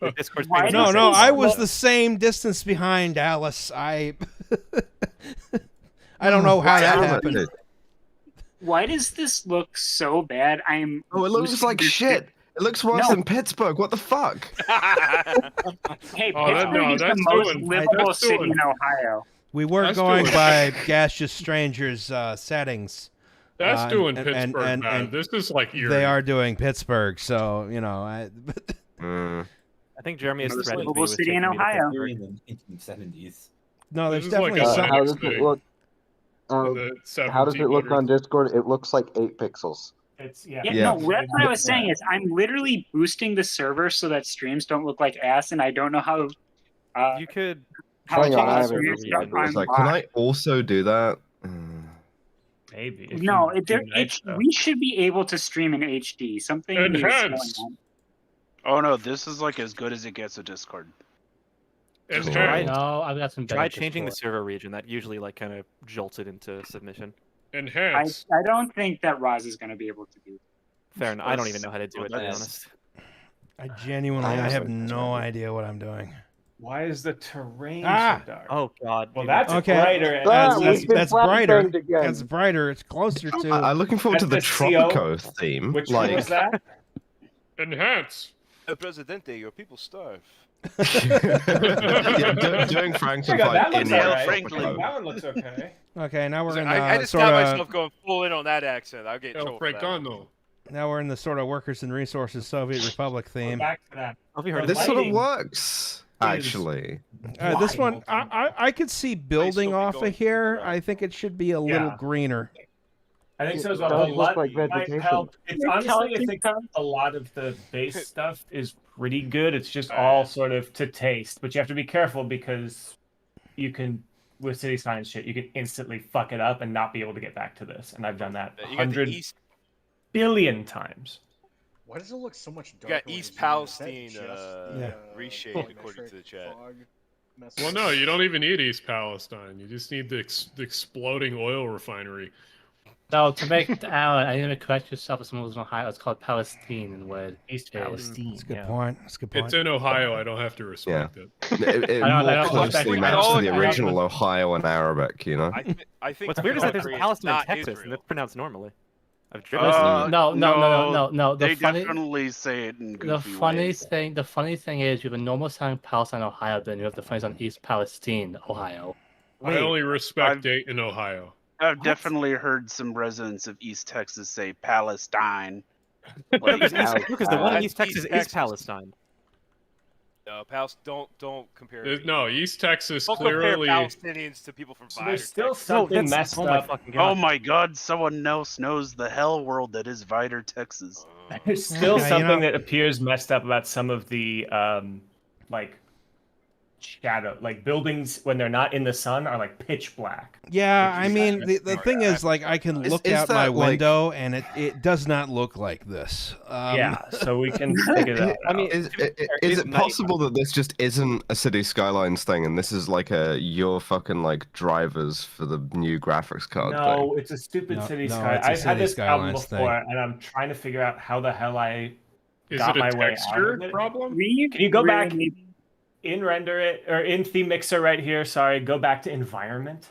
The Discord's Why being does No, it I look- was the same distance behind Alice. I don't know how that happened. why does this look so bad? I'm Oh, it looks like shit. It looks worse No. than Pittsburgh. What the fuck? Hey, Oh, that- Pittsburgh no, is the that's most doing- livable that's city doing- in Ohio. We were That's going doing- by Gaseous Strangers settings. That's doing and- Pittsburgh and- bad. and This is like Erie. They are doing Pittsburgh, so you know. I think Jeremy is Most threatened livable with city taking in me to Ohio. Pittsburgh. In the 1870s. No, there's This is like definitely a some. how does thing. it look? The How does it look 1700s. on Discord? It looks like 8 pixels. It's Yeah, Yeah. no, that's what I was saying is I'm literally boosting the server so that streams don't look like ass, and I don't know how. You could. How Hang on, to I change haven't your read stuff it. on It's like, can live. I also do that? maybe. if No, you do nice it's stuff. we should be able to stream in HD. Something is going Enhanced. on. Oh no, this is like as good as it gets with Discord. It's Try- No, I've got some. Try benefits changing for the it. server region. That usually like kind of jolts it into submission. Enhanced. I don't think that Roz is going to be able to do. Fair enough. I don't even know how to do it, to be honest. I genuinely, I have no idea what I'm doing. Why is the terrain Ah! so dark? Oh God. Well, dude. that's Okay. brighter. And That's brighter. That's brighter. It's closer to. I'm looking forward to the That's the CO. Tropico theme. Which one like, was that? Enhance. El Presidente, your people starve. yeah, doing Franklin Hang on, that fight looks in alright. Franklin. That one looks okay. Okay, now we're in I the just sort got of. myself going full in on that accent. I'll get El trolled for that one. Francano. Now we're in the sort of workers and resources Soviet Republic We're theme. back to that. Have you heard of this that? sort of lighting works, actually. This one, wild. I could see building still be off going of here. through that. I think it should be a little Yeah. greener. I think so as It well. does The look LUT like might vegetation. help. It's honestly, I think a lot of the base stuff is pretty good. It's just all sort of to taste, but you have to be careful because you can, with city science shit, you can instantly fuck it up and not be able to get back to this. And I've done that You got the 100 East, billion times. Why does it look so much you darker? got East Palestine Yeah. reshape according to the chat. Well, no, you don't even need East Palestine. You just need the exploding oil refinery. No, to make I need to correct yourself. It's in Ohio. It's called Palestine in Word. East Palestine. That's a good point. That's a good point. It's in Ohio. I don't have to respect it. It more closely matches the original Ohio and Arabic, you know? I think What's weird is that there's Palestine is Palestine in not Texas, Israel. and it's pronounced normally. I've driven. No. They The funny, definitely say it in goofy the funny thing is, you have a normal sound Palestine, Ohio, then you have the funny sound East Palestine, Ohio. I only respect Dayton, Ohio. I've definitely heard some residents of East Texas say Palestine. Because the one in East Texas is Palestine. No, don't compare. No, East Texas Don't clearly. compare Palestinians to people from Vidor, There's still Texas. something messed up. Oh my God! Someone else knows the hell world that is Vidor, Texas. There's still something that appears messed up about some of the like shadow, like buildings when they're not in the sun are like pitch black. Yeah, I mean the thing is, like, I can look is out that, my like- window and it does not look like this. Yeah, so we can figure that out. I mean, is it possible that this just isn't a City Skylines thing, and this is like your fucking like drivers for the new graphics card No, thing? it's a stupid No, City no, Sky. it's a I've had City this problem Skylines thing. before, and I'm trying to figure out how the hell I Is got it a my way out texture of it. problem? Can you go back in render it or in theme mixer right here? Sorry, go back to environment.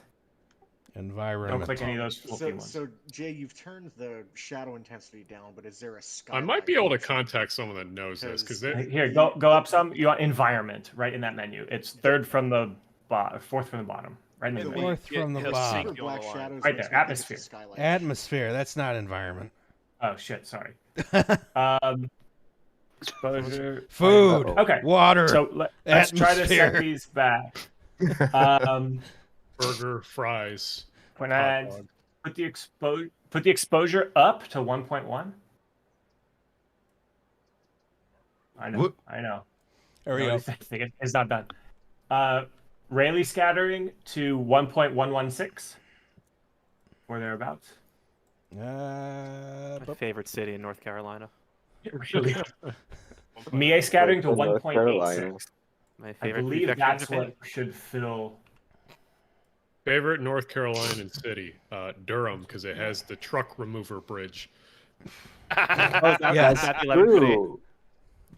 Environment. Don't click any of those fluky So, ones. so Jay, you've turned the shadow intensity down, but is there a sky? I might be able to contact someone that knows this because Here, go up some. You want environment right in that menu. It's third from the bottom, fourth from the bottom, right in the middle. Fourth from the bottom. Black shadows Right there, atmosphere. Atmosphere. That's not environment. Oh shit, sorry. Exposure. Food. Okay. Water. So let's try to set atmosphere. these back. burger, fries. When hot I dog. put the exposure up to 1.1. I know. Whoop. I know. Hurry No, up. It's not done. Rayleigh scattering to 1.116. Or thereabouts. My favorite city in North Carolina. Really? Mie scattering to North Carolina. 1.86. My I favorite believe prefecture in that's Japan. what should fill. Favorite North Carolinian city, Durham, because it has the truck remover bridge. Yes. True.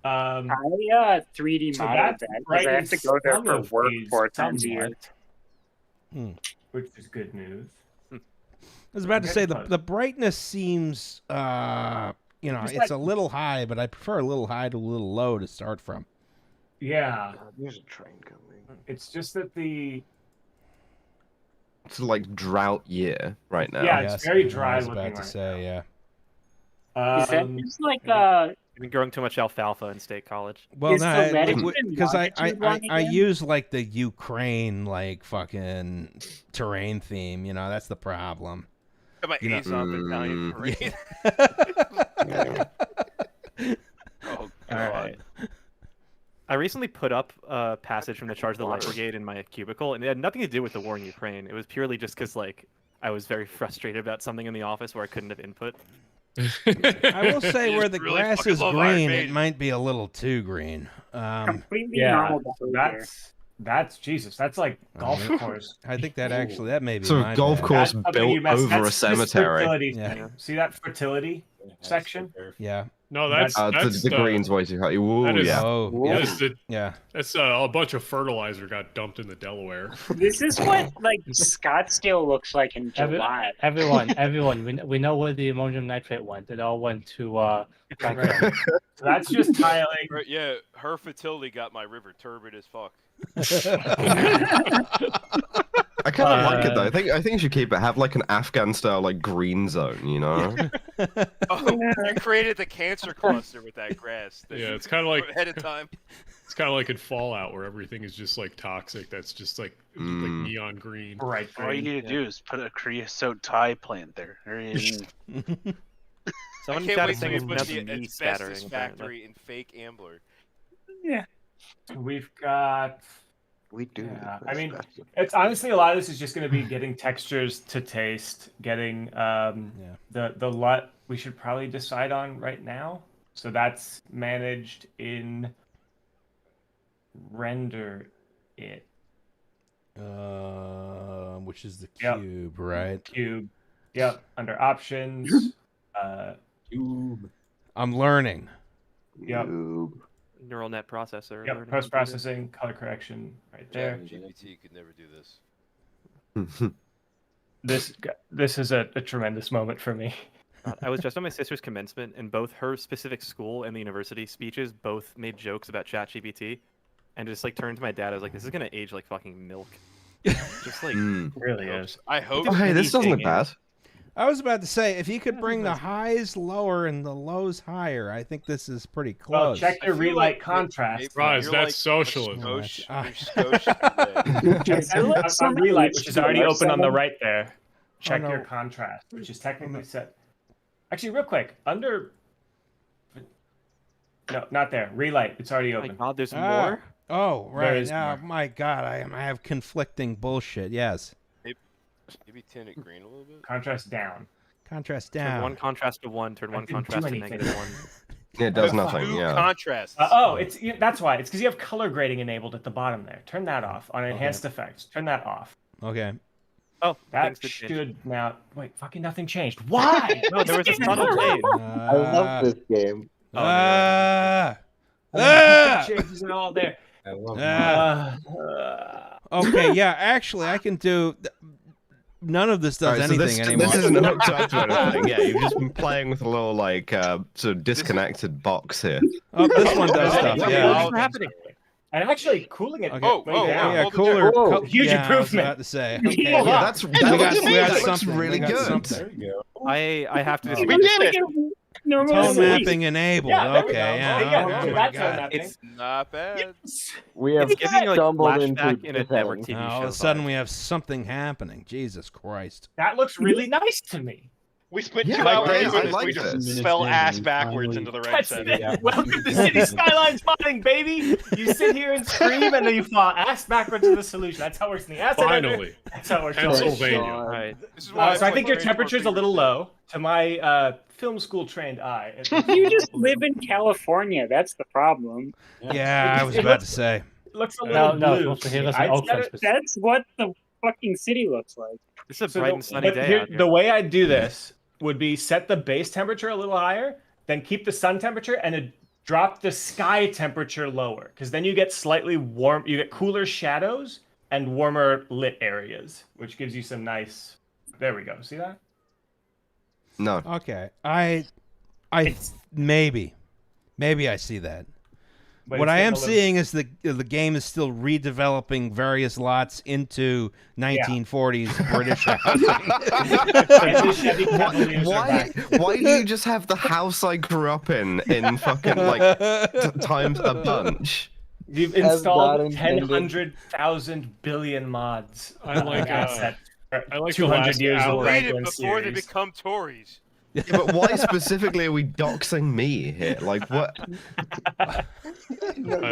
I 3D So modeled that's that because I have to go there for brightens work some 4 of times a these year. somewhat, which is good news. I was about to Okay, say close. the brightness seems Just it's like- a little high, but I prefer a little high to a little low to start from. Yeah, There's a train coming. it's just that the It's like drought year right now. Yeah, it's Yes, very I dry was looking about to right say, yeah. Is that just like I've been growing too much alfalfa in state college. Well, Is the latitude and because I longitude wrong again? use like the Ukraine like fucking terrain theme. You know, that's the problem. My You know- Azov Italian parade. Oh All right. I recently put up a passage from the Charge of the Light Brigade in my cubicle, and it had nothing to do with the war in Ukraine. It was purely just because, like, I was very frustrated about something in the office where I couldn't have input. I will say where the really grass fucking is love Iron green, it Maiden. might be a little too green. completely Yeah, normal behavior? that's Jesus. That's like golf course. I think that actually that may be So my golf bad. course That's something you built mess- over a that's this cemetery. fertility Yeah. thing. See that fertility section? Yeah. No, that's the green's way too high. Ooh, that is- yeah. Oh, that yeah. is the- Yeah. That's a bunch of fertilizer got dumped in the Delaware. This is what like Scottsdale looks like in July. Everyone, we know where the ammonium nitrate went. It all went to Right. So that's just tiling. Right, yeah, her fertility got my river turbid as fuck. I kind of like it though. I think you should keep it. Have like an Afghan style like green zone, you know? Oh, you created the cancer cluster with that grass. that Yeah, you it's kind of like ahead of time. It's kind of like in Fallout where everything is just like toxic. That's just like neon green. Right. All you need to do is put a creosote tie plant there. I Someone's can't got a wait till thing we of put the nothing asbestos scattering. apparently. factory in fake Ambler. Yeah. We've got. We do. Yeah, I mean, it's honestly a lot of this is just going to be getting textures to taste, getting the LUT we should probably decide on right now. So that's managed in render it. Which is the cube, right? Cube. Yep. Under options. Cube. I'm learning. Yep. Neural net processor. Yep. learning Post computer. processing, color correction, right there. GPT could never do this. This is a tremendous moment for me. I was just on my sister's commencement, and both her specific school and the university speeches both made jokes about ChatGPT, and just like turned to my dad. I was like, "This is gonna age like fucking milk." Just like really is. I hope. Oh, hey, this doesn't look bad. I was about to say, if you could bring the highs lower and the lows higher, I think this is pretty Well, close. check your relight contrast. Rise, that's socialism. On relight, which is already open on the right there. Check your contrast, which is technically set. Actually, real quick, under. No, not there. Relight, it's already open. My God, there's more. Oh, right. is Now, more. my God, I have conflicting bullshit. Yes. Maybe tint it green a little bit. Contrast down. Contrast Turn down. one contrast to 1. Turn one didn't do contrast to anything. -1. Yeah, it does nothing. Yeah. Contrast. That's why. It's because you have color grading enabled at the bottom there. Turn that off on enhanced effects. Turn that off. Okay. Oh, That things did change. should now. Wait, fucking nothing changed. Why? No, there was a subtle change. I love this game. Changes it all there. I love Okay, yeah, actually, I can do. None of this does Alright, so anything anymore. This isn't hooked up to anything. Yeah, you've just been playing with a little like sort of disconnected box here. Oh, this one does stuff. Yeah. What's happening? And actually, cooling it. Okay. Way down. Yeah, cooler. Huge yeah, improvement. I was about to say. Yeah, Okay, yeah, that's we got that looks something. really We got good. something. I have to We disagree. did it. Tone mapping enabled. Yeah, there we Okay, go. yeah. Yeah, Oh, do my that tone God. mapping. It's Not bad. We have It's giving like stumbled into flashback in a the network thing. TV Now, show. all of a sudden, we have something happening. Jesus Christ. That looks really nice to me. We spent Yeah, 2 I hours like we this. just fell ass backwards into the right That's center. it. Welcome to City Skylines modding, baby. You sit here and scream, and then you fall ass backwards to the solution. That's how it works in the asset editor. Finally. That's how it works. Pennsylvania. All right. This is why So I play think your Rainbow temperature's a Six little Siege. low. To my film school trained eye. You just live in California. That's the problem. Yeah, I was It about looks- to say. It looks a little blue. That's what the fucking city looks like. It's a bright and sunny But day here, out here. the way I do this would be set the base temperature a little higher, then keep the sun temperature and drop the sky temperature lower, because then you get slightly warm. You get cooler shadows and warmer lit areas, which gives you some nice. There we go. See that? No. Okay. I maybe I see that. But What it's I getting am a little- seeing is the game is still redeveloping various lots into 1940s British housing. Why do you just have the house I grew up in fucking like times a bunch? You've As installed God intended. 10,000 billion mods. I like, asset. I like the 200 last years hour. of Read it Franklin before they series. become Tories. Yeah, but why specifically are we doxing me here? Like what? I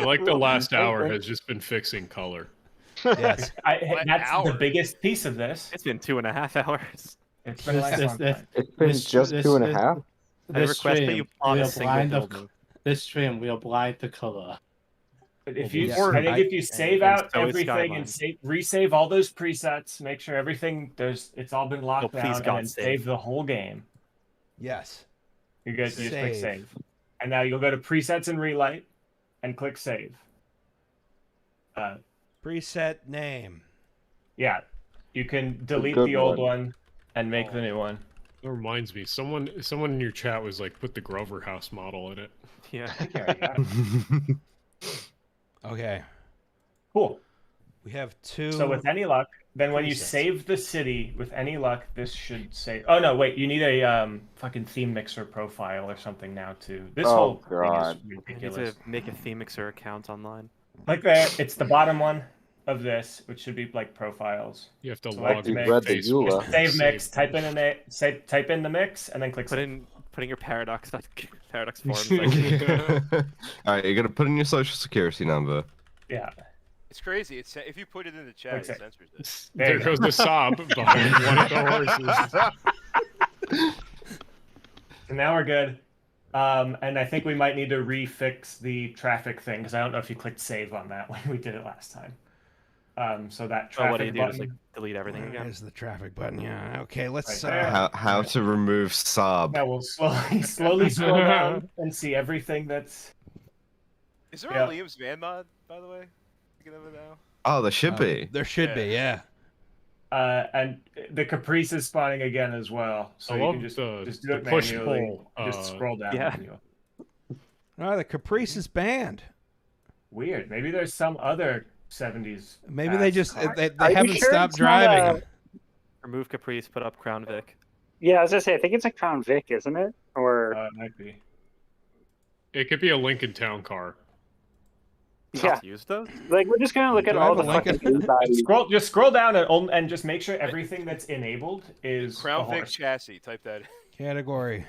like the last hour has just been fixing color. Yes. That's the biggest piece of this. It's been 2.5 hours. It's been a long time. It's been just 2.5. I request that you plot a single build move. This stream, we are blind to color. If you, Yes. I think if you save and out so is everything and resave all those presets, make sure everything it's all been locked Oh, please, down, and God, then save. save the whole game. Yes. You're good. You just click Save. save, and now you'll go to presets and relight, and click save. Preset name. Yeah, you can delete good the old one. one and make the new one. That reminds me, someone in your chat was like, put the Grover House model in it. Yeah. Okay. Cool. We have two. So with any luck, then when you presets. save the city, with any luck, this should save. Oh no, wait! You need a fucking theme mixer profile or something now too. This Oh, whole thing God. is You need ridiculous. to make a theme mixer account online. Like there, it's the bottom one of this, which should be like profiles. You have to Select log You've into read the Facebook. EULA. Save mix. Type in type in the mix, and then click. Putting your paradox forms. Like, Alright, you're gonna put in your social security number. Yeah. It's crazy. It's if you put it in the chat, it Okay. censors it. There goes the sob behind one of the horses. So now we're good. And I think we might need to refix the traffic thing because I don't know if you clicked save on that when we did it last time. So that Oh, what do traffic you do? button. Just like delete everything again? There's the traffic button. Yeah. Okay. Let's. Right there. How to remove sub. Yeah, we'll slowly scroll down and see everything that's. Is there a Liam's van mod, by the way? Thinking of it now. Oh, there should be. There should be. Yeah. And the Caprice is spawning again as well, so I you love can just the do it push manually. pull, Just scroll down. yeah. manually. Oh, the Caprice is banned. Weird. Maybe there's some other 70s. Maybe they just car. they Are you haven't sure stopped it's not driving a- them. Remove Caprice, put up Crown Vic. Yeah, I was gonna say, I think it's a Crown Vic, isn't it? Or It might be. It could be a Lincoln Town car. yeah, Use those? like we're just gonna look Do at I all have the a Lincoln? fucking bodies. Just scroll down and just make sure everything that's enabled is Crown a Vic horse. chassis. Type that in. Category.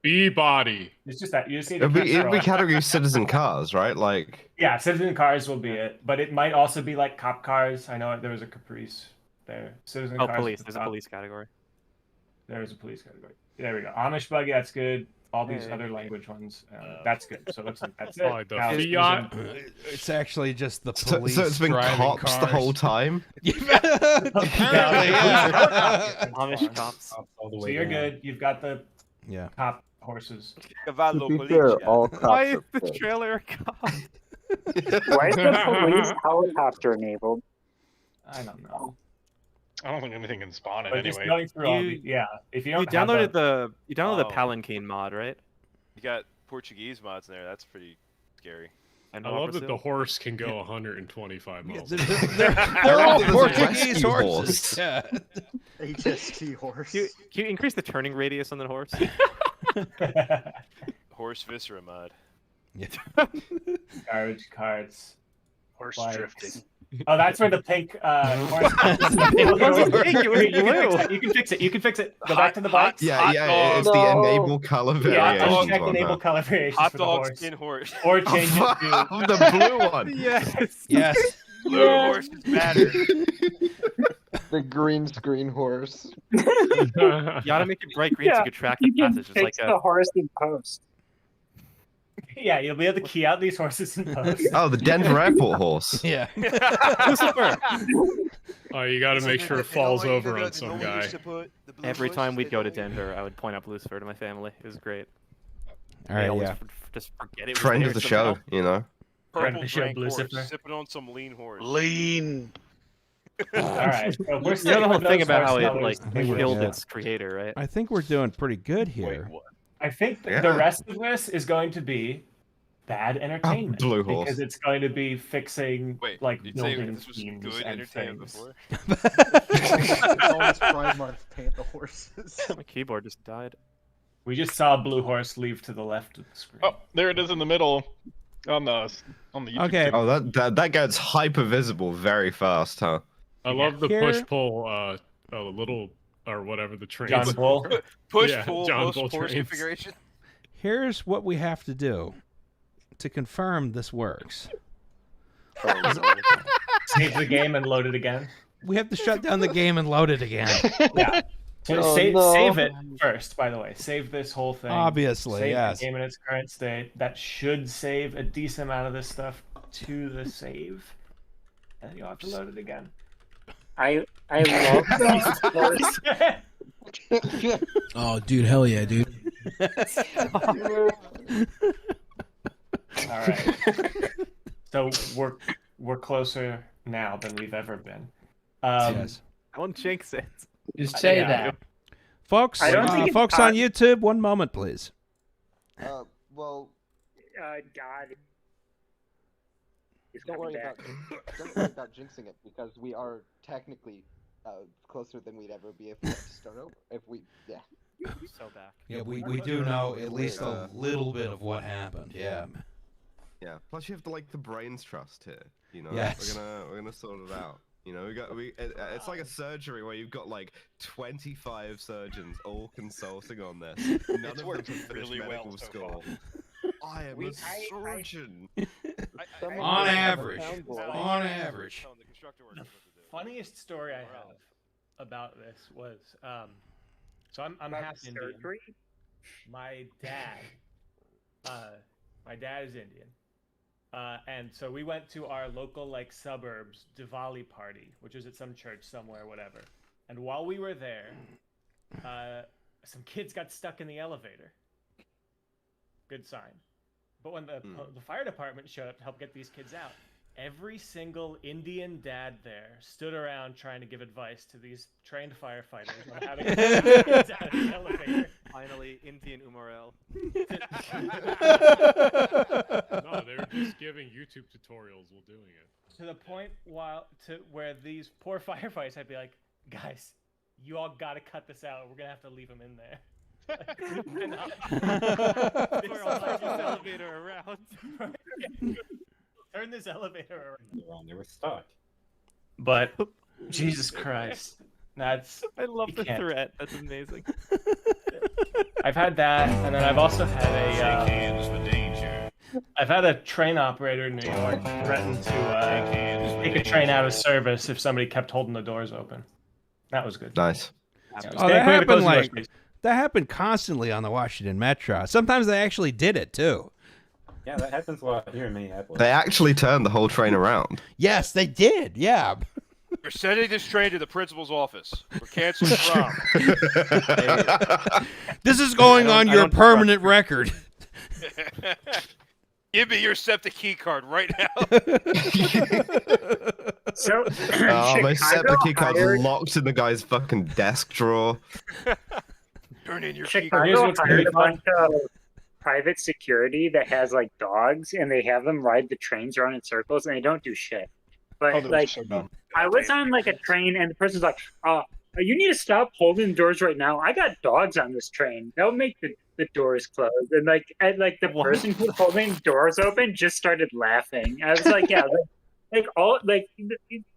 B body. It's just that you just need to It'd be control. category citizen cars, right? Like. Yeah, citizen cars will be it, but it might also be like cop cars. I know there was a Caprice there. Citizen Oh, cars. police. at the There's a top. police category. There is a police category. There we go. Amish buggy, that's good. All these Hey. other language ones, that's good. So it looks like that's it. Oh, the Now it's Fiat. using- It's actually just the So, police. so it's been driving cops cars. the whole time. Apparently, yeah. Amish cops. So you're good. You've got the Yeah. cop horses. Cavallo To be fair, Policia. all cops Why is are the good. trailer a cop? Why is the police helicopter enabled? I don't know. I don't think anything can spawn it But just anyway. going through all You- the, yeah. If you You don't have downloaded the, the Oh. Palanquin mod, right? You got Portuguese mods in there. That's pretty scary. And I love that the Brazil? horse can go 125 miles. They're all There's a Portuguese rescue horses. horse. Yeah. HST horse. Can you increase the turning radius on the horse? Horse viscera mod. Yeah. garbage carts. Horse Bikes. drifting. Oh, that's where the pink horse. It wasn't pink, it was You can fix blue. it. You can fix it. You can fix it. Go back to the bikes. Yeah, yeah. It's No. the enable color Yeah, variation. check enable color variations Hot for the dog horse. skin horse. Or change it to the blue one. Yes. Yes. Blue horse is better. The green screen horse. You gotta make it bright green so you can track the you can passage. It's fix like the a horse in post. yeah, you'll be able to key out these horses in post. Oh, the Denver Airport horse. Yeah. Lucifer. Oh, you got to make sure it falls over on some guy. Every time we'd go to Denver, I would point out Lucifer to my family. It was great. All They right. always Yeah. just forget it. Was Trend there of the somehow. show, you know. Purple Show drank horse. Lucifer. Sipping on some lean horse. Lean. All right. So we're You know sticking the whole with thing those about how horse it colors. like think we're- killed yeah. its creator, right? I think we're doing pretty good here. I think Yeah. the rest of this is going to be bad entertainment. Blue horse. Because it's going to be fixing Wait, like you'd say building this was schemes good and entertainment things. before? Almost Pride Month, paint the horses. My keyboard just died. We just saw a blue horse leave to the left of the screen. Oh, there it is in the middle on the YouTube. Okay. Oh, that gets hyper visible very fast, huh? I love the Here- push-pull, little, or whatever the trains. John Bull. Push Yeah, pull John horse, Bull horse trains. configuration. Here's what we have to do to confirm this works. Save the game and load it again. We have to shut down the game and load it again. Yeah. So Oh, save, no. save it first, by the way. Save this whole thing. Obviously, save yes. the game in its current state. That should save a decent amount of this stuff to the save. And you'll have to load it again. I love those horse. Oh, dude, hell yeah, dude. All right. So we're closer now than we've ever been. Yes. Don't jinx it. Just say Yeah. that. Folks, I don't think it's folks on YouTube, one moment, please. Well, God. He's don't coming worry back. about jinxing it because we are technically closer than we'd ever be if we had to start over. If we, yeah. So back. Yeah, we do know at least a little bit of what happened. Yeah. Yeah. Plus, you have to like the brains trust here. You know, Yes. we're gonna sort it out. You know, it's like a surgery where you've got like 25 surgeons all consulting on this. None of them worked have finished really well medical so school. I am a surgeon. On average. On average. The constructor workers what to do. Funniest story I have about this was so I'm About half Indian. surgery? My dad is Indian, And so we went to our local like suburbs Diwali party, which is at some church somewhere, whatever. And while we were there, some kids got stuck in the elevator. Good sign. But when the fire department showed up to help get these kids out, every single Indian dad there stood around trying to give advice to these trained firefighters on how to get these kids out of the elevator. Finally, Indian Umarel. No, they're just giving YouTube tutorials while doing it. To the point where these poor firefighters had to be like, guys, you all got to cut this out. We're gonna have to leave them in there. We're all turning this elevator around. Turn this elevator around. They were stuck. But Jesus Christ, that's I love you the can't. threat. That's amazing. I've had that, and then I've also had I've had a train operator in New York threaten to take a train out of service if somebody kept holding the doors open. That was good. Nice. Oh, that happened constantly on the Washington Metro. Sometimes they actually did it too. Yeah, that happens a lot here in Minneapolis. They actually turned the whole train around. Yes, they did. Yeah. We're sending this train to the principal's office. We're canceling prom. This is going on your permanent record. Give me your septic key card right now. So, my septic key card's hired- locked in the guy's fucking desk drawer. Turn in your key Chicago card. hired a bunch of private security that has like dogs, and they have them ride the trains around in circles, and they don't do shit. But like, I was on like a train, and the person's like, you need to stop holding the doors right now. I got dogs on this train. That'll make the doors close." And the person who's holding doors open just started laughing. I was like, yeah,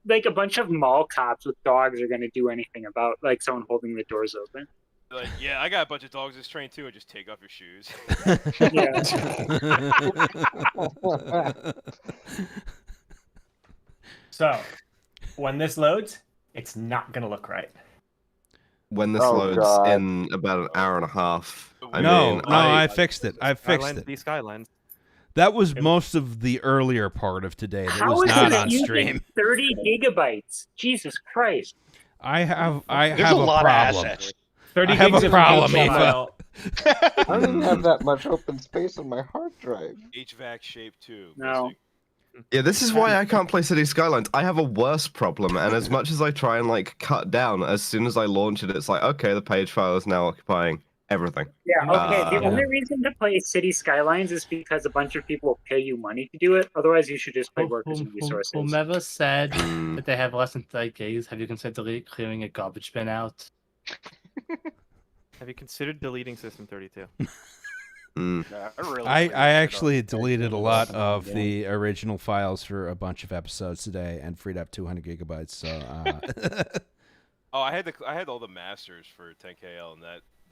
like a bunch of mall cops with dogs are gonna do anything about like someone holding the doors open. Like, yeah, I got a bunch of dogs in this train too. I just take off your shoes. So, when this loads, it's not gonna look right. When this loads in about an hour and a half. I fixed it. I fixed Skylines it. be Skylines. That was most of the earlier part of today that How was is not this on using stream. 30 gigabytes? Jesus Christ! I have There's a a lot of problem. assets. 30 I have gigs a of problem, HTML. Eva. I don't have that much open space on my hard drive. HVAC shape too. No. Yeah, this is why I can't play City Skylines. I have a worse problem, and as much as I try and like cut down, as soon as I launch it, it's like, okay, the page file is now occupying everything. Yeah, okay. The only reason to play City Skylines is because a bunch of people will pay you money to do it. Otherwise, you should just play Workers and Resources. Whomever said that they have less than 30 gigs, have you considered clearing a garbage bin out? Have you considered deleting System 32? I actually deleted a lot of the original files for a bunch of episodes today and freed up 200 gigabytes. So, Oh, I had all the masters for 10KL, and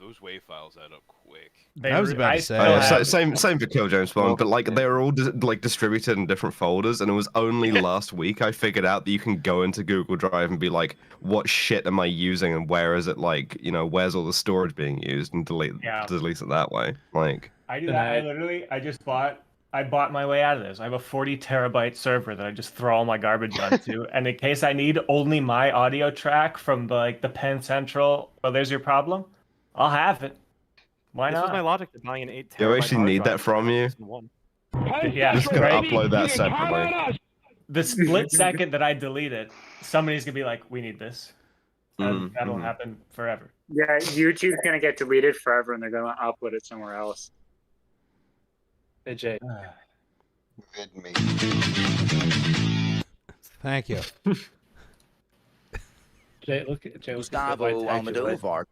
those WAV files add up quick. I was about to say. Same for Kill James Bond, but like they were all distributed in different folders, and it was only last week I figured out that you can go into Google Drive and be like, what shit am I using, and where is it, like, you know, where's all the storage being used, and delete it that way. Like I do that. I bought my way out of this. I have a 40 terabyte server that I just throw all my garbage onto, and in case I need only my audio track from the Penn Central, well, there's your problem. I'll have it. Why This not? was my logic to buying an 8 terabyte. do you actually need that from you? Yeah, Just gonna right? upload that separately. The split second that I delete it, somebody's gonna be like, "We need this." That'll happen forever. Yeah, YouTube's gonna get deleted forever, and they're gonna upload it somewhere else. Hey, Jay. Thank you. Jay, look at Jay. Gustavo Almodovar.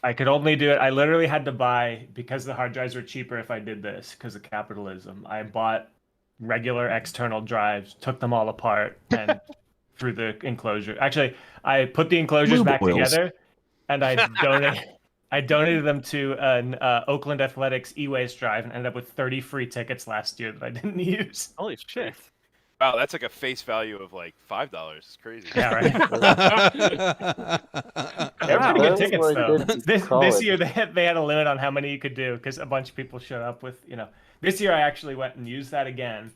I could only do it. I literally had to buy, because the hard drives were cheaper if I did this, because of capitalism. I bought regular external drives, took them all apart, and threw the enclosure. Actually, I put the enclosures back together, and I donated them to an Oakland Athletics e-waste drive, and ended up with 30 free tickets last year that I didn't use. Holy shit! Wow, that's like a face value of like $5. It's crazy. Yeah, right. They're pretty good tickets though. This year they had a limit on how many you could do because a bunch of people showed up with This year I actually went and used that again,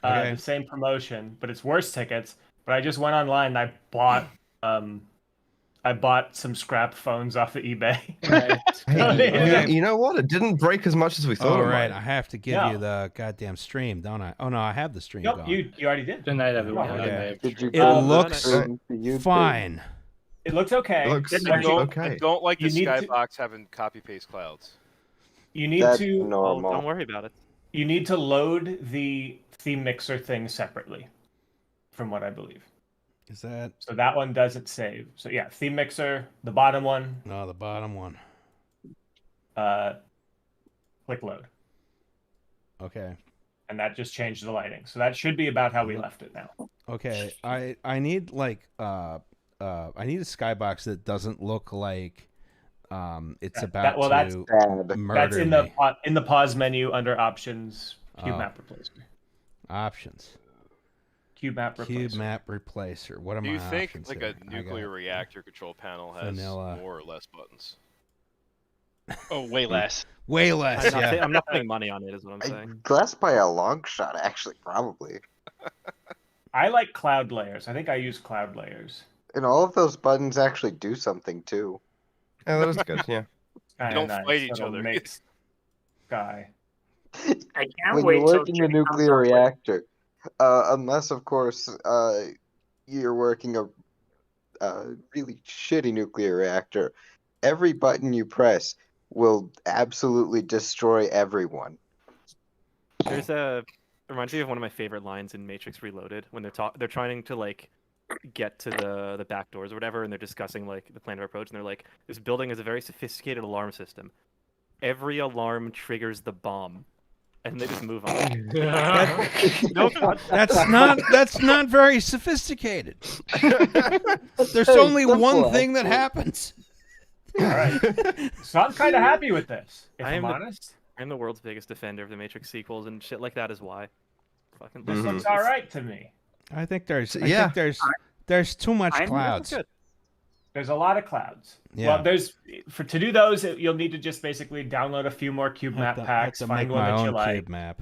the same promotion, but it's worse tickets. But I just went online and I bought some scrap phones off of eBay. Hey, you know what? It didn't break as much as we thought. All right, I have to give you the goddamn stream, don't I? Oh no, I have the stream. Nope, gone. you already did. Good night, everyone. Okay. Okay. It looks fine. It looks okay. I don't like the Skybox having copy paste clouds. You need to. Normal. Don't worry about it. You need to load the theme mixer thing separately, from what I believe. Is that so? That one doesn't save. So yeah, theme mixer, the bottom one. No, the bottom one. Click load. Okay. And that just changed the lighting. So that should be about how we left it now. Okay. I need like I need a skybox that doesn't look like it's about to murder that's in me. in the pause menu under options, cube map replacer. Options. Cube map replacer. Cube map replacer. What am I? Do you think like a nuclear reactor control panel has vanilla. more or less buttons? Oh, way less. Way less. I'm not putting money on it, is what I'm saying. Less by a long shot, actually, probably. I like cloud layers. I think I use cloud layers. And all of those buttons actually do something too. Yeah, that is good. Yeah. They don't fight each other. Guy. I can't when wait you work in a nuclear reactor, unless of course you're working a really shitty nuclear reactor, every button you press will absolutely destroy everyone. It reminds me of one of my favorite lines in Matrix Reloaded when they're trying to like get to the back doors or whatever, and they're discussing like the plan of approach, and they're like, this building is a very sophisticated alarm system. Every alarm triggers the bomb, and they just move on. That's not very sophisticated. There's only one thing that happens. All right. So I'm kind of happy with this, if I'm honest. I'm the world's biggest defender of the Matrix sequels, and shit like that is why. Fucking this looks all right to me. I think there's too much clouds. There's a lot of clouds. Yeah. Well, to do those, you'll need to just basically download a few more cube map packs, find one that you like. Cube map.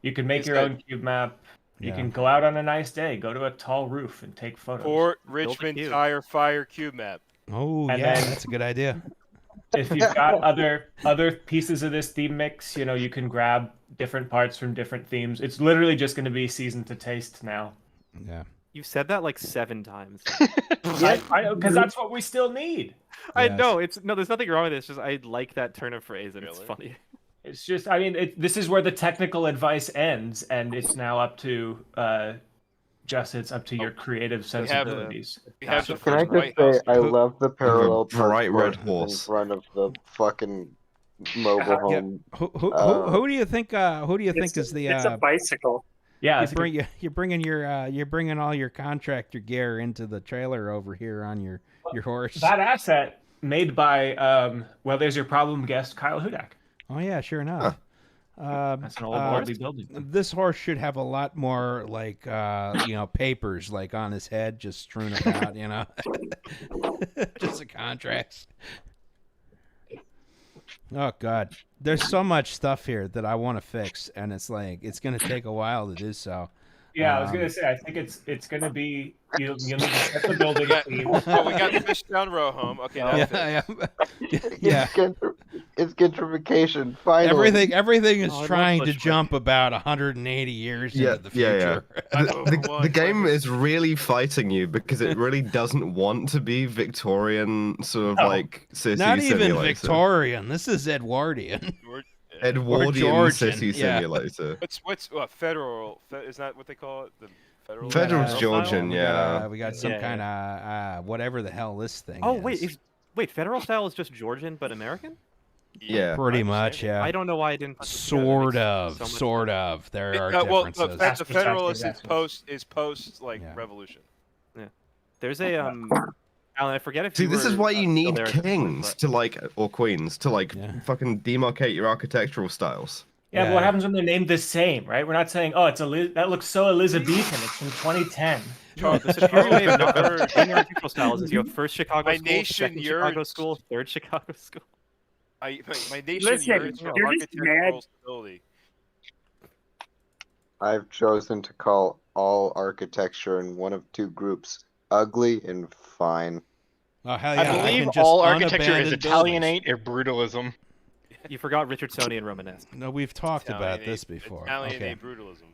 You can make your own cube map. You can go out on a nice day, go to a tall roof, and take photos. Fort Richmond Tire Fire cube map. Oh, and yeah, then, that's a good idea. If you've got other pieces of this theme mix, you can grab different parts from different themes. It's literally just going to be season to taste now. Yeah. You've said that like 7 times. I know, because that's what we still need. I know there's nothing wrong with it. It's just I like that turn of phrase, and it's funny. It's just, this is where the technical advice ends, and it's now up to it's up to your creative sensibilities. Can I just say I love the parallel bright red horse in front of the fucking mobile home. Who do you think? Who do you think is the? It's a bicycle. Yeah, you're bringing all your contractor gear into the trailer over here on your horse. That asset made by there's your problem guest, Kyle Hudak. Oh yeah, sure enough. That's an old worldly building. This horse should have a lot more like papers like on his head just strewn about, just the contracts. Oh God, there's so much stuff here that I want to fix, and it's going to take a while to do so. Yeah, I was gonna say. I think it's gonna be you'll need to set the building clean. Oh, we got the fish down row home. Okay, yeah. It's gentrification. Finally, everything is trying to jump about 180 years into the future. Yeah. The game is really fighting you because it really doesn't want to be Victorian sort of like city Not even simulator. Victorian. This is Edwardian. Edwardian city simulator. What's federal? Is that what they call it? The federal. Federal's Georgian, yeah. We got some kind of whatever the hell this thing. Oh is. wait, federal style is just Georgian but American? Yeah, pretty much. Yeah. I don't know why I didn't. Sort of. There are differences. The Federalist is post revolution. Yeah. There's a Alan, I forget if See, you this were, is why you need there kings to or queens to fucking demarcate your architectural styles. Yeah, but what happens when they're named the same, right? We're not saying, oh, that looks so Elizabethan. It's from 2010. Charles, the superior way of not being architectural styles is you have first Chicago My school, nation second Chicago school, third Chicago school. My nation Listen, yearns for you're just architectural stability. I've chosen to call all architecture in one of two groups: ugly and fine. Oh hell yeah! I believe can just all architecture is unabandoned Italianate or brutalism. You forgot Richardsonian Romanesque. No, we've talked about this Italianate- before. Italianate Okay. brutalism.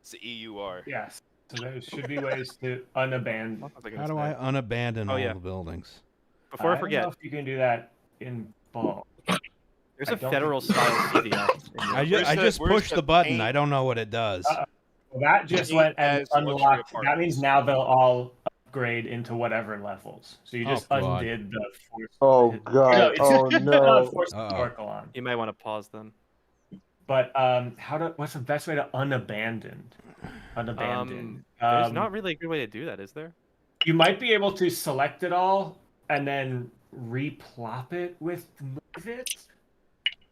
It's the EUR. Yes. So there should be ways to unabandon. How do I unabandon Oh, all yeah. the buildings? Before I don't know forget, if you can do that in bulk. there's I a don't federal think- style CVS. I just pushed the button. I don't know what it does. Well, that just Paint went and as luxury unlocked. That apartments. means now they'll all upgrade into whatever levels. So you just Oh, God. undid the force. Oh god! it's Oh not no! force Uh-oh. historical on. You might want to pause then. But what's the best way to unabandon? Unabandon. There's not really a good way to do that, is there? You might be able to select it all and then replop it with move it.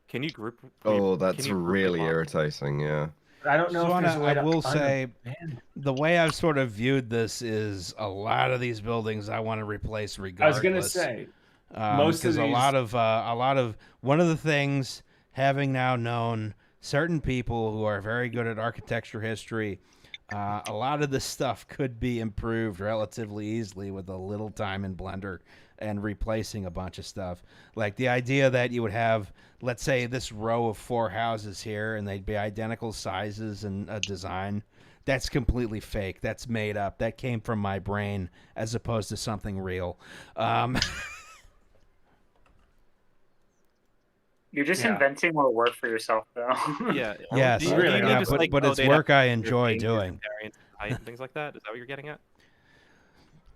Can you group? Oh, can that's you group really them up? irritating. Yeah. I don't know So if there's a way I to will say, unabandon. the way I've sort of viewed this is a lot of these buildings I want to replace I regardless. was gonna say most of because these. a lot of one of the things, having now known certain people who are very good at architecture history, a lot of this stuff could be improved relatively easily with a little time in Blender and replacing a bunch of stuff. Like the idea that you would have, let's say, this row of 4 houses here and they'd be identical sizes and a design. That's completely fake. That's made up. That came from my brain as opposed to something real. You're just Yeah. inventing more work for yourself, though. Yeah. Yes, Do you really mean are. just but it's they'd work have I your enjoy ranges doing. and variance and height and things like that. Is that what you're getting at?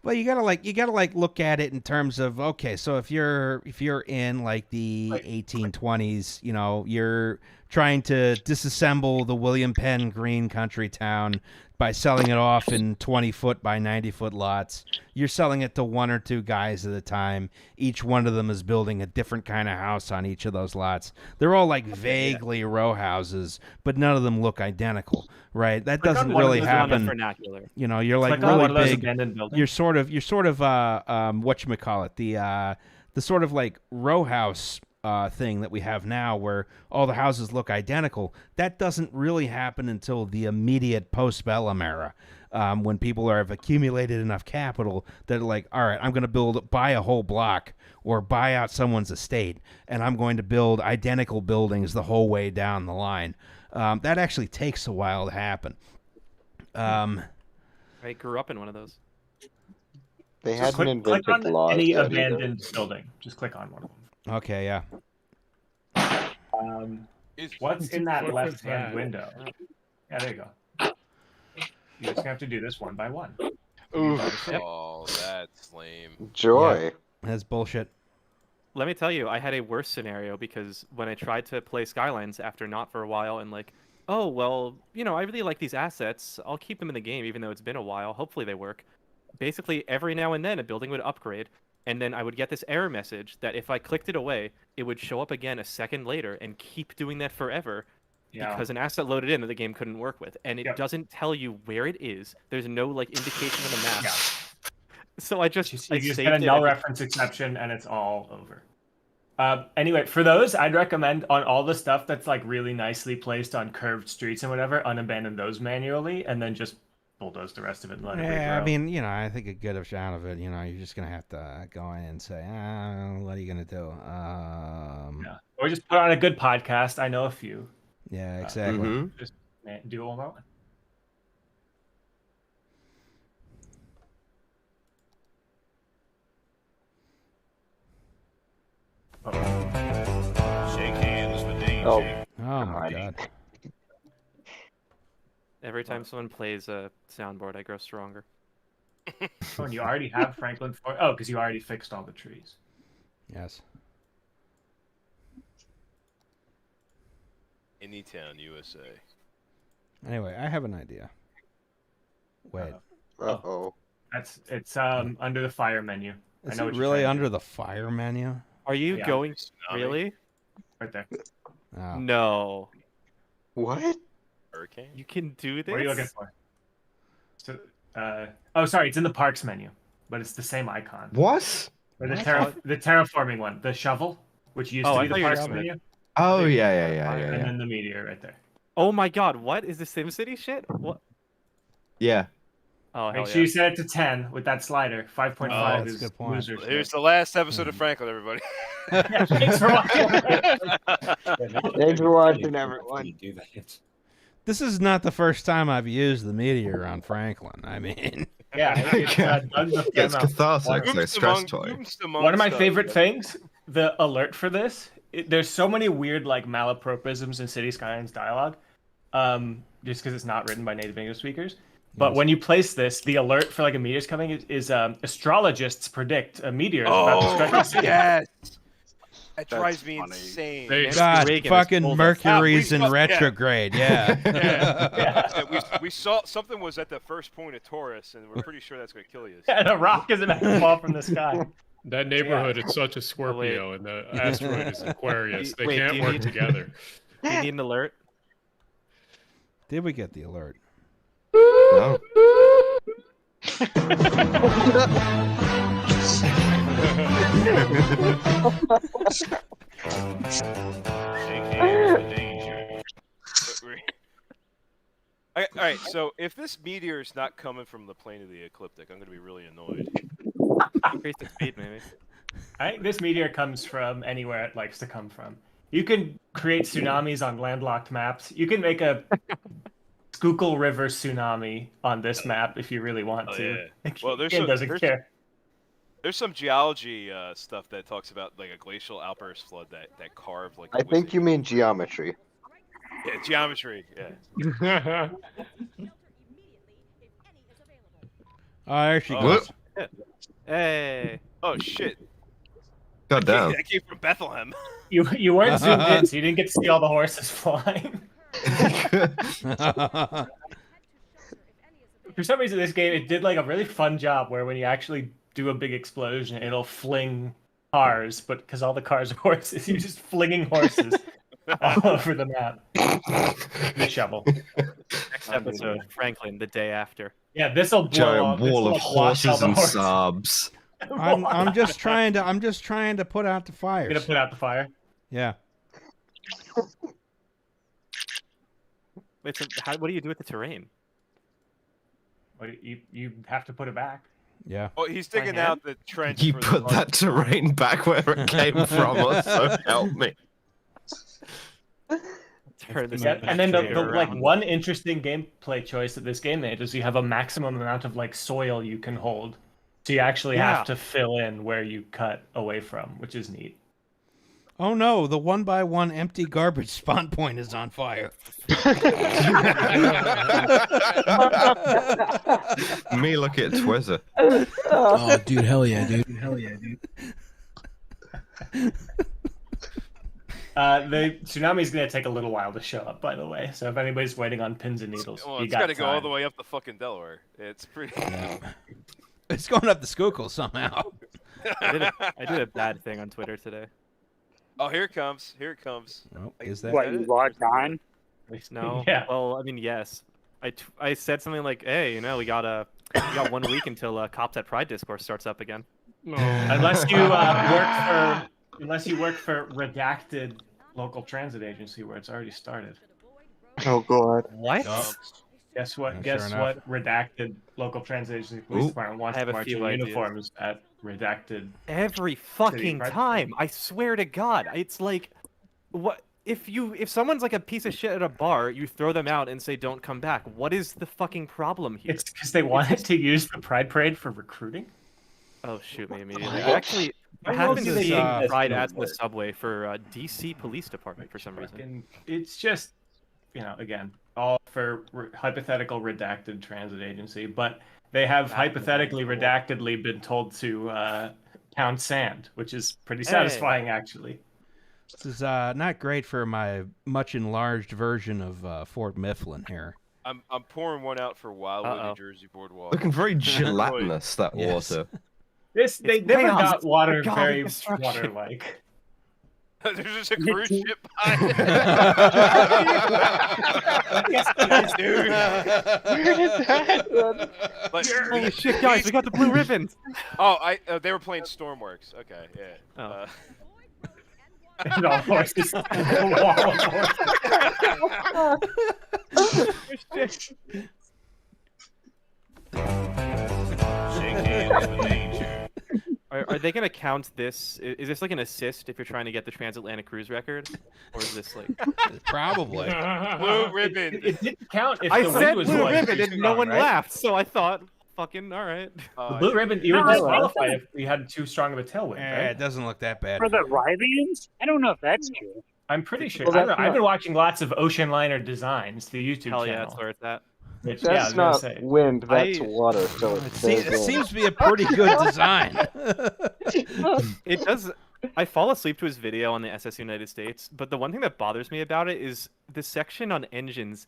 Well, you gotta look at it in terms of, okay, so if you're in like the 1820s, you know, you're trying to disassemble the William Penn Green country town by selling it off in 20-foot by 90-foot lots. You're selling it to 1 or 2 guys at a time. Each one of them is building a different kind of house on each of those lots. They're all like vaguely row houses, but none of them look identical, right? That Click on doesn't one of really those on the happen. vernacular. You know, you're like Click on one really of those big. abandoned buildings. You're sort of whatchamacallit, the sort of like row house thing that we have now where all the houses look identical. That doesn't really happen until the immediate postbellum era, when people have accumulated enough capital that are like, all right, I'm going to buy a whole block or buy out someone's estate, and I'm going to build identical buildings the whole way down the line. That actually takes a while to happen. I grew up in one of those. They Just hadn't click invented on laws any yet either. abandoned building. Just click on one of them. Okay, yeah. What's in that What was left-hand that? window? Yeah, there you go. You just have to do this one by one. Oh, that's lame. Joy. That's bullshit. Let me tell you, I had a worse scenario because when I tried to play Skylines after not for a while and like, oh, well, you know, I really like these assets. I'll keep them in the game even though it's been a while. Hopefully they work. Basically, every now and then a building would upgrade, and then I would get this error message that if I clicked it away, it would show up again a second later and keep doing that forever Yeah. because an asset loaded in that the game couldn't work with. And it Yep. doesn't tell you where it is. There's no like indication on the map. Yeah. So I just You I just saved get a it null and- reference exception and it's all over. Anyway, for those, I'd recommend on all the stuff that's like really nicely placed on curved streets and whatever, unabandon those manually and then just bulldoze the rest of it and let it Yeah, regrow. I mean, you know, I think a good amount of it, you know, you're just gonna have to go in and say, what are you gonna do? Yeah. Or just put on a good podcast. I know a few. Yeah, exactly. Just do it one by one. Shake hands with Dean. Oh, Oh my god. Every time someone plays a soundboard, I grow stronger. Oh, and you already have Franklin for because you already fixed all the trees. Yes. Anytown, USA. Anyway, I have an idea. Wait. Uh-oh. It's under the fire menu. I Is know it what you're really trying to under the fire menu? Are you Yeah. going Tsunami. really? Right there. Oh. No. What? Hurricane? You can do this? What are you looking for? So, oh, sorry, it's in the parks menu, but it's the same icon. What? Or the terraforming one, the shovel, which used to be the parks menu. Oh yeah. And then the meteor right there. Oh my god, what is the SimCity shit? What? Yeah. Oh, Make hell sure yeah. you set it to 10 with that slider. 5.5 that's is a good point. losers. Here's the last episode of Franklin, everybody. Yeah, thanks for watching. Thanks for watching, everyone. This is not the first time I've used the meteor on Franklin. I mean, Yeah, it's done the Yeah, it's amount. cathartic. It's a stress toy. One of my favorite things, the alert for this. There's so many weird like malapropisms in City Skylines dialogue, just because it's not written by native English speakers. But when you place this, the alert for like a meteor's coming is astrologists predict a meteor is about to strike the city. Yes. That drives me insane. God, Reagan fucking Mercury's in Yeah. retrograde. Yeah. Yeah, we saw something was at the first point of Taurus, and we're pretty sure that's going to kill you. And a rock is about to fall from the sky. That neighborhood is such a Scorpio, and the asteroid is Aquarius. They Wait, do can't you work need- together. Do you need an alert? Did we get the alert? No. All right, so if this meteor is not coming from the plane of the ecliptic, I'm going to be really annoyed. Increase the speed, maybe. I think this meteor comes from anywhere it likes to come from. You can create tsunamis on landlocked maps. You can make a Schuylkill River tsunami on this map if you really want to. Yeah. Well, It doesn't care. There's some geology stuff that talks about like a glacial outburst flood that carved like. I think you mean geometry. Yeah, geometry. Yeah. Oh, there she Oh. goes. Hey. Oh shit! God damn. That came from Bethlehem. You weren't zoomed in, so you didn't get to see all the horses flying. For some reason, this game it did like a really fun job where when you actually do a big explosion, it'll fling cars, but because all the cars are horses, you're just flinging horses all over the map. The shovel. Next episode, Franklin, the day after. Yeah, this will blow Giant up. wall of This'll wash all horses the and horses. sobs. I'm just trying to put out the fires. You're gonna put out the fire. Yeah. Wait, so what do you do with the terrain? Well, you have to put it back. Yeah. Oh, he's digging out the trench. You for the put large- that terrain back where it came from, or so help me. Turn this Yeah, into and then the straight like around. one interesting gameplay choice that this game made is you have a maximum amount of like soil you can hold. So you actually Yeah. have to fill in where you cut away from, which is neat. Oh no, the 1x1 empty garbage spawn point is on fire. Me look at Twitter. Oh, dude, hell yeah, dude. Hell yeah, dude. The tsunami is going to take a little while to show up, by the way. So if anybody's waiting on pins and needles, Well, you it's got got to go all time. the way up the fucking Delaware. It's pretty. It's going up the Schuylkill somehow. I did a bad thing on Twitter today. Oh, here it comes. Here it comes. Oh, is that What, you logged on? No. Yeah. Well, I mean, yes. I said something like, "Hey, you know, we got 1 week until Cops at Pride Discourse starts up again." Unless you work for redacted local transit agency where it's already started. Oh god. What? Guess what? Yeah, Guess sure what? Redacted local transit agency police Ooh. department wants I have to a march few in ideas. uniforms at redacted. Every fucking Pride time. I swear to God. It's like, what if someone's like a piece of shit at a bar, you throw them out and say don't come back. What is the fucking problem here? It's because they wanted to use the Pride Parade for recruiting. Oh, shoot me immediately. What? Actually, I I have don't been think seeing that's Pride gonna ads in the work. subway for DC Police Department for some reason. And it's just, again, all for hypothetical redacted transit agency, but they have hypothetically redactedly been told to pound sand, which is pretty satisfying, actually. This is not great for my much enlarged version of Fort Mifflin here. I'm pouring one out for Wildwood, Uh-oh. New Jersey boardwalk. Looking very gelatinous, that Yes. water. They never chaos. got water Godly very destruction. water-like. There's just a cruise ship behind Dude. Where did that? But Holy shit, guys, we got the blue ribbons. Oh, they were playing Stormworks. Okay, yeah. And all horses. Are they gonna count this? Is this like an assist if you're trying to get the transatlantic cruise record, or is this like probably blue ribbon? It didn't count if I the said wind was blue blowing ribbon too and no strong, one right? laughed, so I thought, fucking all right. The blue ribbon, you would disqualify if we had too strong of a tailwind, right? It doesn't look that bad. For the Rylians? I don't know if that's true. I'm pretty sure. Well, that's I've been not- watching lots of Ocean Liner Designs, the YouTube Hell channel. yeah, that's where it's at. Which, That's yeah, I was gonna not say. wind, that's water. So It seems to be a pretty good design. It does. I fall asleep to his video on the SS United States, but the one thing that bothers me about it is the section on engines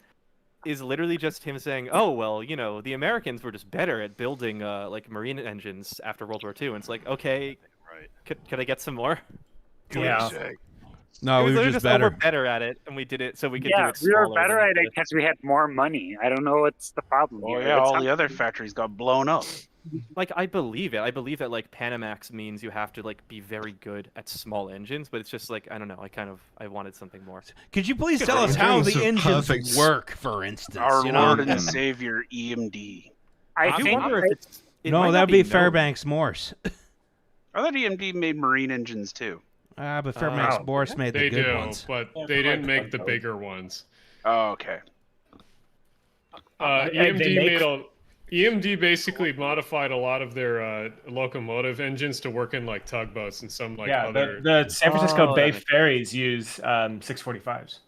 is literally just him saying, "Oh well, you know, the Americans were just better at building like marine engines after World War II." And it's like, okay, right? Could I get some more? Yeah. No, It was we were literally just oh, we're better. better at it, and we did it so we could do Yeah, it. we were smaller better than at it because we had more money. I don't know what's the problem Well, here. yeah, It's all not- the other factories got blown up. Like, I believe it. I believe that like Panamax means you have to like be very good at small engines, but it's just like I don't know. I wanted something more. Could you please Good tell for us you. how Doing the some engines perfect- work, for instance? Our you know? Lord and Savior EMD. I do think wonder if it's. It No, might that not would be known. Fairbanks Morse. I thought EMD made marine engines too. But Fairbanks wow. Morse made the They good do, ones. but they didn't make the bigger ones. Oh, okay. And EMD they make- EMD basically modified a lot of their locomotive engines to work in like tugboats and some like yeah, other. the San Francisco Oh, Bay that makes ferries use 645s,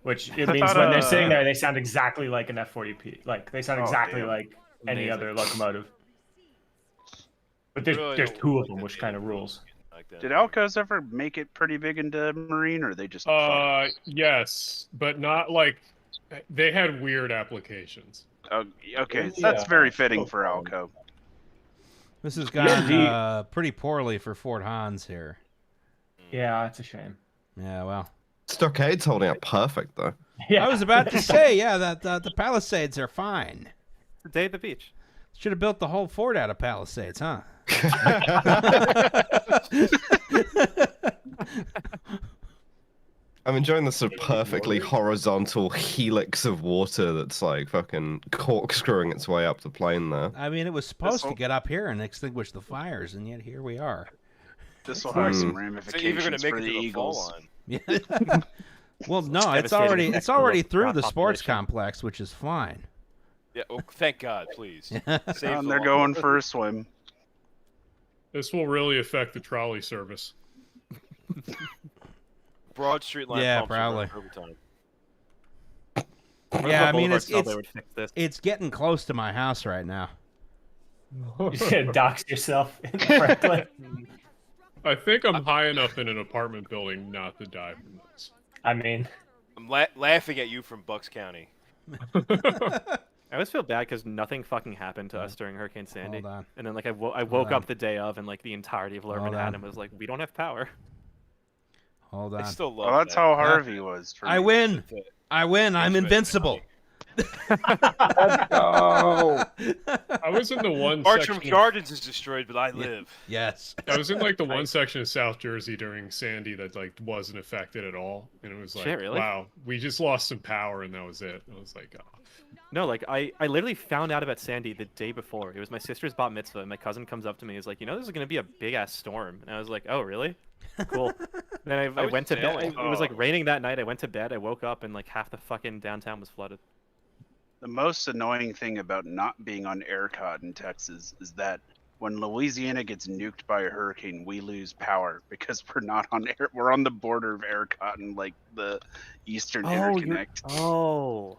which it I means thought, when they're sitting there, they sound exactly like an F40P. Like they sound Oh, exactly damn. like any Amazing. other locomotive. But there's Really there's don't two look of them, at which the kind of EMD rules. like that. Did Alcos ever make it pretty big into marine, or they just? Yes, but not like they had weird applications. Okay, Yeah. that's very fitting for Alco. This has gone EMD pretty poorly for Fort Hans here. Yeah, it's a shame. Yeah, well. Stockade's holding up perfect though. Yeah, I was about to say, yeah, that the Palisades are fine. The day of the beach. Should have built the whole fort out of Palisades, huh? I'm enjoying this sort of perfectly horizontal helix of water that's like fucking corkscrewing its way up the plane there. I mean, it was supposed to whole- get up here and extinguish the fires, and yet here we are. This will have some So even ramifications gonna make for it the to the fall Eagles. line. Yeah. Well, no, it's devastating already effect it's on the already through crop the sports population. complex, which is fine. Yeah. Oh, thank God, please. Save And the they're law. going for a swim. This will really affect the trolley service. Broad Street line. Yeah, pumps are running probably. overtime. Yeah, I mean, Boulevard it's felt they would fix this. it's getting close to my house right now. You're just gonna dox yourself in Franklin. I think I'm high enough in an apartment building not to die from this. I mean, I'm laughing at you from Bucks County. I always feel bad because nothing fucking happened to us during Hurricane Sandy. Hold on. And then like I woke on. up the day of, and like the entirety of Lower Hold Manhattan on. was like, we don't have power. Hold I on. still love Well, that's that. how Harvey was. For I me. win. That's it. I win. I'm That's right. invincible. Oh, I was in the one Bartram section. Gardens is destroyed, but I live. Yes. I was in like the one section of South Jersey during Sandy that like wasn't affected at all, and it was like, Shit, really? wow, we just lost some power, and that was it. I was like, oh. No, like I literally found out about Sandy the day before. It was my sister's bat mitzvah, and my cousin comes up to me and is like, you know, this is gonna be a big ass storm, and I was like, oh really? Cool. Then I was went to bed. sailing. It was like raining that night. I went to bed. I woke up and like half the fucking downtown was flooded. The most annoying thing about not being on ERCOT in Texas is that when Louisiana gets nuked by a hurricane, we lose power because we're not on air. We're on the border of ERCOT and like the Eastern Interconnect. Oh.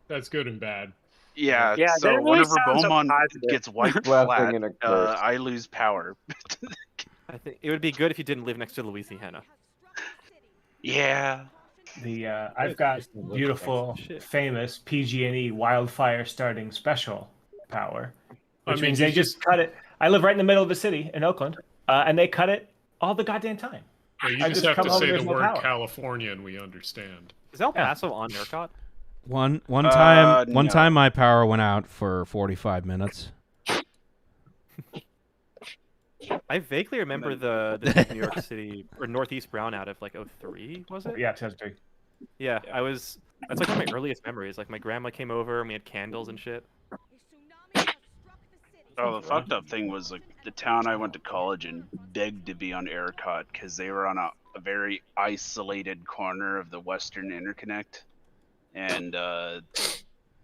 That's good and bad. Yeah. Yeah, so that really whenever sounds so Beaumont positive. gets wiped Blessing flat, and a curse. I lose power. I think it would be good if you didn't live next to Louisiana. Yeah. the I've got beautiful, famous PG&E wildfire starting special power, I which mean, means you they just cut it. I live right in the middle of the city in Oakland, and they cut it all the goddamn time. Well, you I just just have come to home, say there's the no word power. California and we understand. Is El Paso on ERCOT? One time, one no. time, my power went out for 45 minutes. I vaguely remember the big New York City or Northeast brownout of like 03, was it? Yeah, 2003. Yeah, that's like one of my earliest memories. Like my grandma came over and we had candles and shit. Oh, the fucked up thing was like the town I went to college in begged to be on ERCOT because they were on a very isolated corner of the Western Interconnect, and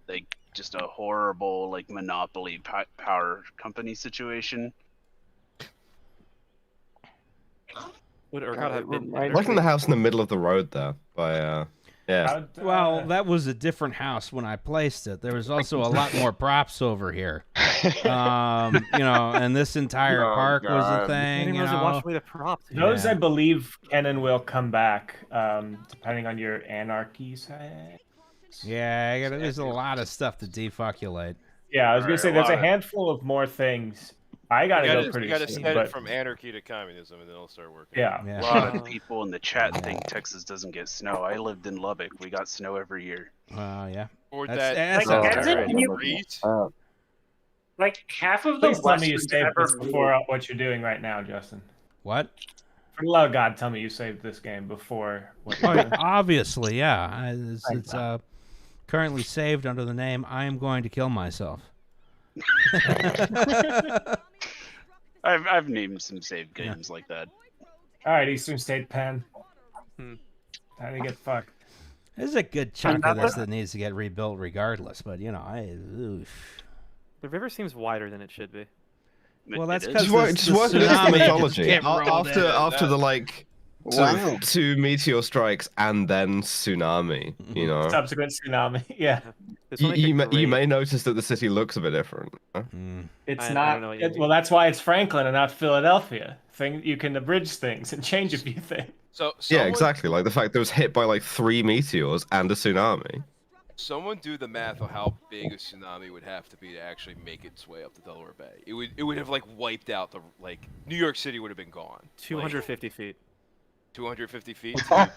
like just a horrible like monopoly power company situation. Would ERCOT have been? Like in the house in the middle of the road there, by yeah. Well, that was a different house when I placed it. There was also a lot more props over here. And this entire park was a thing. Wash away the props. Those, I believe, can and will come back, depending on your anarchy side. Yeah, there's a lot of stuff to defuculate. Yeah, I was gonna say there's a handful of more things. I gotta go pretty You gotta soon. set but- it from anarchy to communism, and then it'll start working. Yeah. A lot of people in the chat think Texas doesn't get snow. I lived in Lubbock. We got snow every year. Yeah. Or That's Like half of the Please tell me you Westerns saved ever this before what you're doing right now, Justin. What? For the love of God, tell me you saved this game before what Oh, you're doing. obviously, yeah. It's currently saved under the name "I am going to kill myself." I've named some save games like that. All right, Eastern State Pen. Time to get fucked. There's a good chunk of this that needs to get rebuilt regardless, but oof. The river seems wider than it should be. Well, that's because Just work with the mythology. After the like two meteor strikes and then tsunami, you know. Subsequent tsunami, yeah. You may notice that the city looks a bit different. It's I not. don't know what you mean. Well, that's why it's Franklin and not Philadelphia. You can abridge things and change a few things. So Yeah, exactly. Like the fact that it was hit by like 3 meteors and a tsunami. Someone do the math of how big a tsunami would have to be to actually make its way up the Delaware Bay. It would have like wiped out New York City would have been gone. 250 feet. 250 feet. Have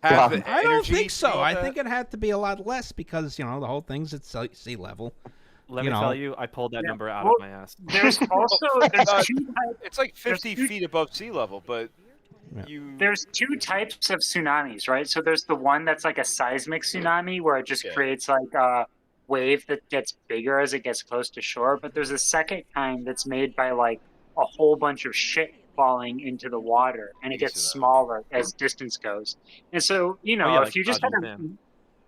the I don't energy think so. to do I that? think it had to be a lot less because the whole thing's at sea level. Let me tell you, I pulled that number out well, of my ass. There's also It's like 50 feet above sea level, but there's two types of tsunamis, right? So there's the one that's like a seismic tsunami where it just creates like a wave that gets bigger as it gets close to shore. But there's a second kind that's made by like a whole bunch of shit falling into the water, and it gets smaller as distance goes. And so if you just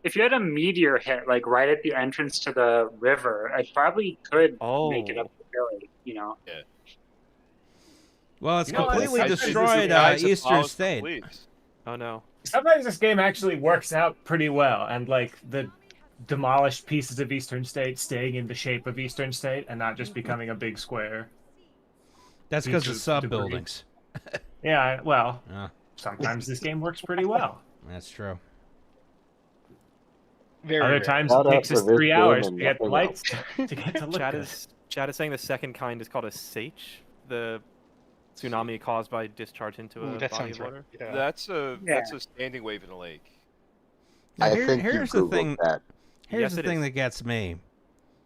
if you had a meteor hit like right at the entrance to the river, it probably could make it up the valley. Yeah. Well, it's You know, completely I think this is destroyed the eyes of Eastern Paul's State. Please. Oh no. Sometimes this game actually works out pretty well, and like the demolished pieces of Eastern State staying in the shape of Eastern State and not just becoming a big square. That's because of Pieces sub debris. buildings. Yeah, well, Yeah. sometimes this game works pretty well. That's true. Other times Shout it out takes for us this 3 game hours and to get the nothing lights to get to look Chad good. is saying the second kind is called a sage, the tsunami caused by discharge into a that body sounds of right. water. Yeah. That's a standing wave in a lake. Now, I think here's you the thing. Googled that. Here's Yes, the it thing is. that gets me.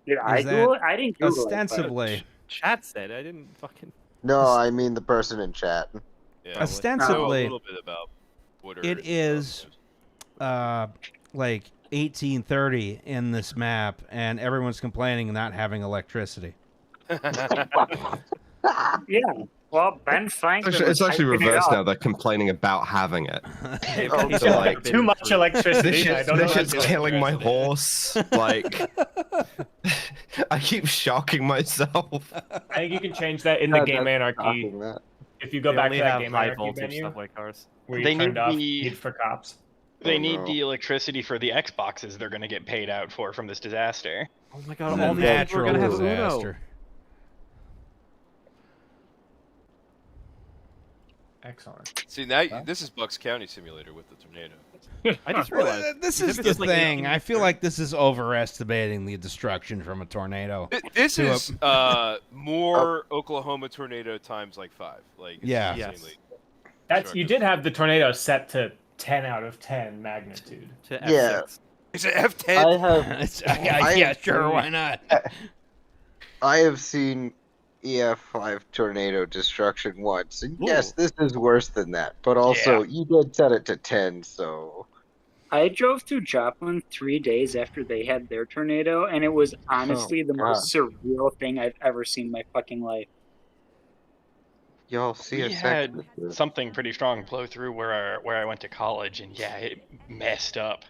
Did I is that Google it? I didn't Google ostensibly, Chad said I didn't fucking. No, I mean the person in chat. Yeah, ostensibly, a little bit about water. it is like 1830 in this map, and everyone's complaining not having electricity. Yeah. Well, Ben Franklin. It's actually was typing it reversed up. now. They're complaining about having it. He's So, got like, too much electricity. This I don't know shit's what to do. killing my horse. Like, I keep shocking myself. I think you can change that in the game anarchy. If you go They back only to that have game high anarchy voltage menu, subway cars. where you They turned need off the- need for cops. They Oh, need no. the electricity for the Xboxes they're going to get paid out for from this disaster. Oh my god! A All these people are natural gonna have Uno. disaster. Excellent. See, now this is Bucks County Simulator with the tornado. I just Well, realized this you is said the this like thing. 18 I feel like this is overestimating the destruction from a tornado. This To a- is more Oklahoma tornado times like 5. Like, it's Yeah. Yes. insanely- That's you did have the tornado set to 10 out of 10 magnitude. To Yeah. F6. Is it F10? Yeah, sure, why not? I have seen EF5 tornado destruction once, and yes, this is worse than that. But also, you did set it to 10, so. I drove through Joplin 3 days after they had their tornado, and it was honestly the most surreal thing I've ever seen in my fucking life. Y'all see We had something pretty strong blow through where I went to college, and yeah, it messed up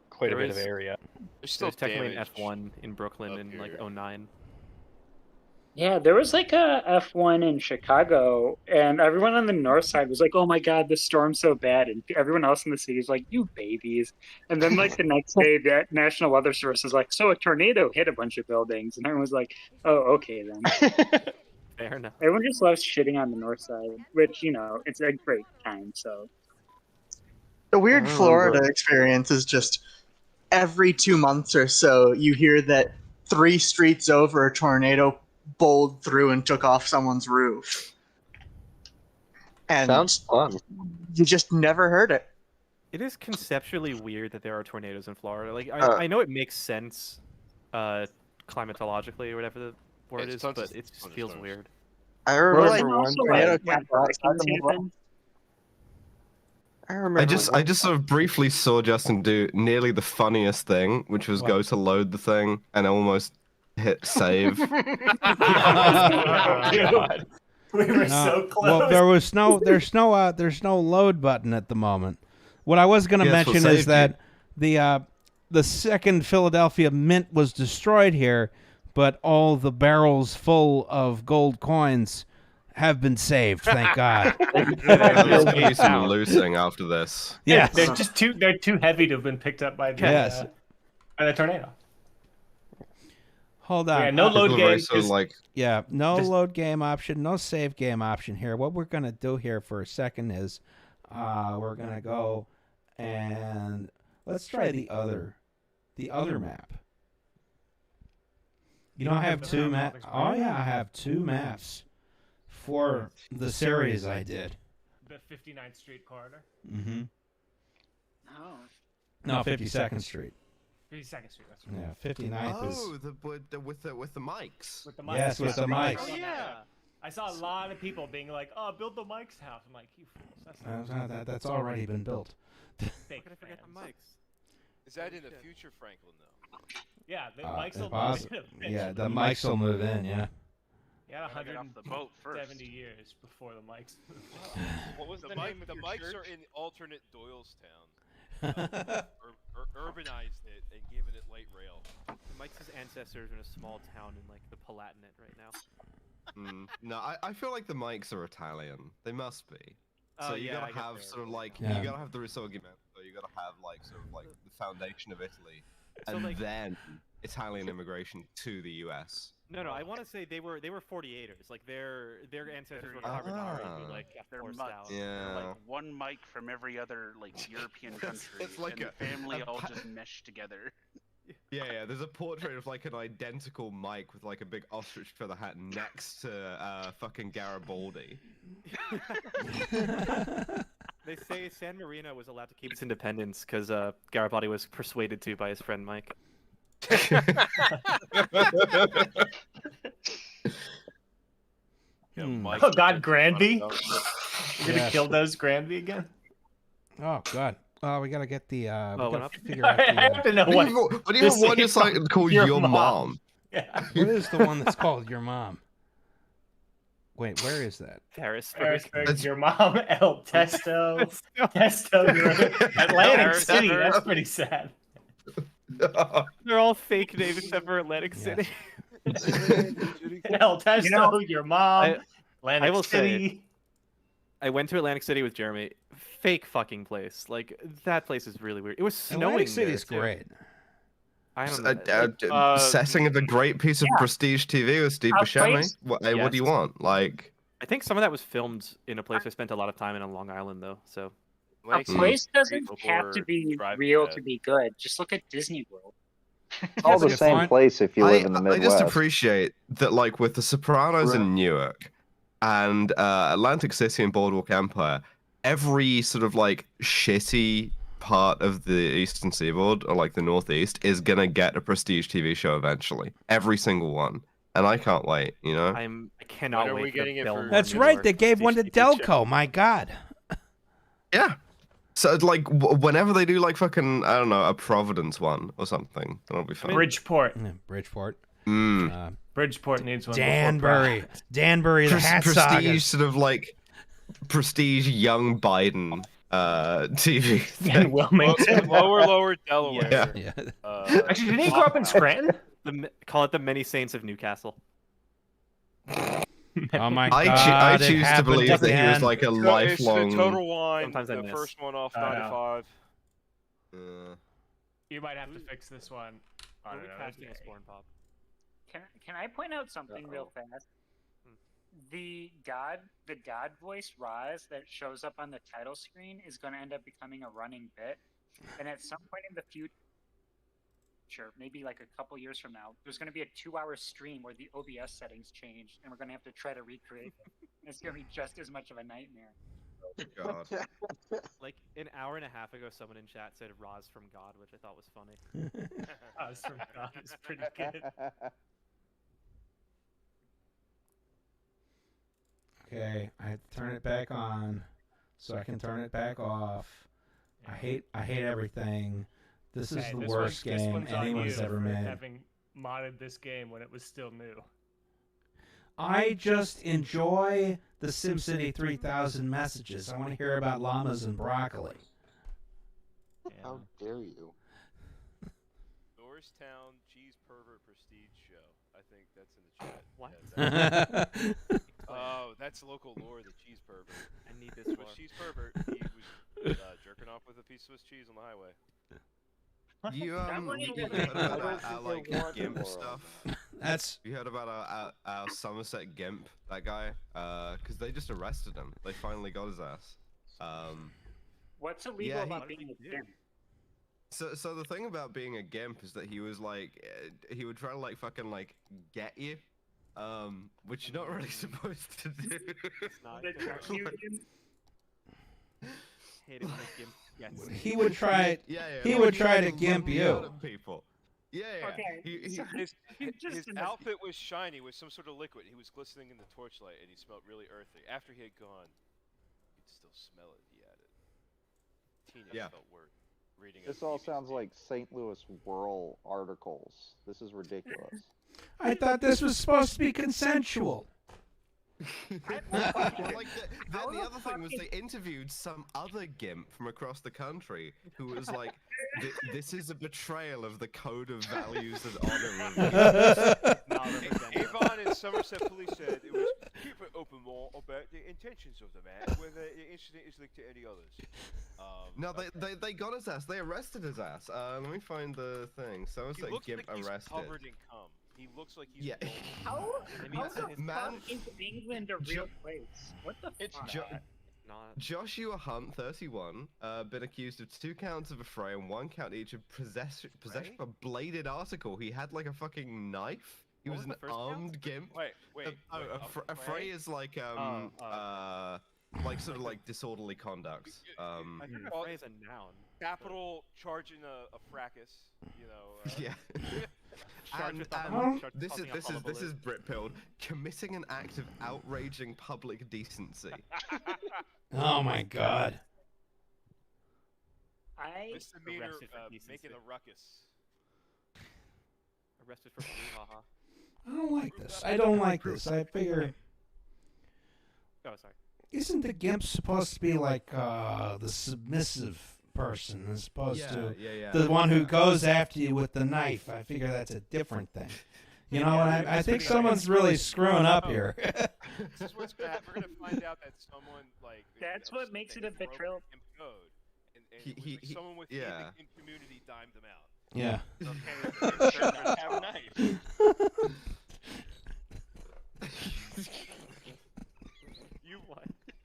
quite a bit of area. There's technically an F1 in Brooklyn in like 09. Yeah, there was like a F1 in Chicago, and everyone on the north side was like, "Oh my god, the storm's so bad," and everyone else in the city was like, "You babies!" And then like the next day, the National Weather Service was like, "So a tornado hit a bunch of buildings," and everyone was like, "Oh, okay then." Fair enough. Everyone just loves shitting on the north side, which it's a great time. So the weird Florida experience is just every 2 months or so, you hear that 3 streets over, a tornado bowled through and took off someone's roof. And sounds fun. You just never heard it. It is conceptually weird that there are tornadoes in Florida. Like I know it makes sense, climatologically or whatever the word is, but it just feels weird. I remember one I just sort of briefly saw Justin do nearly the funniest thing, which was go to load the thing and almost hit save. God. We were so close. Well, there's no load button at the moment. What I was going to mention is that the second Philadelphia Mint was destroyed here, but all the barrels full of gold coins have been saved. Thank God. There's going to be some looting after this. Yes. They're too heavy to have been picked up by the tornado. Hold on. Yeah, no load game. No load game option, no save game option here. What we're going to do here for a second is we're going to go and let's try the other map. I have 2 maps. Oh, yeah, I have 2 maps for the series I did. The 59th Street corridor? Mm-hmm. Oh. No, 52nd Street. 52nd Street, that's right. Yeah, 59th is... Oh, with the mics. With the mics. Yes, with the mics. Oh, yeah. I saw a lot of people being like, "Oh, build the Mike's house." I'm like, "You fools! That's already been built." Fake forget the mics. Is that in the future, Franklin? Though. Yeah, the mics will move in. Yeah, the mics will move in. Yeah. Yeah, 170 years before the mics. What was the name of the your mics church? are in alternate Doylestown. Urbanized it and given it light rail. Mike's ancestors are in a small town in like the Palatinate right now. No, I feel like the mics are Italian. They must be. So you gotta have sort of like you gotta have the Risorgimento. You gotta have like sort of like the foundation of Italy, So, and like- then Italian immigration to the U.S. No, I want to say they were 48ers. Like their ancestors were Carbonari, who like They're forced mutts. out. Yeah. Like one mic from every other European country, it's like and a- the family a all just meshed together. Yeah. There's a portrait of like an identical mic with like a big ostrich feather hat next to fucking Garibaldi. They say San Marino was allowed to keep its independence because Garibaldi was persuaded to by his friend Mike. Oh God, Granby! You're gonna kill those Granby again? Oh God. We gotta get the. We what gotta up? figure out the. I have to know what. What do you want your site called Your Mom? Yeah. What is the one that's called Your Mom? Wait, where is that? Harrisburg, your mom, El Testo, Atlantic City. That's pretty sad. They're all fake names except for Atlantic City. El Testo, your mom, Atlantic I will City. say, I went to Atlantic City with Jeremy. Fake fucking place. Like that place is really weird. It was snowing. Atlantic City is there, too. great. I don't know. Setting of a great piece of prestige TV with Steve Buscemi. place- What do you want? Like, I think some of that was filmed in a place I spent a lot of time in on Long Island, though. So A place doesn't have to be real to be good. Just look at Disney World. All the same place if you live in the I Midwest. just appreciate that, like with The Sopranos in Newark and Atlantic City and Boardwalk Empire, every sort of like shitty part of the Eastern Seaboard or like the Northeast is gonna get a prestige TV show eventually. Every single one. And I can't wait, you know? I cannot wait for Belmont. That's right. They gave one to Delco. My God. Yeah. So like whenever they do like fucking I don't know a Providence one or something, that'll be fun. Bridgeport. Yeah, Bridgeport. Bridgeport needs one. Danbury. Danbury. The Hat Prestige Saga. sort of like prestige young Biden TV. And Wilmington. Lower Delaware. Yeah. Actually, didn't he grow up in Scranton? Call it the Many Saints of Newcastle. Oh my I God! choose to believe that he was like a lifelong. It's the Total Wine. Sometimes I the miss. first one off 95. You might have to fix this one. I don't know. Casting a Sporn Pop. Can I point out something real fast? The God voice Roz that shows up on the title screen is going to end up becoming a running bit, and at some point in the future, maybe like a couple years from now, there's going to be a 2-hour stream where the OBS settings change, and we're going to have to try to recreate them. It's going to be just as much of a nightmare. God. Like an hour and a half ago, someone in chat said Roz from God, which I thought was funny. Roz from God is pretty good. Okay, I have to turn it back on, so I can turn it back off. I hate everything. This is the worst game anyone's ever made. Having modded this game when it was still new. I just enjoy the SimCity 3000 messages. I want to hear about llamas and broccoli. How dare you? Norristown Cheese Pervert Prestige Show. I think that's in the chat. What? Yeah, oh, that's local lore. The Cheese Pervert. I need this Swiss Cheese Pervert. He was jerking off with a piece of Swiss cheese on the highway. You heard about our like GIMP stuff? You heard about our Somerset GIMP, that guy? Because they just arrested him. They finally got his ass. What's illegal about being a GIMP? So the thing about being a GIMP is that he was like, he would try to like fucking like get you, which you're not really supposed to do. Hate it when a GIMP gets me. He would try. He would try to GIMP you. People. Yeah. Okay. His outfit was shiny with some sort of liquid. He was glistening in the torchlight, and he smelled really earthy. After he had gone, you could still smell it. He added. Tina felt word. This all sounds like St. Louis Whirl articles. This is ridiculous. I thought this was supposed to be consensual. Then the other thing was they interviewed some other GIMP from across the country who was like, "This is a betrayal of the code of values and honor." Avon and Somerset police said it was keep an open law about the intentions of the man, whether the incident is linked to any others. No, they got his ass. They arrested his ass. Let me find the thing. Somerset GIMP like he's arrested. covered in cum. He looks like he's How the fuck is England a real place? What the fuck? Joshua Hunt, 31, been accused of 2 counts of affray and 1 count each of possession of a bladed article. He had like a fucking knife. He was an armed GIMP. Wait. Affray is like like sort of like disorderly conduct. I think affray is a noun. Capital charging a fracas. You know. Yeah. This is Brit pilled committing an act of outraging public decency. Oh my God. Misdemeanor making a ruckus. Arrested for brouhaha. I don't like this. I don't like this. I figure. Oh, sorry. Isn't the GIMP supposed to be like the submissive person as opposed to the one who goes after you with the knife? I figure that's a different thing. You know, and I think someone's really screwing up here. This is what's bad. We're gonna find out that someone like. That's what makes it a betrayal. And someone within the community dimed them out. Yeah. Okay. Have a knife.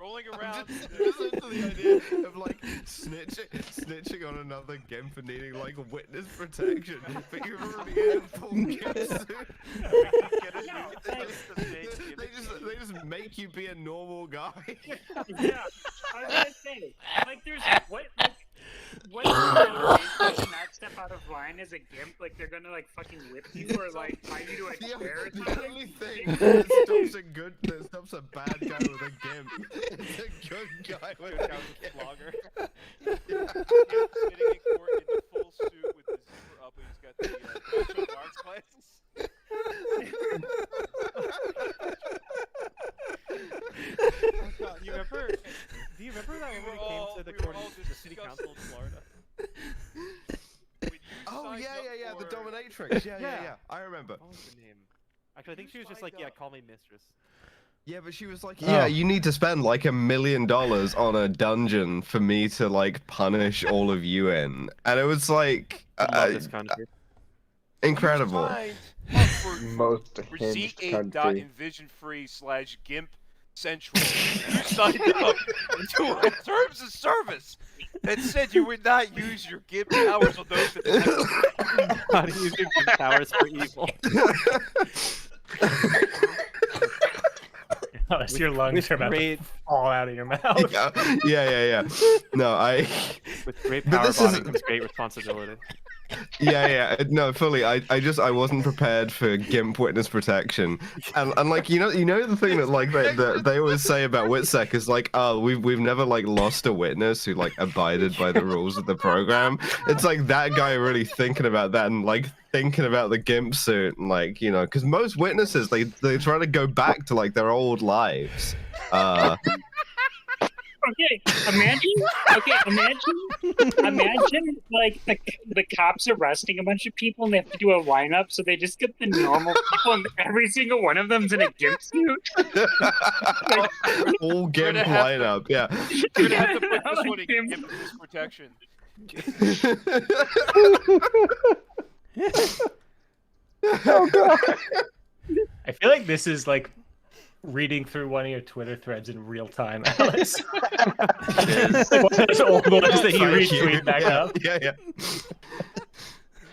rolling around. Listen to the idea of like snitching on another GIMP for needing like witness protection, but you're already in full GIMP suit. They just make you be a normal guy. Yeah, I was gonna say, like, there's what if you not step out of line as a GIMP? Like, they're gonna like fucking whip you or like tie you to a chair or something? The only thing that stops a bad guy with a GIMP is a good guy with a flogger. Sitting in court in the full suit with the zipper up, and he's got the Groucho Marx glasses. Oh God, do you remember that when we came to the city council in Florida? Oh yeah, the dominatrix. Yeah. I remember. What was the name? Actually, I think she was just like, yeah, call me mistress. Yeah, but she was like, yeah, you need to spend like $1 million on a dungeon for me to like punish all of you in, and it was like, this country. Incredible. Most Receipt hinged country. .envisionfree/GIMP Central. You signed up to a terms of service that said you would not use your GIMP powers on those that Not use your GIMP powers for evil. Unless your lungs are about to fall out of your mouth. Yeah. No, With great power comes great responsibility. Yeah. No, fully. I wasn't prepared for GIMP witness protection, and like you know the thing that like they always say about WITSEC is like, oh, we've never like lost a witness who like abided by the rules of the program. It's like that guy really thinking about that and like thinking about the GIMP suit and like because most witnesses they try to go back to like their old lives. Okay, imagine like the cops arresting a bunch of people and they have to do a lineup, so they just get the normal people and every single one of them's in a GIMP suit. All GIMP lineup, yeah. You're gonna have to put this one in GIMP protection. Oh God. I feel like this is like reading through one of your Twitter threads in real time, Alex. Like one of those old ones that you retweet back up. Yeah.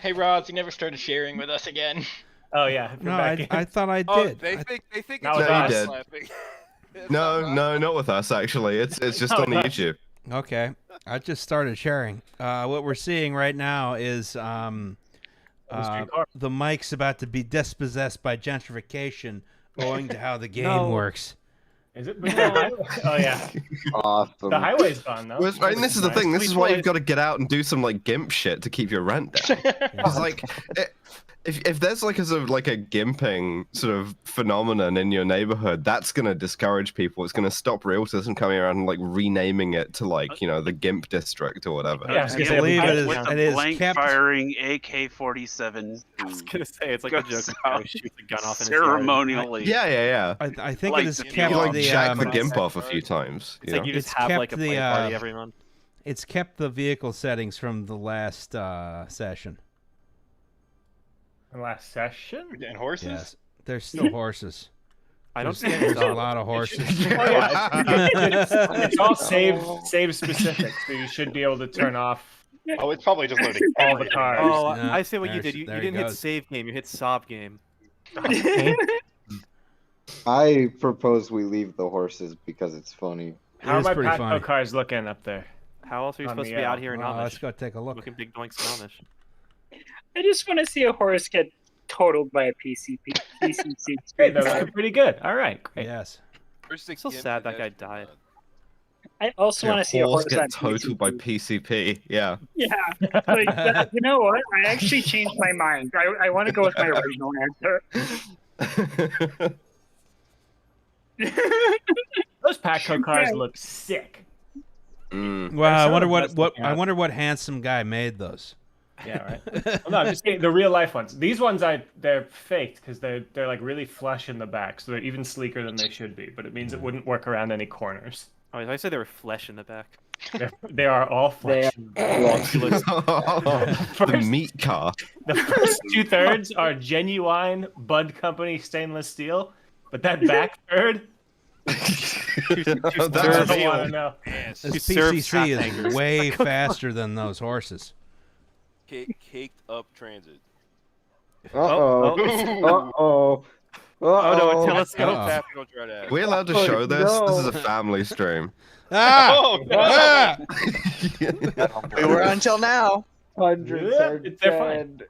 Hey, Roz, you never started sharing with us again. Oh yeah. No, I thought I did. They think it's No, you did. laughing. No, not with us actually. It's just on the YouTube. Okay, I just started sharing. What we're seeing right now is the mic's about to be dispossessed by gentrification, owing to how the game works. Is it? Oh yeah. Awesome. The highway's gone though. Well, and this is the thing. This is why you've got to get out and do some like GIMP shit to keep your rent down. It's like if there's like a sort of like a gimping sort of phenomenon in your neighborhood, that's gonna discourage people. It's gonna stop realtors from coming around and like renaming it to like the GIMP district or whatever. Yeah, I believe it is. With It a is blank kept. firing AK-47. I was gonna say it's like a joke who shoots a gun off in his ceremonially. Yeah. I think Like, it is you kept You like the jack the GIMP off a few times. It's like you just have like a play party every month. It's kept the vehicle settings from the last session. The last session? And horses? Yes, there's still horses. I don't There's a lot of horses. It's all save specific, so you should be able to turn off. Oh, it's probably just loading all the cars. Oh, No, I see what you there did. You there didn't he hit goes. save game. You hit sob game. I propose we leave the horses because it's funny. How are is my pretty Patco funny. cars looking up there? How else are you On supposed the, to be out here in Well, Amish? let's go take a look. Looking big doinks in Amish. I just want to see a horse get totaled by a PCC. Hey, they're looking pretty good. All right, great. Yes. Where's the I'm so GIMP sad that guy connection? died. I also want to see a horse get on totaled by PCP. Yeah. Yeah, like that, you know what? I actually changed my mind. I want to go with my original answer. Those Patco cars look sick. Mm. Well, I Some wonder of what us looking I out. wonder what handsome guy made those. Yeah, right. Well, no, I'm just saying the real life ones. These ones, they're faked because they're like really flush in the back, so they're even sleeker than they should be. But it means it wouldn't work around any corners. Oh, I said they were flesh in the back. They are all flesh. The meat car. The first 2/3 are genuine Bud Company stainless steel, but that back third, This PCC is way faster than those horses. Caked up transit. Uh-oh. Uh-oh. Oh no, a telescope. Are we allowed to show this? No. This is a family stream. We were until now. Hundreds are dead.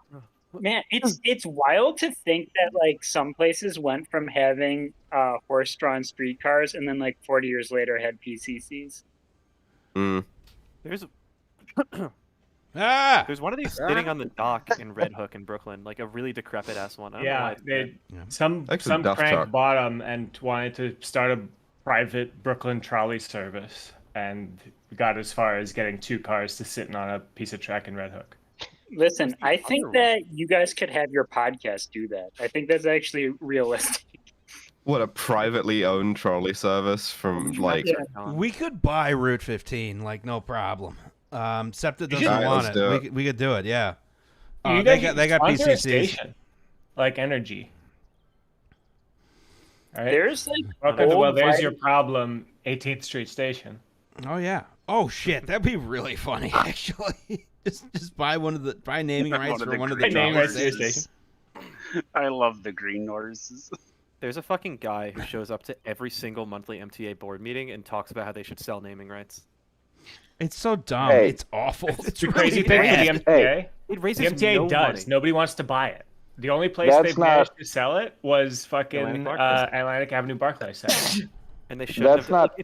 Man, it's wild to think that like some places went from having horse-drawn streetcars and then like 40 years later had PCCs. There's Ah! There's one of these sitting on the dock in Red Hook in Brooklyn, like a really decrepit ass one. I don't know why it's there. Some crank bought them and wanted to start a private Brooklyn trolley service, and got as far as getting 2 cars to sitting on a piece of track in Red Hook. Listen, I think that you guys could have your podcast do that. I think that's actually realistic. What, a privately owned trolley service from like? We could buy Route 15, like no problem. Scepter doesn't Alright, want let's it. do it. We could do it. Yeah. They got PCCs. station, like Energy. All right? There's like Welcome to, well, old there's vi- your problem. 18th Street Station. Oh yeah. Oh shit, that'd be really funny actually. just buy naming rights for one of the trolley stations. I love the green horses. There's a fucking guy who shows up to every single monthly MTA board meeting and talks about how they should sell naming rights. It's so dumb. Hey. It's awful. It's the crazy thing with the MTA. It raises The MTA no does. money. Nobody wants to buy it. The only place That's they've managed not- to sell it was fucking Atlantic Barclays. Atlantic Avenue Barclays Center. And they should That's have. not.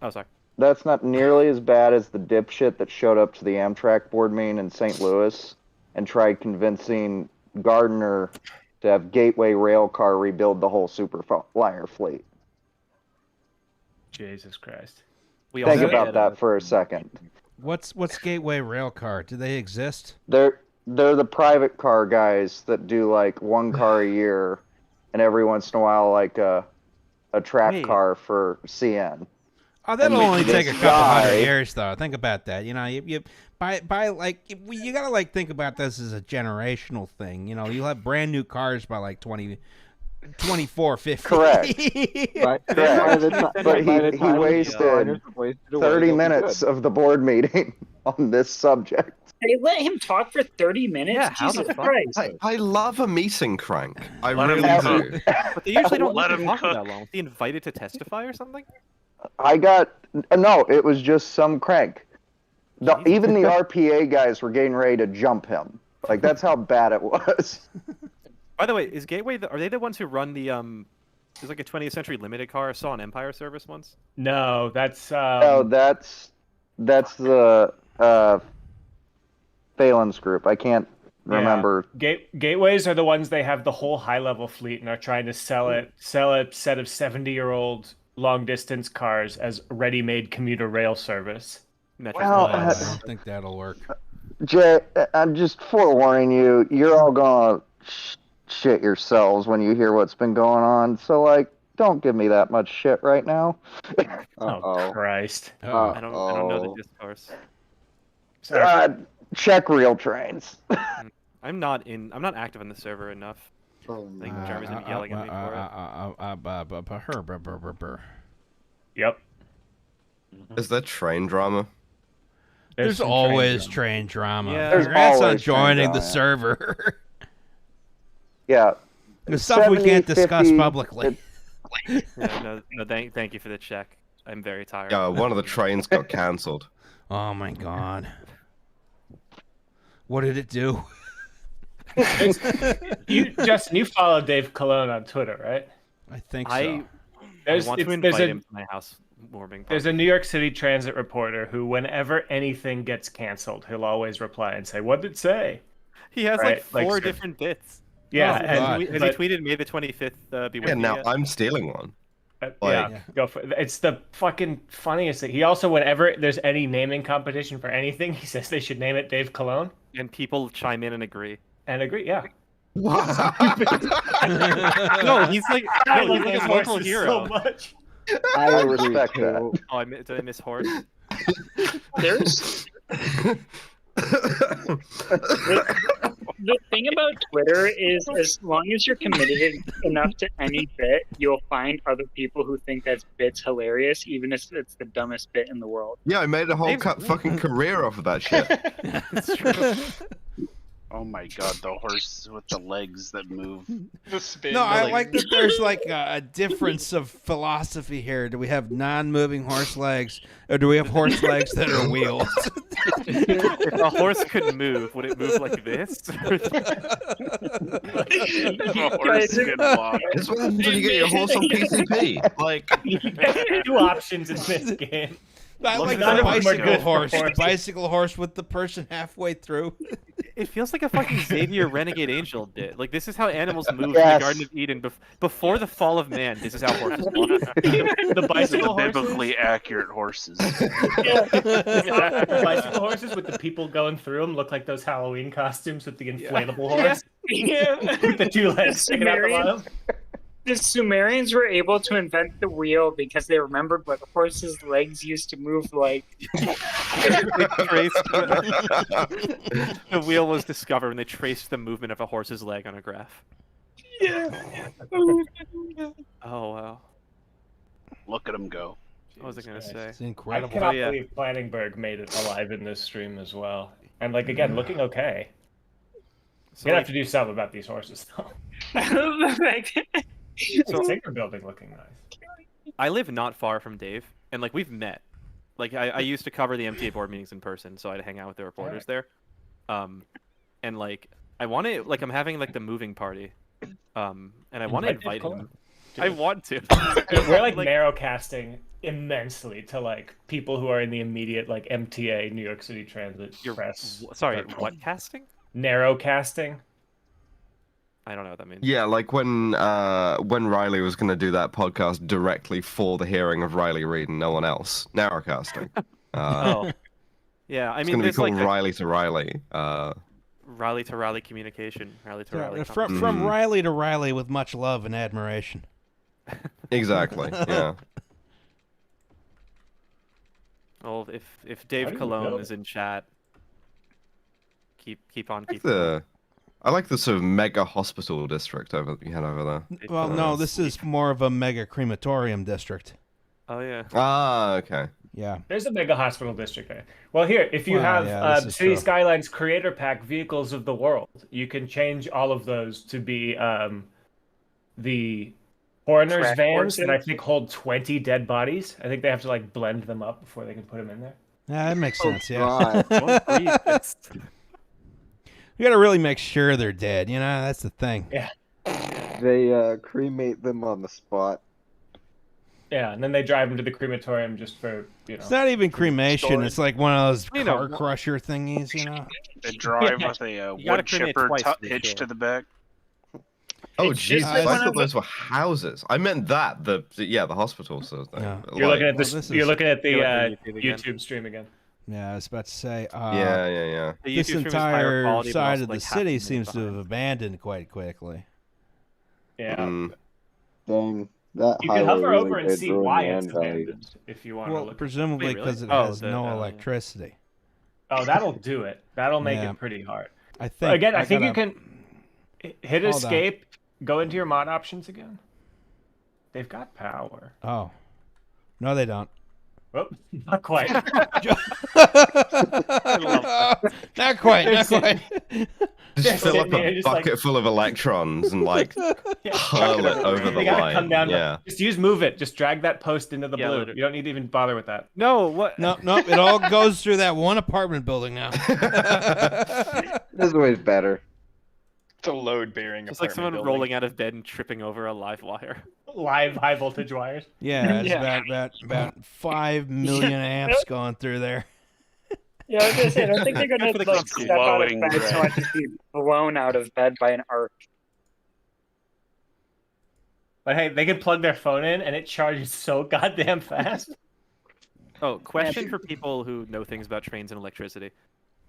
Oh, sorry. That's not nearly as bad as the dipshit that showed up to the Amtrak board meeting in St. Louis and tried convincing Gardner to have Gateway Railcar rebuild the whole Superflyer fleet. Jesus Christ. We Think also about had, that for a second. What's Gateway Railcar? Do they exist? They're the private car guys that do like one car a year, and every once in a while like a track Wait. car for CN. Oh, that'll And only this take a couple hundred guy- years, though. Think about that. You know, you by like you gotta like think about this as a generational thing. You know, you'll have brand new cars by like 24, 50. Correct. Right. But he wasted 30 minutes of the board meeting on this subject. They let him talk for 30 minutes? Yeah, how Jesus the fuck? Christ. I love a meeting crank. I Let him really cook. do. But they usually don't Let let him him talk for cook. that long. Was he invited to testify or something? No, it was just some crank. Even the RPA guys were getting ready to jump him. Like, that's how bad it was. By the way, is Gateway are they the ones who run the there's like a 20th Century Limited car I saw on Empire Service once? No, that's No, that's the Phelan's group. I can't remember. Gateways are the ones they have the whole high level fleet and are trying to sell a set of 70-year-old long distance cars as ready-made commuter rail service. Well, I don't think that'll work. Jay, I'm just forewarning you. You're all gonna shit yourselves when you hear what's been going on. So, like, don't give me that much shit right now. Oh Christ! I don't know the discourse. Check real trains. I'm not active in the server enough. I think Jeremy's gonna be yelling at me for it. Yep. Is there train drama? There's always train drama. Yeah. There's Congrats on always train joining the drama. server. Yeah. The stuff we can't 70, discuss 50, publicly. Yeah, no, thank you for the check. I'm very tired. Yeah, one of the trains got cancelled. Oh my god. What did it do? Justin, you follow Dave Colon on Twitter, right? I think so. I want to invite him to my house warming. There's a New York City transit reporter who, whenever anything gets canceled, he'll always reply and say, "What did it say?" He has Right? like four so- different bits. Yeah, has he but- tweeted May the 25th be with Yeah, me now yet? I'm stealing one. Yeah, go for it. It's the fucking funniest thing. He also, whenever there's any naming competition for anything, he says they should name it Dave Cologne. And people chime in and agree. Yeah. No, he's like I no, love he's like those a local horses hero. so much. I respect that. Oh, did I miss horse? The thing about Twitter is, as long as you're committed enough to any bit, you'll find other people who think that bit's hilarious, even if it's the dumbest bit in the world. Yeah, I made a whole fucking career off of that shit. It's true. Oh my god, the horse with the legs that move. The spin. No, I like that there's like a difference of philosophy here. Do we have non-moving horse legs, or do we have horse legs that are wheels? If a horse could move, would it move like this? A horse could walk. This is what happens when you get your horse on PCP. Like, 2 options in this game. I like None the of them are bicycle good for horse. The horses. bicycle horse with the person halfway through. It feels like a fucking Xavier Renegade Angel did. Like, this is how animals moved in Yes. the Garden of Eden before the fall of man. This is how horses walk. The bicycle horses. Biblically accurate horses. The bicycle horses with the people going through them look like those Halloween costumes with the inflatable horse. Yeah. With the 2 legs sticking out the bottom. The Sumerians were able to invent the wheel because they remembered what horses' legs used to move like. The wheel was discovered when they traced the movement of a horse's leg on a graph. Yeah. Oh, wow. Look at him go. What was I going to say? It's incredible. I cannot believe Planningberg made it alive in this stream as well. And, like, again, looking okay. So, You're gonna like, have to do something about these horses, though. So- The Singer building looking nice. I live not far from Dave, and like we've met. Like I used to cover the MTA board meetings in person, so I'd hang out with the reporters there. And like I want to, like I'm having like the moving party, and I want to invite him. I want to. We're like narrow casting immensely to like people who are in the immediate like MTA New York City Transit press. Sorry, what casting? Narrow casting. I don't know what that means. yeah, like when Riley was going to do that podcast directly for the hearing of Riley Reid and no one else. Narrowcasting. Oh. Yeah, I It's mean, going to be there's called like Riley to Riley. Riley to Riley communication. Riley to Riley. From Riley to Riley with much love and admiration. Exactly. Yeah. Well, if Dave Cologne is in chat, keep on keeping. I like the sort of mega hospital district you had over there. Well, no, this is more of a mega crematorium district. Oh yeah. Ah, okay. Yeah. There's a mega hospital district there. Well, here, if you Well, have yeah, this is City true. Skylines Creator Pack Vehicles of the World, you can change all of those to be the coroner's Track vans horses? that I think hold 20 dead bodies. I think they have to like blend them up before they can put them in there. Yeah, that makes Oh, sense. Yeah. God. You gotta really make sure they're dead. You know, that's the thing. Yeah. They cremate them on the spot. Yeah, and then they drive them to the crematorium just for, you know. It's not even cremation. storage. It's like one of those You know, car crusher thingies. You know. They drive Yeah. with a You gotta wood cremate chipper twice for the hitched kid. to the back. Oh, It's Jesus. just I one thought of those were houses. I meant that. The hospital. So Yeah. You're looking at Well, this. this You're is- looking at the You're looking at YouTube again. YouTube stream again. Yeah, I was about to say. yeah. The This YouTube stream is higher entire quality, but side also, of the like, half city minute seems to have behind. abandoned quite quickly. Yeah. Dang, that You can highway hover really over and did see ruin why the it's End Valley. abandoned if you want to Well, look. presumably Wait, really? because it Oh, has the- no yeah. electricity. Oh, that'll do it. That'll make Yeah. it pretty hard. I think. Again, I think you gotta- can hit Hold on. escape, go into your mod options again. They've got power. Oh. No, they don't. Oh, not quite. Not quite. Not quite. Just fill up sitting there, a just like- bucket full of electrons and like hurl it over the You gotta line. come down. Yeah. Just use move it. Just drag that post into the Yeah, blue. literally. You don't need to even bother with that. No, what? No, it all goes through that one apartment building now. This is always better. It's a load bearing. It's like someone rolling out of bed and tripping over a live wire. Live high voltage wires. Yeah, it's Yeah. about 5 million amps going through there. Yeah, I was gonna say, I don't think they're gonna For the like clumsy step out of glowing bed so much as be blown out of bed by an arc. But hey, they can plug their phone in and it charges so goddamn fast. Oh, question for people who know things about trains and electricity.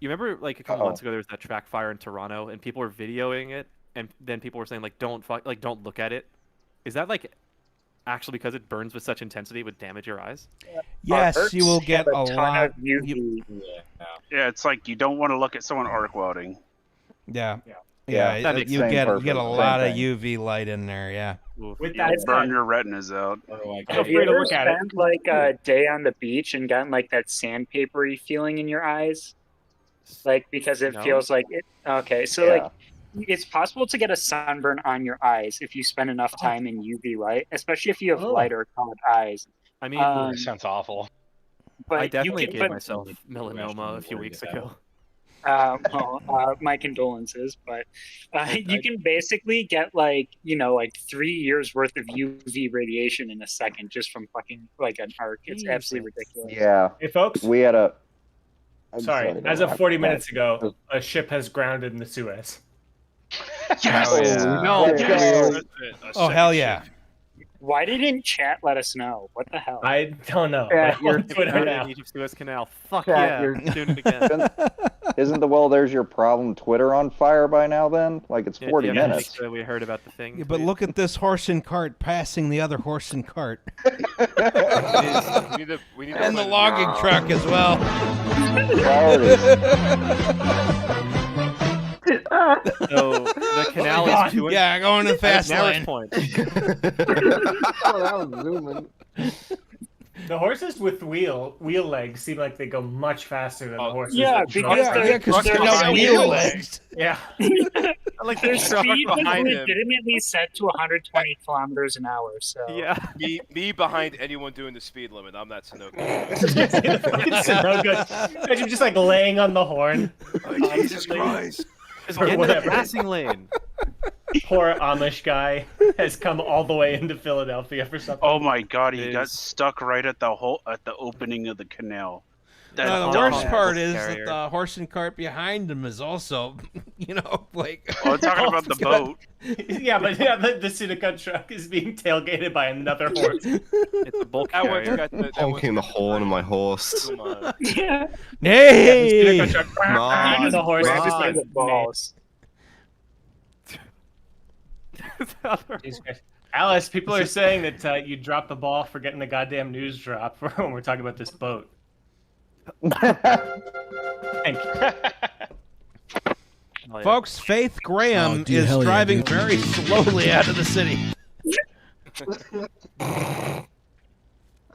You remember, like, a couple months ago, there was that track fire in Toronto, and people were videoing it, and then people were saying, like, don't look at it. Is that, like, actually because it burns with such intensity it would damage your eyes? Yes, you will Arcs get have a ton lot. of UV. Yeah, it's like you don't want to look at someone arc welding. Yeah. Yeah, Yeah, that's you same get purpose, a same lot of thing. UV light in there. Yeah. With You'll that burn said, your retinas out. Have you ever spent like a day on the beach and gotten like that sandpapery feeling in your eyes? Like because it No. feels like it. Okay, so like it's possible to get a sunburn on your eyes if you spend enough time in UV light, especially if you have lighter colored eyes. I mean, That sounds awful. But I definitely you can, gave but, myself melanoma a few weeks ago. my condolences, but you can basically get like 3 years worth of UV radiation in a second just from fucking like an arc. It's absolutely ridiculous. Yeah. Hey, folks. We had a. I'm Sorry, to as of laugh, 40 but- minutes ago, a ship has grounded in the Suez. Yes! Oh, yeah. No! Let's Yes! Oh hell yeah! Why didn't chat let us know? What the hell? I don't know. Yeah, but I'm on Twitter Grounded now. in Egypt Suez Canal. Fuck Chat, yeah! you're- Doing it again. Isn't the well, there's your problem, Twitter on fire by now then? Like, it's 40 Yeah, minutes. we heard about the thing. Yeah, but look at this horse and cart passing the other horse and cart, We need to and the play logging truck as well. So the canal is two. Yeah, going in fast Now it's lane. point. Oh, that was zooming. The horses with wheel legs seem like they go much faster than the horses. yeah, with because truck they're- legs. they're they got speed- wheel legs. Yeah. Like Their there's truck speed was behind him. legitimately set to 120 kilometers an hour. So Yeah. me behind anyone doing the speed limit. I'm that Sunoco. Imagine just like laying on the horn. Jesus Christ. Just Or get in the whatever. passing lane. Poor Amish guy has come all the way into Philadelphia for something. Oh my god, he It got is- stuck right at the opening of the canal. That's No, the dumb. worst part is that carrier. the horse and cart behind him is also, like. Oh, I'm talking about the boat. Yeah, but the Sunoco truck is being tailgated by another horse. It's a bulk That one's carrier. got the Honking the horn of my horse. yeah, Hey! The Sunoco truck. Come on. The horse is Come just on. like the balls. Jesus Christ. Alice, people are saying that you dropped the ball for getting the goddamn news drop when we're talking about this boat. Thank you. Oh, yeah. Folks, Faith Graham Oh, dude, is hell yeah, driving dude. very slowly out of the city.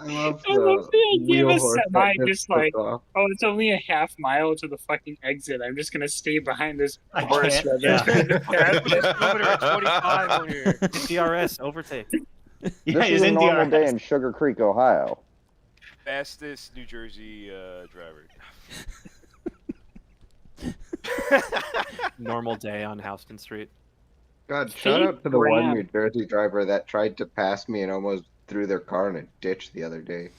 I love I love the idea of a horse semi that just took like, off. oh, it's only a half mile to the fucking exit. I'm just gonna stay behind this I horse. can't- rather than- Kilometer at 25 over here. DRS overtake. Yeah, This he's is a in normal DRS. day in Sugar Creek, Ohio. Fastest New Jersey driver. Normal day on Houston Street. God, shout out to the Graham. one New Jersey driver that tried to pass me and almost threw their car in a ditch the other day.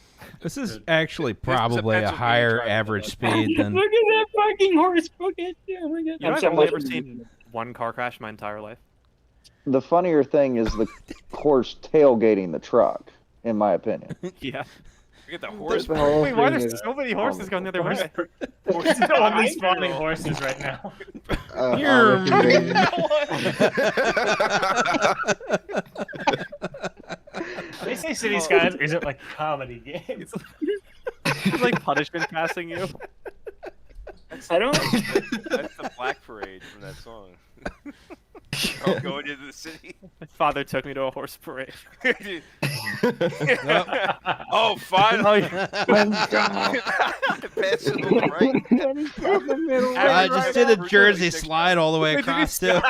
This is actually is a probably a Pennsylvania higher driver, average though. speed than. Look at that fucking horse! Look at oh my god! You know, I'm I've so only ever much- seen one car crash my entire life. The funnier thing is the horse tailgating the truck, in my opinion. Yeah. Look at the horse. The whole Wait, why are thing there is so many horses going the other way? Horses are only spawning horses right now. Amish invasion. They say City Skylines isn't like comedy games. It's like punishment passing you. I don't. That's the Black Parade from that song. Oh, going into the city. My father took me to a horse parade. Oh, finally! Let's go. Pass it on the right. I just did a Jersey slide all the way Wait, did he across too.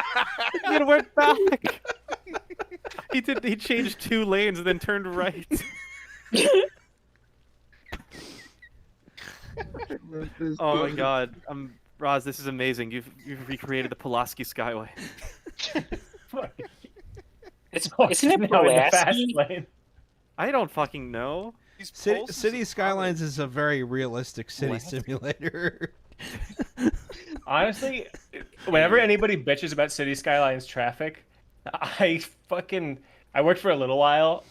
He had went back. He did. He changed 2 lanes and then turned right. Oh my god, Roz, this is amazing. You've recreated the Pulaski Skyway. Isn't it Now in the fast Pulaski? lane. I don't fucking know. City Skylines is a very realistic city simulator. Honestly, whenever anybody bitches about City Skylines traffic, I worked for a little while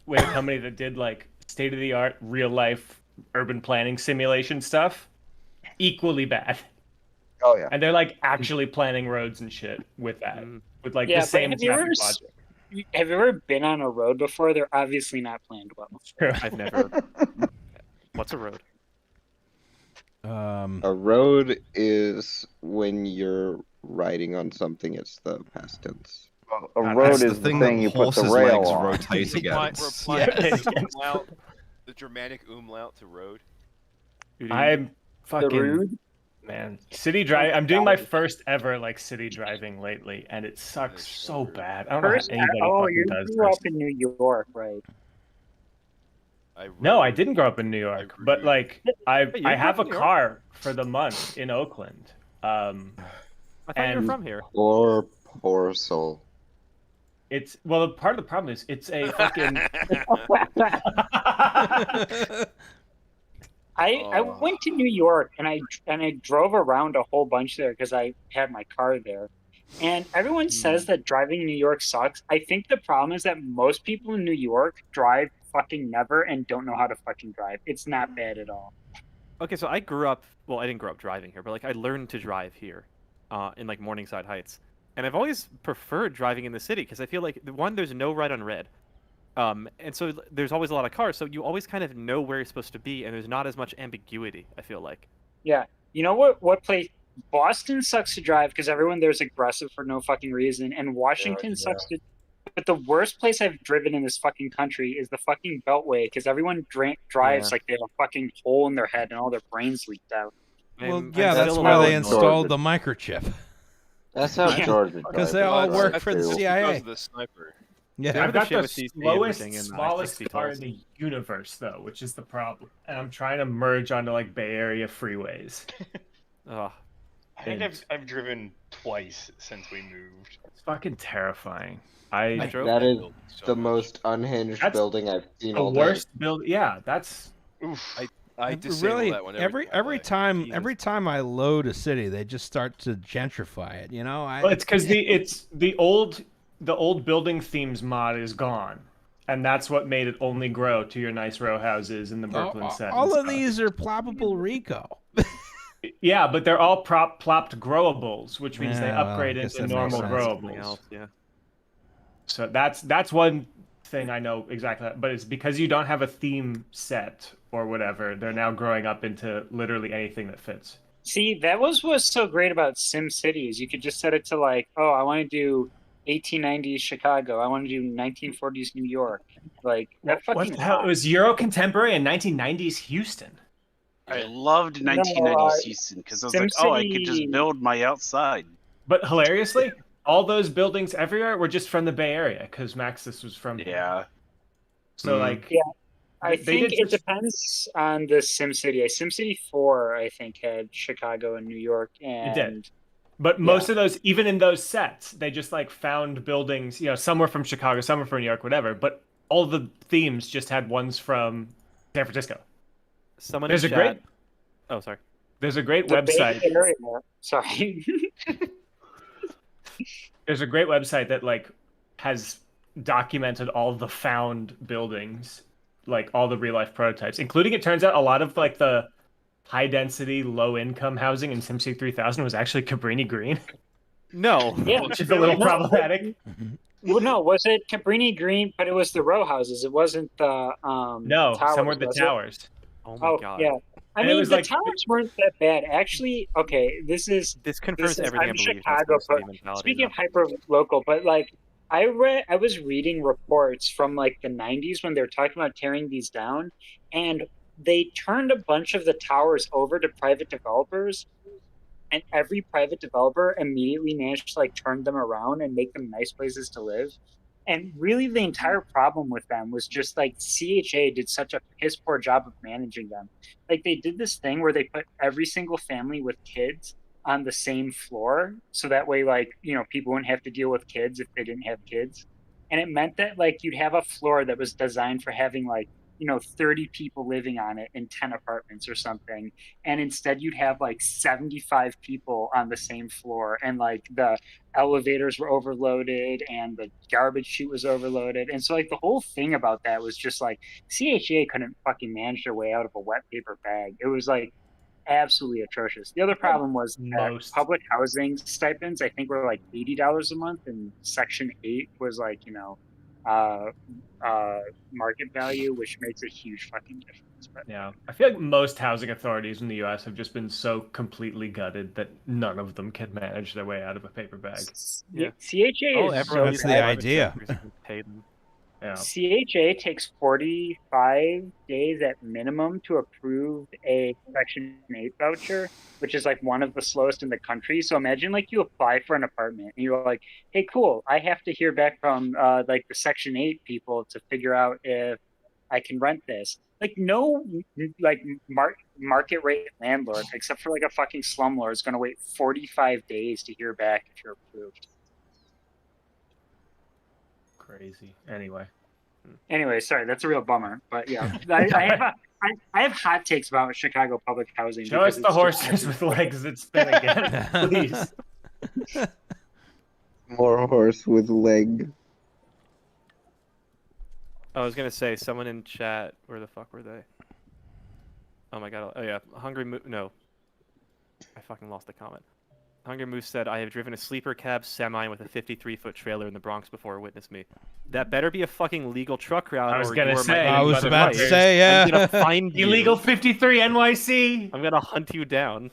with a company that did like state-of-the-art real life urban planning simulation stuff. Equally bad. Oh yeah. And they're like actually planning roads and shit with that. With like Yeah, the but same have you ever traffic logic. Have you ever been on a road before? They're obviously not planned well. I've never. What's a road? A road is when you're riding on something, it's the past tense. A road is the thing you put the rail on. Rotate Reply against. the umlaut, the Germanic umlaut to road. I'm fucking road? man. City drive. I'm doing my first ever like city driving lately, and it sucks so bad. I don't First, know how anybody oh, fucking you does grew this. up in New York, right? No, I didn't grow up in New York, but like I you grew have a up in New York? car for the month in Oakland. I thought you were from here. Poor soul. It's well, part of the problem is it's a fucking. I went to New York and I drove around a whole bunch there because I had my car there, and everyone says that driving in New York sucks. I think the problem is that most people in New York drive fucking never and don't know how to fucking drive. It's not bad at all. Okay, so I grew up. Well, I didn't grow up driving here, but like I learned to drive here, in like Morningside Heights, and I've always preferred driving in the city because I feel like one, there's no right on red, and so there's always a lot of cars, so you always kind of know where you're supposed to be, and there's not as much ambiguity. I feel like. Yeah, you know what place? Boston sucks to drive because everyone there's aggressive for no fucking reason, and Washington sucks to. But the worst place I've driven in this fucking country is the fucking Beltway because everyone drives like they have a fucking hole in their head and all their brains leaked out. Well, yeah, that's why they installed the microchip. That's how Georgia Because they all work for the CIA. The sniper. Yeah, I've got the CCA slowest, everything in, smallest 60 car in cars. the universe, though, which is the problem. And I'm trying to merge onto like Bay Area freeways. Ugh. I think I've driven twice since we moved. It's fucking terrifying. That is the most unhinged building I've seen the all day. worst build. Yeah, that's. Oof. I disable really that one every time I load a city, they just start to gentrify it. You know, Well, it's because the old building themes mod is gone, and that's what made it only grow to your nice row houses in the Brooklyn set. all of these are ploppable Rico. Yeah, but they're all plopped growables, which means they Yeah, well, upgrade I guess into that makes normal sense. growables. Yeah. So that's one thing I know exactly. But it's because you don't have a theme set or whatever. They're now growing up into literally anything that fits. See, that was what's so great about SimCity is you could just set it to like, oh, I want to do 1890s Chicago. I want to do 1940s New York. Like that fucking. What the hell? It was Euro Contemporary and 1990s Houston. I loved 1990s Houston because I was like, oh, I could just build my outside. But hilariously, all those buildings everywhere were just from the Bay Area because Maxis was from here. Yeah. So like, yeah, I they think did it depends on the SimCity. SimCity 4, I think, had Chicago and New York, and it did. But most of those, even in those sets, they just like found buildings. You know, some were from Chicago, some were from New York, whatever. But all the themes just had ones from San Francisco. Someone There's in a chat... great. Oh, sorry. There's a great the website. Bay Area. Sorry. There's a great website that like has documented all the found buildings, like all the real life prototypes, including it turns out a lot of like the high density, low income housing in SimCity 3000 was actually Cabrini Green. No. Yeah, which is a little problematic. Well, no, was it Cabrini Green? But it was the row houses. It wasn't the No, towers, some were the was it? towers. Oh my god. Yeah. I And it mean, was the like- towers weren't that bad. Actually, okay, this confirms everything I I'm believe. Chicago, but speaking of hyper local, but like I was reading reports from like the 90s when they were talking about tearing these down, and they turned a bunch of the towers over to private developers, and every private developer immediately managed to like turn them around and make them nice places to live. And really, the entire problem with them was just like CHA did such a piss poor job of managing them. Like they did this thing where they put every single family with kids on the same floor, so that way, like, you know, people wouldn't have to deal with kids if they didn't have kids. And it meant that like you'd have a floor that was designed for having like, you know, 30 people living on it in 10 apartments or something, and instead you'd have like 75 people on the same floor, and like the elevators were overloaded and the garbage chute was overloaded. And so like the whole thing about that was just like CHA couldn't fucking manage their way out of a wet paper bag. It was like absolutely atrocious. The other problem was that public housing stipends I think were like $80 a month, and Section 8 was like, you know, market value, which makes a huge fucking difference. But... Yeah, I feel like most housing authorities in the U.S. have just been so completely gutted that none of them can manage their way out of a paper bag. Yeah. CHA is so That's the idea. Yeah. CHA takes 45 days at minimum to approve a Section 8 voucher, which is like one of the slowest in the country. So imagine like you apply for an apartment and you're like, hey, cool, I have to hear back from like the Section 8 people to figure out if I can rent this. Like no like market rate landlord, except for like a fucking slumlord, is going to wait 45 days to hear back if you're approved. Crazy. Anyway, sorry, that's a real bummer. But yeah, I have hot takes about Chicago public housing. Show us the horses with legs that spin again, please. More horse with leg. I was gonna say, someone in chat. Where the fuck were they? Oh my god. Oh yeah, No, I fucking lost the comment. Hungry Moose said, I have driven a sleeper cab semi with a 53-foot trailer in the Bronx before. Witness me. That better be a fucking legal truck route. I was gonna say. I was about to say, yeah. I'm gonna find you. Illegal 53 NYC. I'm gonna hunt you down.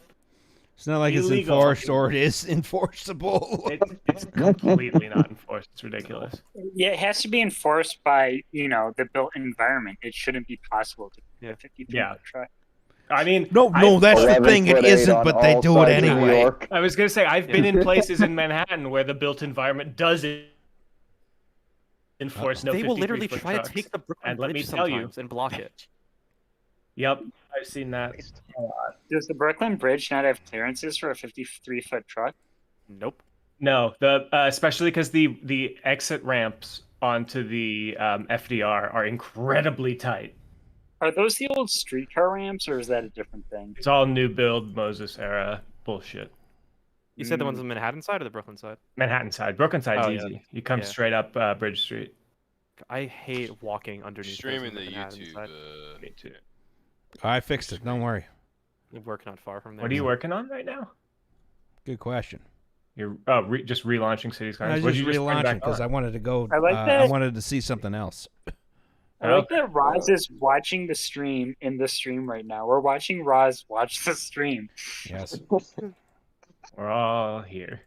It's not like Illegal. it's enforced or it is enforceable. It's completely not enforced. It's ridiculous. Yeah, it has to be enforced by, the built environment. It shouldn't be possible to do a 53-foot truck. I mean, no, that's the thing. It isn't, but they do it anyway. I was gonna say I've been in places in Manhattan where the built environment does enforce no. They will literally 53-foot try trucks. to take the Brooklyn And let me Bridge tell you, sometimes and block it. Yep, I've seen that. Does the Brooklyn Bridge not have clearances for a 53-foot truck? Nope. No, especially because the exit ramps onto the FDR are incredibly tight. Are those the old streetcar ramps, or is that a different thing? It's all new build Moses era bullshit. You said the ones on the Manhattan side or the Brooklyn side? Manhattan side. Brooklyn side's easy. Yeah. You come straight up Bridge Street. I hate walking underneath. Streaming those the on Manhattan YouTube. side. Me too. I fixed it. Don't worry. You're working on far from there. What are you working on right now? Good question. You're just relaunching Cities I Skylines. was just relaunching because I wanted to go. I like I that. wanted to see something else. I like that Roz is watching the stream in the stream right now. We're watching Roz watch the stream. Yes. We're all here.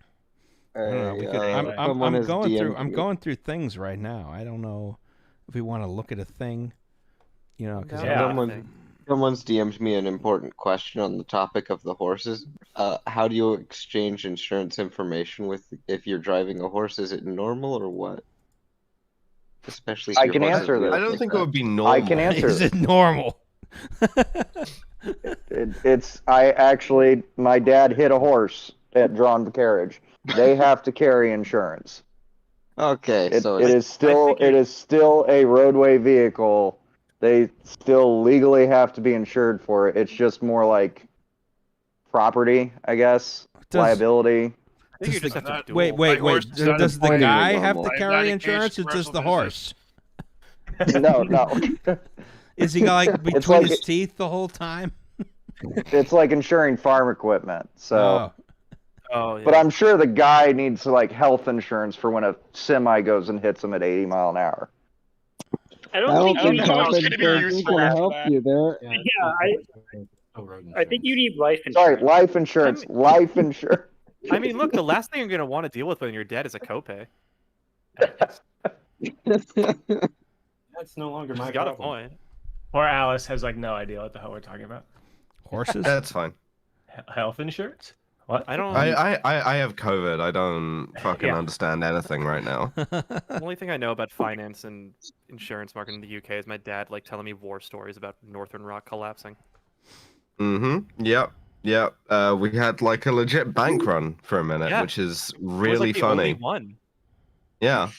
I don't know, we could- I'm going through things right now. I don't know if we want to look at a thing. Because Someone's DM'd me an important question on the topic of the horses. How do you exchange insurance information if you're driving a horse? Is it normal or what? Especially if I your can horse is answer this. really I don't like think that. it would be normal. I can answer is this. it normal? My dad hit a horse at drawn carriage. They have to carry insurance. Okay, It so is still a roadway vehicle. They still legally have to be insured for it. It's just more like property, I guess, liability. I think you just have to do Wait. Does the guy have to carry insurance, or commercial just the horse? No. Is he like It's between like his teeth the whole time? It's like insuring farm equipment. So, Oh, yeah. but I'm sure the guy needs like health insurance for when a semi goes and hits him at 80 mile an hour. I don't think you need health health insurance is going to help you there. I think you need life insurance. Sorry, life insurance. Life insurance. I mean, look, the last thing you're going to want to deal with when you're dead is a copay. That's no longer my He's got a problem. point. Or Alice has no idea what the hell we're talking about. Horses? That's fine. Health insurance? What? I don't. I have COVID. I don't fucking understand anything right now. The only thing I know about finance and insurance market in the UK is my dad telling me war stories about Northern Rock collapsing. Yep. We had a legit bank run for a minute, which is really the funny. only one. Yeah.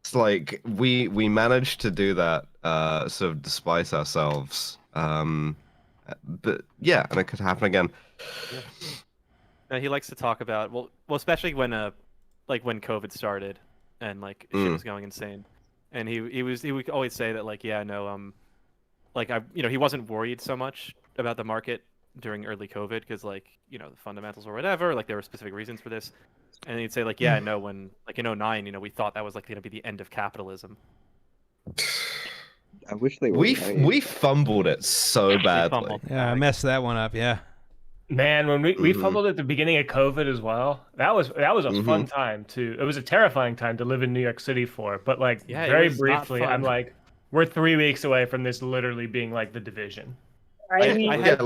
It's like we managed to do that sort of despite ourselves. But yeah, and it could happen again. Yeah. No, he likes to talk about well, especially when when COVID started and shit was going insane, and he would always say that he wasn't worried so much about the market during early COVID because the fundamentals or whatever, there were specific reasons for this, and he'd say when in 2009 we thought that was going to be the end of capitalism. I wish they were. We fumbled it so badly. Yeah, I messed that one up. Yeah. Man, when we fumbled at the beginning of COVID as well, that was a fun time too. It was a terrifying time to live in New York City for, but like very briefly, I'm like, we're 3 weeks away from this literally being like the Division. I mean, a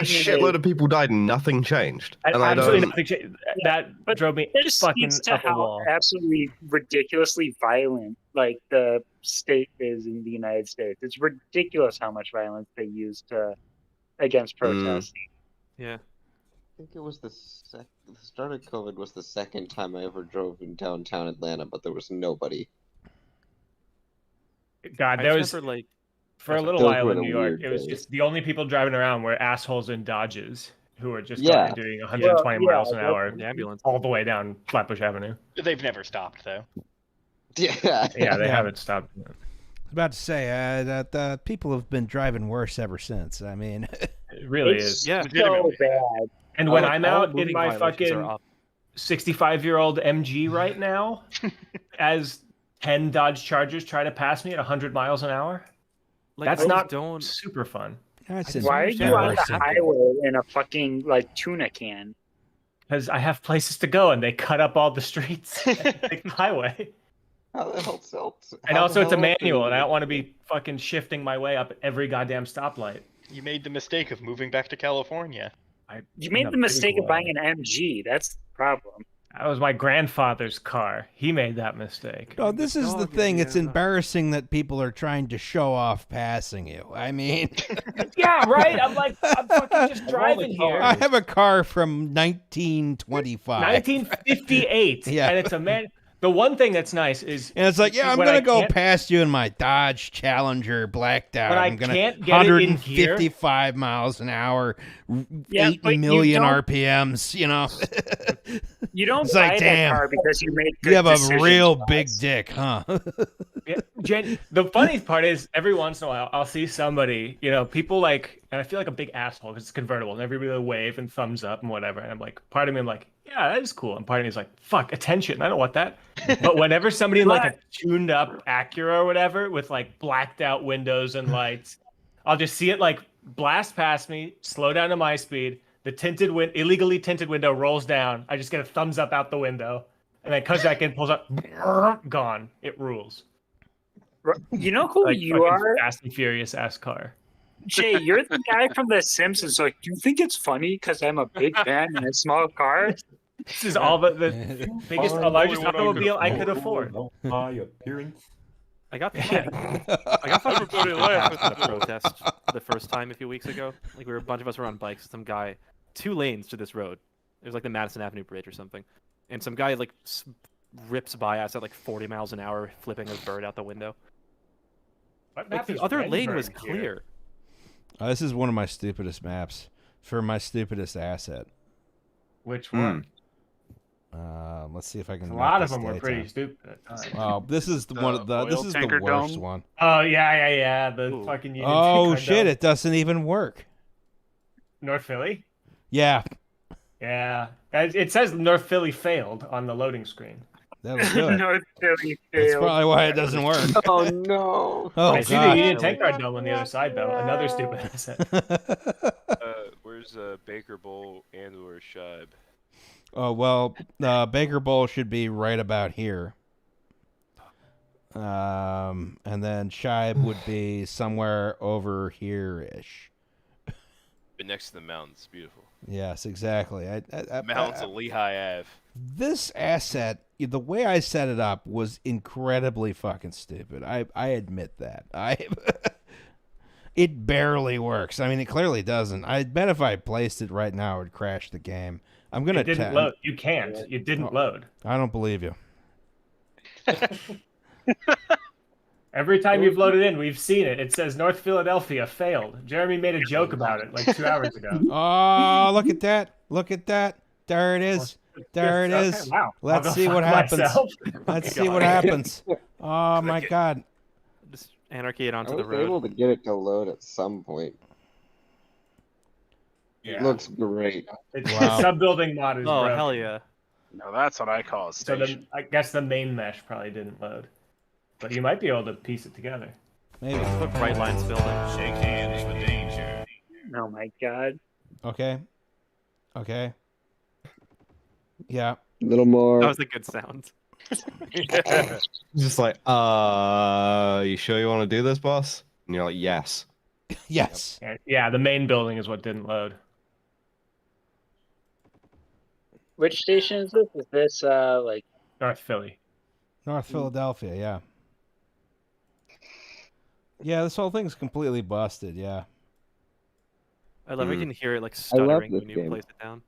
shitload of people died and nothing changed. And absolutely nothing changed. That drove me fucking up a wall. Absolutely ridiculously violent, like the state is in the United States. It's ridiculous how much violence they use against protesting. Yeah. I think it was the start of COVID was the second time I ever drove in downtown Atlanta, but there was nobody. God, there was like for a little while in New York, it was just the only people driving around were assholes in Dodges who were just doing 120 miles an hour ambulance all the way down Flatbush Avenue. They've never stopped though. Yeah, they haven't stopped. I was about to say that people have been driving worse ever since. I mean, it really is. Yeah, so bad. And when I'm out in my fucking 65-year-old MG right now, as 10 Dodge Chargers try to pass me at 100 miles an hour, that's not super fun. Why are you on the highway in a fucking like tuna can? Because I have places to go, and they cut up all the streets. Like the highway. How the hell else? And also, it's a manual, and I don't want to be fucking shifting my way up every goddamn stoplight. You made the mistake of moving back to California. You made the mistake of buying an MG. That's the problem. That was my grandfather's car. He made that mistake. Oh, this is the thing. It's embarrassing that people are trying to show off passing you. I mean... Yeah, right? I'm fucking just driving here. I have a car from 1925. 1958. Yeah. And it's a man... The one thing that's nice is... And it's like, I'm going to go past you in my Dodge Challenger blacked out. I'm going to 155 miles an hour, 8 million RPMs, you know? You don't it's buy like, that car because you make good You have decisions, a real guys. big dick, huh? The funny part is, every once in a while, I'll see somebody, people like... And I feel like a big asshole because it's convertible, and everybody will wave and thumbs up and whatever. And I'm like, part of me, I'm like, yeah, that is cool. And part of me is like, fuck, attention. I don't want that. But whenever somebody in like a tuned up Acura or whatever with like blacked out windows and lights, I'll just see it like blast past me, slow down to my speed. The illegally tinted window rolls down. I just get a thumbs up out the window, and then comes back in, pulls up, gone. It rules. You know who like you are? Fast and Furious ass car. Jay, you're the guy from The Simpsons. Like, do you think it's funny because I'm a big man in a small car? This is all the biggest, largest automobile I could afford. My appearance. I got fucking laughed at the protest the first time a few weeks ago. Like, a bunch of us were on bikes. Some guy, 2 lanes to this road. It was like the Madison Avenue Bridge or something. And some guy like rips by us at like 40 miles an hour, flipping a bird out the window. Like, the other lane was clear. This is one of my stupidest maps for my stupidest asset. Which one? Let's see if I can. A lot of them were pretty stupid at times. Oh, this is the one. This is the worst one. Oh yeah. The fucking. Union Oh Tank shit! Dome. It doesn't even work. North Philly. Yeah. Yeah. It says North Philly failed on the loading screen. That was good. North Philly That's failed. probably why it doesn't work. Oh no! Oh I see the Union Tank Guard Dome on the other side though. Another stupid asset. Where's Baker Bowl and/or Shibe? Oh well, Baker Bowl should be right about here. And then Shibe would be somewhere over here-ish. But next to the mountains, beautiful. Yes, exactly. Mountains of Lehigh Ave. This asset, the way I set it up, was incredibly fucking stupid. I admit that. It barely works. I mean, it clearly doesn't. I bet if I placed it right now, it would crash the game. I'm gonna. It didn't load. You can't. It didn't load. I don't believe you. Every time you've loaded in, we've seen it. It says North Philadelphia failed. Jeremy made a joke about it like 2 hours ago. Oh, look at that. Look at that. There it is. There it is. Okay, wow. Let's see what happens. Let's see what happens. Oh my god. Just anarchy it onto I the was road. able to get it to load at some point. Yeah. It looks great. The sub-building mod is broken. Hell yeah. No, that's what I call a So station. I guess the main mesh probably didn't load. But you might be able to piece it together. Maybe. The Bright Lines building. Shake hands with danger. Oh my god. Okay. Yeah. A little more. That was a good sound. Just like, you sure you want to do this, boss? And you're like, yes. Yes. Yeah, the main building is what didn't load. Which station is this? Is this like North Philly? North Philadelphia, yeah. Yeah, this whole thing's completely busted, yeah. I love how you can hear it like I love stuttering this when you game. place it down.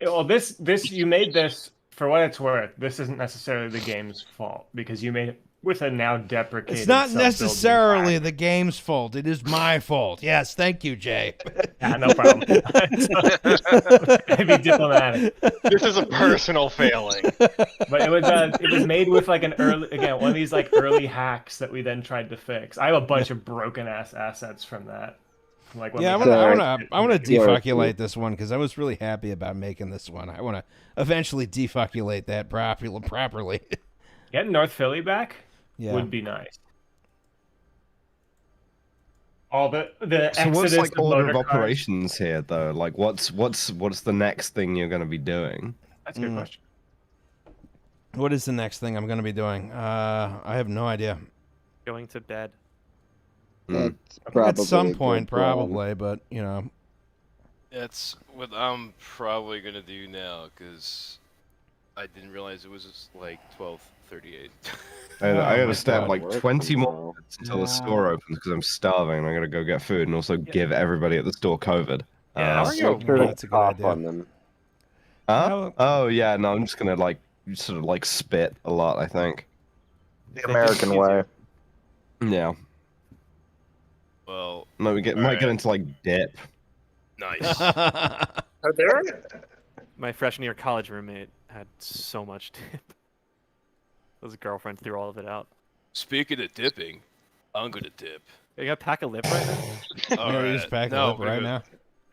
Well, this you made this for what it's worth. This isn't necessarily the game's fault because you made it with a now deprecated. It's not self-building necessarily the game's fault. It is my fault. Yes, thank you, Jay. Yeah, no problem. Be diplomatic. This is a personal failing. But it was made with like one of these like early hacks that we then tried to fix. I have a bunch of broken ass assets from that. Like yeah, I want to defucculate this one because I was really happy about making this one. I want to eventually defucculate that properly. Getting North Philly back would be nice. All the So what's like of order of motor cars. operations here though? Like what's the next thing you're going to be doing? That's a good question. What is the next thing I'm going to be doing? I have no idea. Going to bed. At some point, probably, but you know. That's what I'm probably gonna do now because I didn't realize it was just like 12:38. I gotta stab like 20 more minutes until the store opens because I'm starving and I gotta go get food and also give everybody at the store COVID. That's a good idea. Huh? Oh yeah, no, I'm just gonna like sort of like spit a lot. I think. The American way. Yeah. Well, no, we might get into like dip. Nice. Are there? My freshman year college roommate had so much dip. His girlfriend threw all of it out. Speaking of dipping, I'm gonna dip. You gotta pack a lip right now? All You just pack a lip right now?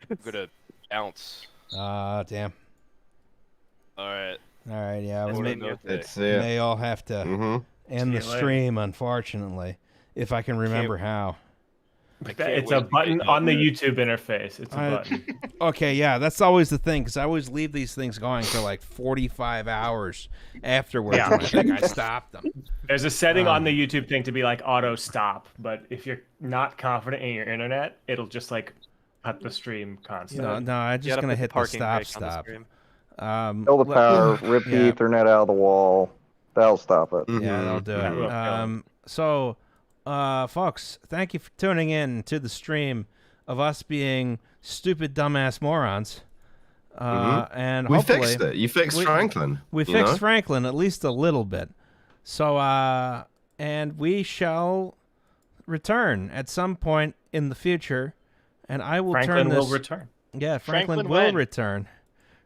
I'm gonna ounce. Damn. All right. All right, yeah. It's They all have to end the stream, unfortunately, if I can remember how. It's a button on the YouTube interface. It's a button. Okay, yeah, that's always the thing because I always leave these things going for like 45 hours afterwards. Yeah. And I think I stopped them. There's a setting on the YouTube thing to be like auto stop, but if you're not confident in your internet, it'll just like cut the stream constantly. No, I'm just gonna hit the stop. Kill the power, rip the Ethernet out of the wall. That'll stop it. Yeah, that'll do it. So, folks, thank you for tuning in to the stream of us being stupid, dumbass morons. And we hopefully fixed it. You fixed Franklin. We fixed Franklin at least a little bit. So, and we shall return at some point in the future, and I will Franklin turn this. will return. Yeah, Franklin will when? return.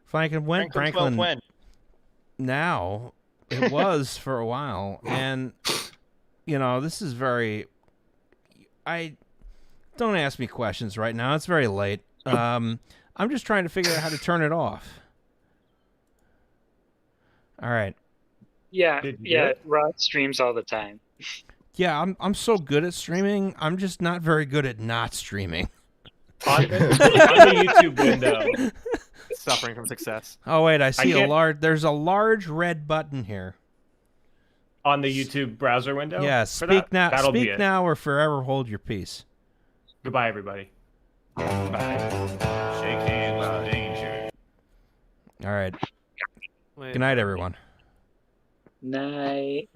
Franklin when? Now. It was for a while, and you know, this is very. Don't ask me questions right now. It's very late. I'm just trying to figure out how to turn it off. All right. Yeah, Rod streams all the time. Yeah, I'm so good at streaming. I'm just not very good at not streaming. On the YouTube window. Suffering from success. Oh wait, I see there's a large red button here. On the YouTube browser window? Yeah, speak now. Speak now or forever hold your peace. Goodbye, everybody. Bye. Shake hands with danger. All right. Good night, everyone. Night.